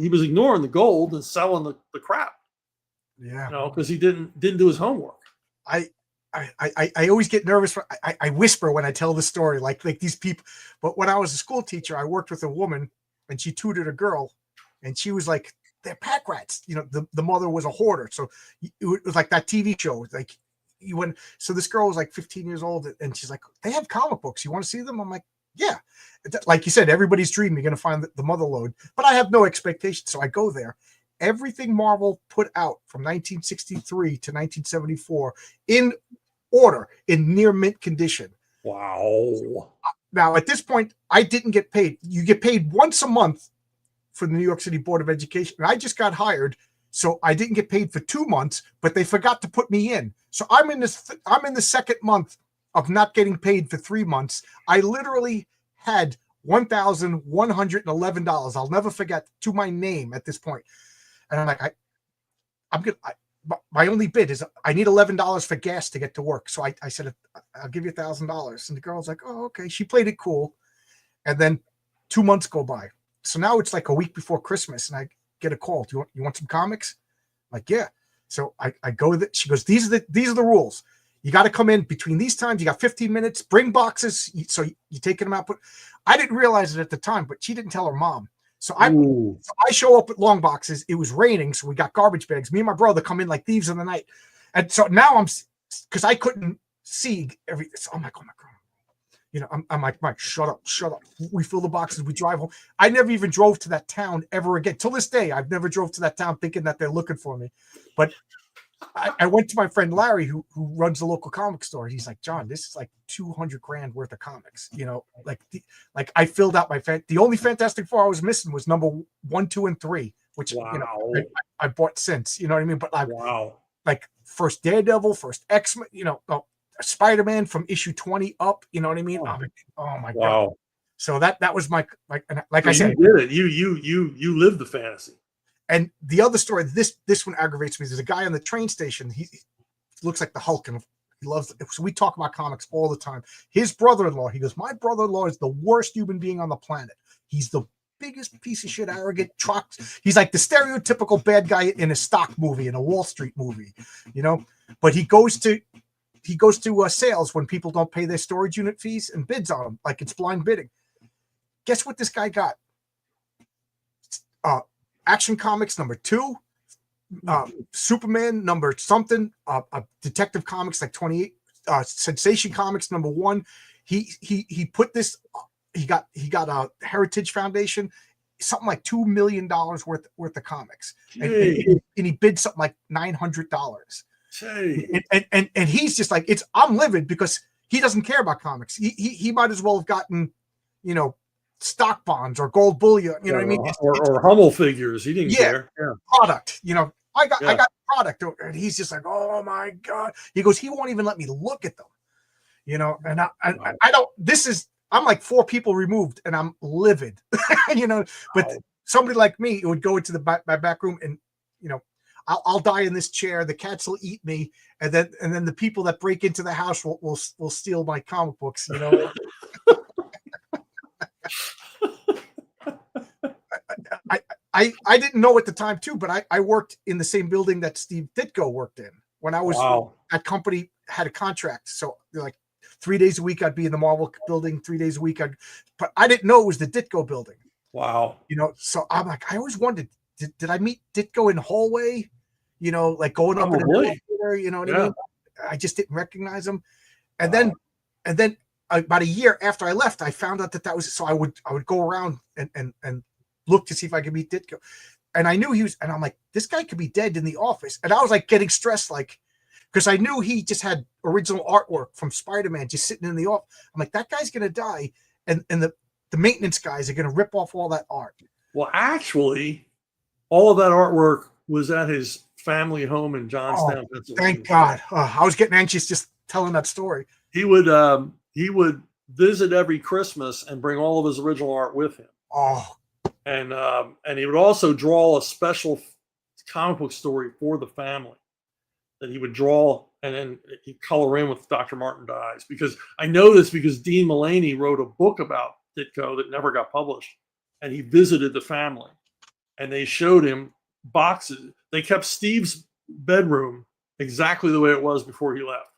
was ignoring the gold and selling the crap. Yeah. Because he didn't do his homework. I always get nervous. I whisper when I tell the story, like these people. But when I was a school teacher, I worked with a woman, and she tutored a girl, and she was like, they're pack rats. The mother was a hoarder. So it was like that TV show. Like so this girl was like 15 years old, and she's like, they have comic books. You want to see them? I'm like, yeah. Like you said, everybody's dream, you're going to find the mother lode. But I have no expectation. So I go there. Everything Marvel put out from 1963 to 1974 in order, in near mint condition. Wow. Now, at this point, I didn't get paid. You get paid once a month for the New York City Board of Education. And I just got hired, so I didn't get paid for 2 months, but they forgot to put me in. So I'm in the second month of not getting paid for 3 months. I literally had $1,111. I'll never forget, to my name at this point. And I'm like, my only bid is I need $11 for gas to get to work. So I said, I'll give you $1,000. And the girl's like, oh, okay. She played it cool. And then 2 months go by. So now it's like a week before Christmas, and I get a call. Do you want some comics? I'm like, yeah. So I go with it. She goes, these are the rules. You got to come in between these times. You got 15 minutes, bring boxes. So you're taking them out. But I didn't realize it at the time, but she didn't tell her mom. So I show up with long boxes. It was raining, so we got garbage bags. Me and my brother come in like thieves in the night. And so now because I couldn't see everything. So I'm like, oh my God. I'm like, Mike, shut up. We fill the boxes. We drive home. I never even drove to that town ever again. Till this day, I've never drove to that town thinking that they're looking for me. But I went to my friend Larry, who runs the local comic store. He's like, John, this is like $200,000 worth of comics. Like I filled out the only Fantastic Four I was missing was number 1, 2, and 3, which I bought since. You know what I mean? But like first Daredevil, first X-Men, Spider-Man from issue 20 up. You know what I mean? Oh my God! So that was my like I said, you did it. You lived the fantasy. And the other story, this one aggravates me. There's a guy on the train station. He looks like the Hulk in He loves. So we talk about comics all the time. His brother-in-law, he goes, my brother-in-law is the worst human being on the planet. He's the biggest piece of shit, arrogant trucks. He's like the stereotypical bad guy in a stock movie, in a Wall Street movie, you know. But he goes to sales when people don't pay their storage unit fees and bids on them, like it's blind bidding. Guess what this guy got? Action Comics #2, Superman number something, Detective Comics like 28, Sensation Comics #1. He put this. He got a Heritage Foundation, something like $2 million worth of comics, and he bid something like $900. And he's just like, I'm livid because he doesn't care about comics. He might as well have gotten, stock bonds or gold bullion. You know what I mean? Or Hummel figures. He didn't care. Yeah. Product. I got product, and he's just like, oh my god. He goes, he won't even let me look at them. And I don't. I'm like 4 people removed, and I'm livid. But somebody like me would go into my back room, and I'll die in this chair. The cats will eat me, and then the people that break into the house will steal my comic books. I didn't know at the time too, but I worked in the same building that Steve Ditko worked in when I was. That company had a contract, so like 3 days a week I'd be in the Marvel building. 3 days a week but I didn't know it was the Ditko building. Wow. So I'm like, I always wondered, did I meet Ditko in the hallway? Like going up in the elevator, you know what I mean? I just didn't recognize him. And then about a year after I left, I found out that was, so I would go around and look to see if I could meet Ditko. And I knew he was, and I'm like, this guy could be dead in the office. And I was like getting stressed, like, because I knew he just had original artwork from Spider-Man just sitting in the office. I'm like, that guy's going to die. And the maintenance guys are going to rip off all that art. Well, actually, all of that artwork was at his family home in Johnstown, Pennsylvania. Thank God. I was getting anxious just telling that story. He would visit every Christmas and bring all of his original art with him. Oh. And he would also draw a special comic book story for the family that he would draw, and then he'd color in with Dr. Martin Dies. Because I know this because Dean Mulaney wrote a book about Ditko that never got published, and he visited the family, and they showed him boxes. They kept Steve's bedroom exactly the way it was before he left,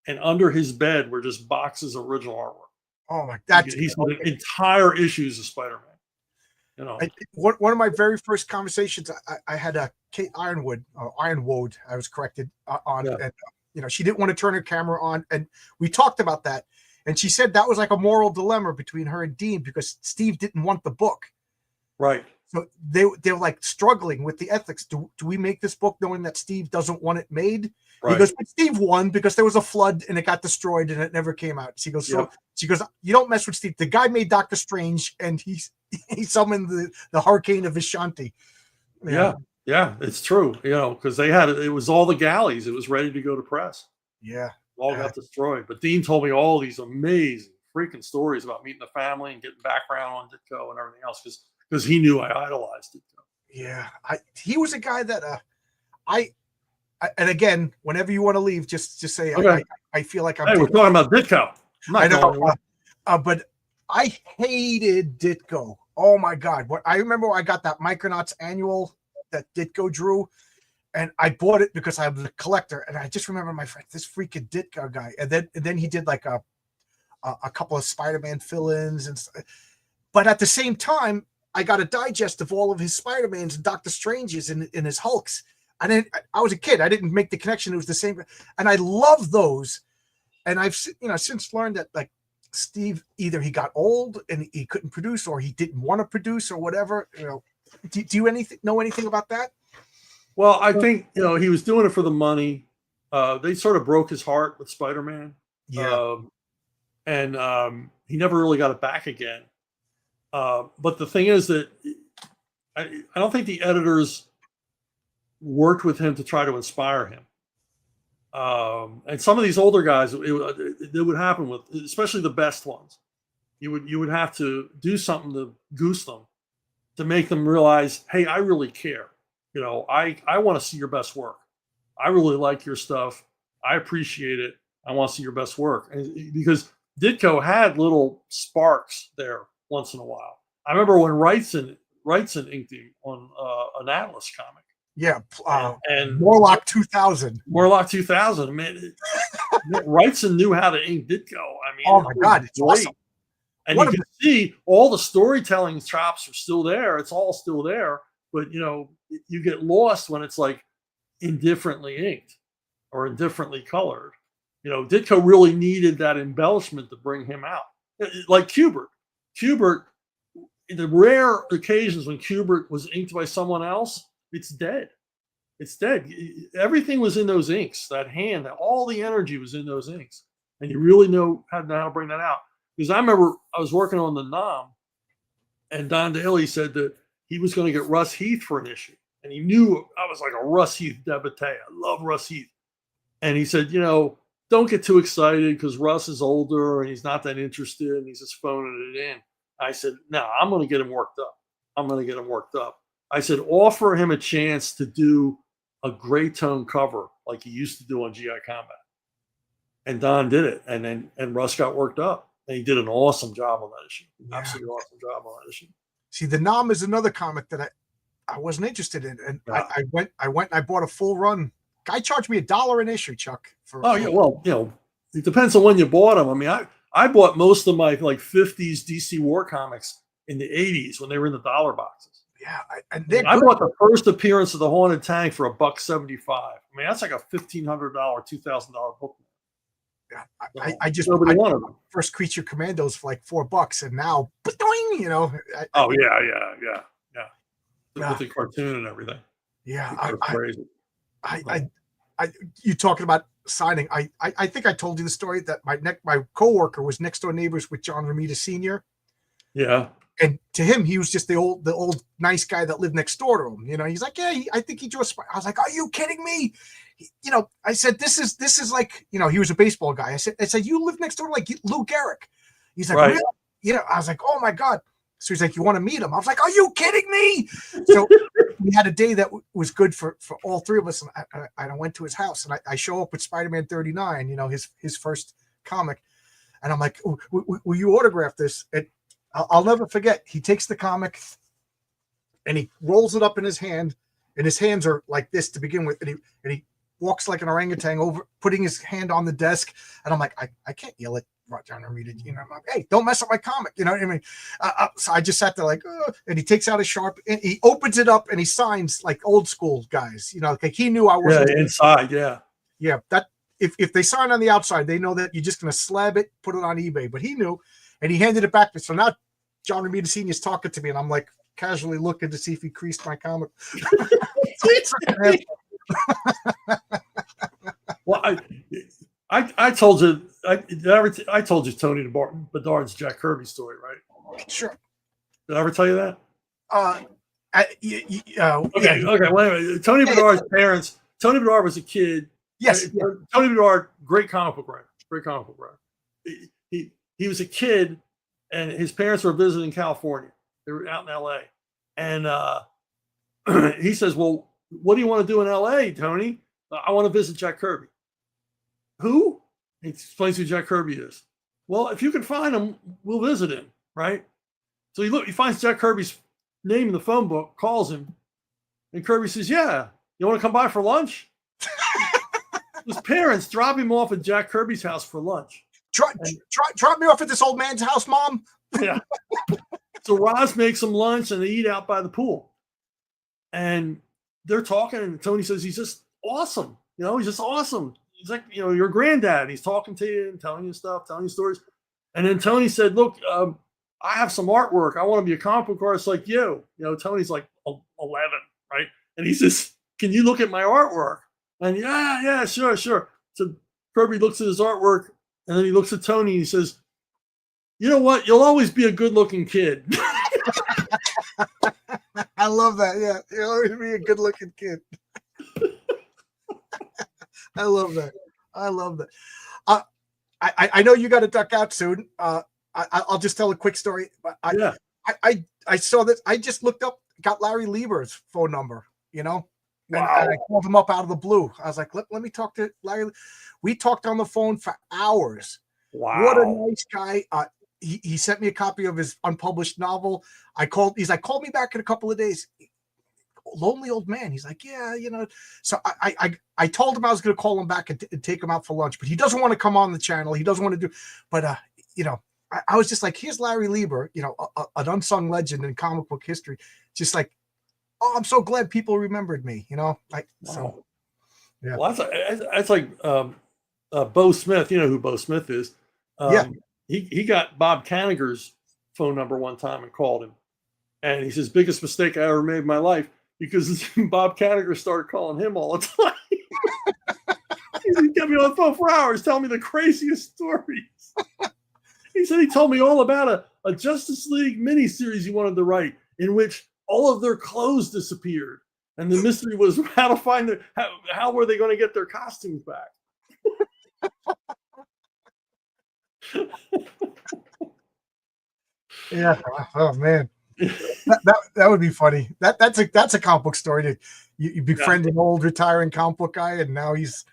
and under his bed were just boxes of original artwork. Oh my God! He's done entire issues of Spider-Man. One of my very first conversations, I had a Kate Ironwood, I was corrected on, and she didn't want to turn her camera on, and we talked about that, and she said that was like a moral dilemma between her and Dean because Steve didn't want the book, right? So they were like struggling with the ethics. Do we make this book knowing that Steve doesn't want it made? Right. He goes, but Steve won because there was a flood and it got destroyed and it never came out. She goes, she goes, you don't mess with Steve. The guy made Doctor Strange and he summoned the hurricane of Vishanti. Yeah, it's true. Because it was all the galleys. It was ready to go to press. Yeah. All got destroyed. But Dean told me all these amazing freaking stories about meeting the family and getting background on Ditko and everything else because he knew I idolized Ditko. Yeah. He was a guy that and again, whenever you want to leave, just say, okay. I feel like we're talking about Ditko. I know. But I hated Ditko. Oh my God. I remember I got that Micronauts annual that Ditko drew, and I bought it because I was a collector. And I just remember my friend, this freaking Ditko guy. And then he did like a couple of Spider-Man fill-ins and stuff. But at the same time, I got a digest of all of his Spider-Mans and Doctor Stranges and his Hulks. I was a kid. I didn't make the connection. It was the same. And I love those. And I've, since learned that like Steve, either he got old and he couldn't produce or he didn't want to produce or whatever. Do you know anything about that? Well, I think, he was doing it for the money. They sort of broke his heart with Spider-Man. Yeah. And he never really got it back again. But the thing is that I don't think the editors worked with him to try to inspire him. And some of these older guys, it would happen with, especially the best ones. You would have to do something to goose them, to make them realize, hey, I really care. I want to see your best work. I really like your stuff. I appreciate it. I want to see your best work. And because Ditko had little sparks there once in a while. I remember when Wrightson inked him on an Atlas comic. Yeah, and Morlock 2000. Morlock 2000. Man, Wrightson knew how to ink Ditko. I mean, oh my God, it's great. awesome. And you can see all the storytelling chops are still there. It's all still there, but you get lost when it's like indifferently inked or indifferently colored. Ditko really needed that embellishment to bring him out. Like Kubert. Kubert, in the rare occasions when Kubert was inked by someone else, it's dead. It's dead. Everything was in those inks. That hand, all the energy was in those inks. And you really know how to bring that out. Because I remember I was working on the Nom, and Don Daly said that he was going to get Russ Heath for an issue. And he knew I was like a Russ Heath devotee. I love Russ Heath. And he said, don't get too excited because Russ is older and he's not that interested and he's just phoning it in. I said, no, I'm going to get him worked up. I said, offer him a chance to do a gray tone cover like he used to do on GI Combat. And Don did it. And Russ got worked up. And he did an awesome job on that issue. Yeah. Absolutely awesome job on that issue. See, the Nom is another comic that I wasn't interested in. And yeah. I went and I bought a full run. Guy charged me $1 an issue, Chuck. Yeah, well, it depends on when you bought them. I mean, I bought most of my like 50s DC War comics in the 80s when they were in the dollar boxes. Yeah, I bought the first appearance of the Haunted Tank for $1.75. I mean, that's like a $1,500, $2,000 book. Yeah, I just wanted them. First Creature Commandos for like $4, and now, yeah. With the cartoon and everything. Yeah, crazy. You talking about signing? I think I told you the story that my coworker was next door neighbors with John Romita Sr. Yeah. And to him, he was just the old nice guy that lived next door to him. He's like, yeah, I think he drew I was like, are you kidding me? I said, this is like, he was a baseball guy. I said, you live next door to like Lou Gehrig. He's like, right. Really? I was like, oh my God. So he's like, you want to meet him? I was like, are you kidding me? So we had a day that was good for all three of us. And I went to his house and I show up with Spider-Man 39, his first comic. And I'm like, will you autograph this? And I'll never forget. He takes the comic and he rolls it up in his hand, and his hands are like this to begin with. And he walks like an orangutan over, putting his hand on the desk. And I'm like, I can't yell at John Romita. I'm like, hey, don't mess up my comic. You know what I mean? So I just sat there like, and he takes out a Sharp and he opens it up and he signs like old school guys. Like he knew I wasn't inside. Yeah. Yeah. That if they sign on the outside, they know that you're just going to slab it, put it on eBay. But he knew, and he handed it back to me. So now John Romita Sr. is talking to me, and I'm like casually looking to see if he creased my comic. Well, I told you I told you Tony Bedard's Jack Kirby story, right? Sure. Did I ever tell you that? Okay. Wait a minute. Tony Bedard's parents. Tony Bedard was a kid. Yes. Tony Bedard, great comic book writer. He was a kid, and his parents were visiting California. They were out in L.A. And he says, well, what do you want to do in L.A., Tony? I want to visit Jack Kirby. Who? He explains who Jack Kirby is. Well, if you can find him, we'll visit him, right? So he finds Jack Kirby's name in the phone book, calls him, and Kirby says, yeah, you want to come by for lunch? His parents drop him off at Jack Kirby's house for lunch. Drop me off at this old man's house, Mom. Yeah. So Roz makes some lunch and they eat out by the pool. And they're talking, and Tony says he's just awesome. He's just awesome. He's like, your granddad. He's talking to you and telling you stuff, telling you stories. And then Tony said, look, I have some artwork. I want to be a comic book artist like you. Tony's like 11, right? And he says, can you look at my artwork? And yeah, sure. So Kirby looks at his artwork, and then he looks at Tony and he says, you know what? You'll always be a good-looking kid. I love that. Yeah, you'll always be a good-looking kid. I love that. I know you got to duck out soon. I'll just tell a quick story. I saw this. I just looked up, got Larry Lieber's phone number. And I called him up out of the blue. I was like, let me talk to Larry. We talked on the phone for hours. Wow. What a nice guy. He sent me a copy of his unpublished novel. He's like, call me back in a couple of days. Lonely old man. He's like, yeah, So I told him I was going to call him back and take him out for lunch, but he doesn't want to come on the channel. He doesn't want to do, but I was just like, here's Larry Lieber, an unsung legend in comic book history. Just like, oh, I'm so glad people remembered me, Wow. So yeah. Well, that's like Bo Smith. You know who Bo Smith is? Yeah. He got Bob Kanigher's phone number one time and called him, and he says, biggest mistake I ever made in my life, because Bob Kanigher started calling him all the time. He kept me on the phone for hours telling me the craziest stories. He said he told me all about a Justice League miniseries he wanted to write, in which all of their clothes disappeared, and the mystery was how to find how were they going to get their costumes back. Yeah. Oh man, that would be funny. That's a comic book story. That you befriend an old retiring comic book guy, and now he's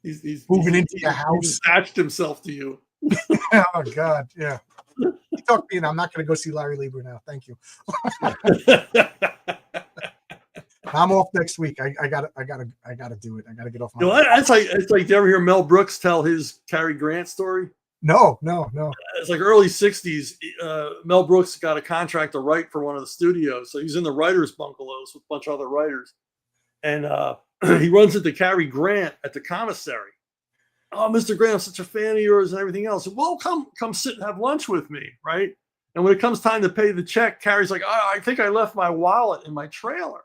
moving into your house. He's attached himself to you. Oh God, yeah. You talk to me, and I'm not going to go see Larry Lieber now. Thank you. I'm off next week. I gotta do it. I gotta get off my. It's like. Do you ever hear Mel Brooks tell his Cary Grant story? No. It's like early '60s. Mel Brooks got a contract to write for one of the studios, so he's in the writers' bungalows with a bunch of other writers, and he runs into Cary Grant at the commissary. Oh, Mr. Grant, I'm such a fan of yours and everything else. Well, come sit and have lunch with me, right? And when it comes time to pay the check, Cary's like, oh, I think I left my wallet in my trailer,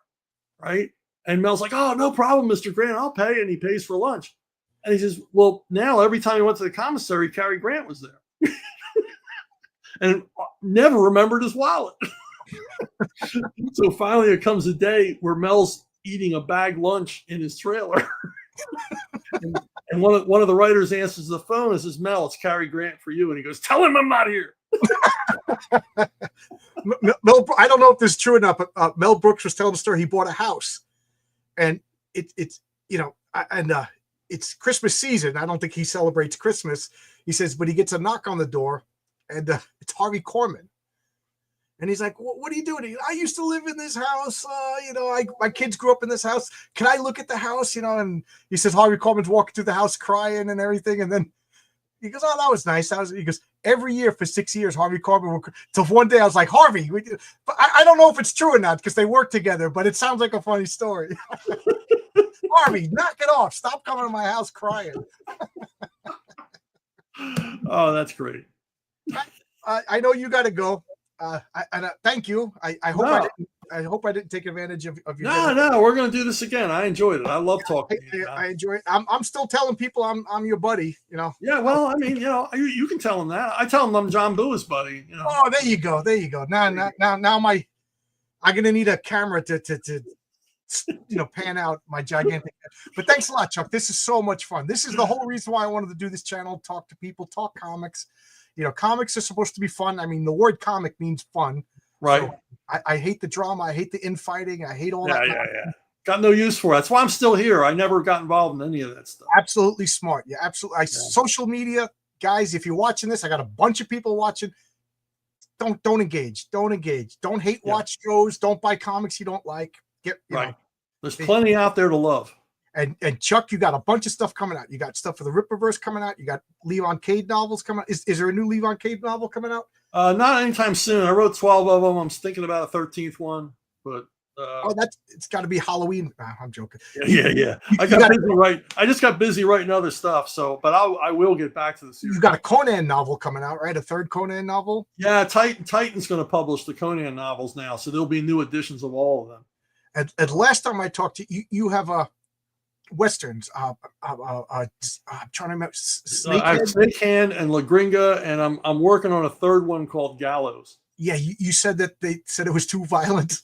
right? And Mel's like, oh, no problem, Mr. Grant, I'll pay. And he pays for lunch. And he says, well, now every time he went to the commissary, Cary Grant was there. And never remembered his wallet. So finally it comes a day where Mel's eating a bag lunch in his trailer. And one of the writers answers the phone and says, Mel, it's Cary Grant for you. And he goes, tell him I'm not here. Mel, I don't know if this is true or not, but Mel Brooks was telling the story. He bought a house, and it's Christmas season. I don't think he celebrates Christmas. He says, but he gets a knock on the door, and it's Harvey Korman. And he's like, what are you doing? I used to live in this house. My kids grew up in this house. Can I look at the house? And he says, Harvey Korman's walking through the house crying and everything. And then he goes, oh, that was nice. He goes, every year for 6 years, Harvey Korman till one day I was like, Harvey, but I don't know if it's true or not because they work together, but it sounds like a funny story. Harvey, knock it off. Stop coming to my house crying. Oh, that's great. I know you got to go. Thank you. I hope I didn't take advantage of your. No, we're going to do this again. I enjoyed it. I love talking to you. I enjoy it. I'm still telling people I'm your buddy. Yeah, well, I mean, you can tell them that. I tell them I'm John Boo's buddy. Oh, there you go. Now I'm gonna need a camera to pan out my gigantic. But thanks a lot, Chuck. This is so much fun. This is the whole reason why I wanted to do this channel. Talk to people. Talk comics. Comics are supposed to be fun. I mean, the word comic means fun. Right. So I hate the drama. I hate the infighting. I hate all that. Yeah. Got no use for it. That's why I'm still here. I never got involved in any of that stuff. Absolutely smart. Yeah, absolutely. Social media, guys, if you're watching this, I got a bunch of people watching. Don't engage. Don't engage. Don't hate watch shows. Don't buy comics you don't like. There's plenty out there to love. And Chuck, you got a bunch of stuff coming out. You got stuff for the Rippaverse coming out. You got Levon Cade novels coming out. Is there a new Levon Cade novel coming out? Not anytime soon. I wrote 12 of them. I'm thinking about a 13th one, but it's got to be Halloween. I'm joking. Yeah. I just got busy writing other stuff. So, but I will get back to the series. You've got a Conan novel coming out, right? A third Conan novel. Yeah, Titan's going to publish the Conan novels now, so there'll be new editions of all of them. And last time I talked to you, you have a Westerns. I'm trying to remember. Snakehand and La Gringa, and I'm working on a third one called Gallows. Yeah, you said that they said it was too violent.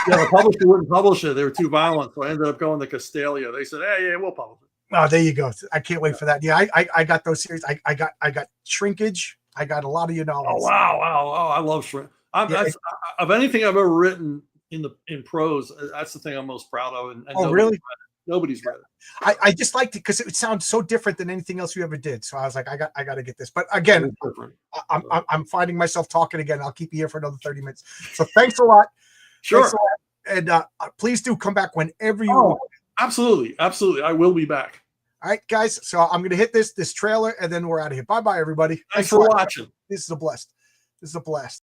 Yeah, the publisher wouldn't publish it. They were too violent, so I ended up going to Castalia. They said, "Hey, yeah, we'll publish it." Oh, there you go. I can't wait for that. Yeah, I got those series. I got Shrinkage. I got a lot of your novels. Oh wow! Oh, I love Shrink. Of anything I've ever written, in prose. That's the thing I'm most proud of. And Oh, really? Nobody's read it. I just liked it because it sounds so different than anything else you ever did. So I was like, I got to get this. But again, I'm finding myself talking again. I'll keep you here for another 30 minutes. So thanks a lot. Sure. Thanks a lot. And please do come back whenever you want. Absolutely. Absolutely. I will be back. All right, guys. So I'm going to hit this trailer and then we're out of here. Bye-bye, everybody. Thanks for watching. This is a blast.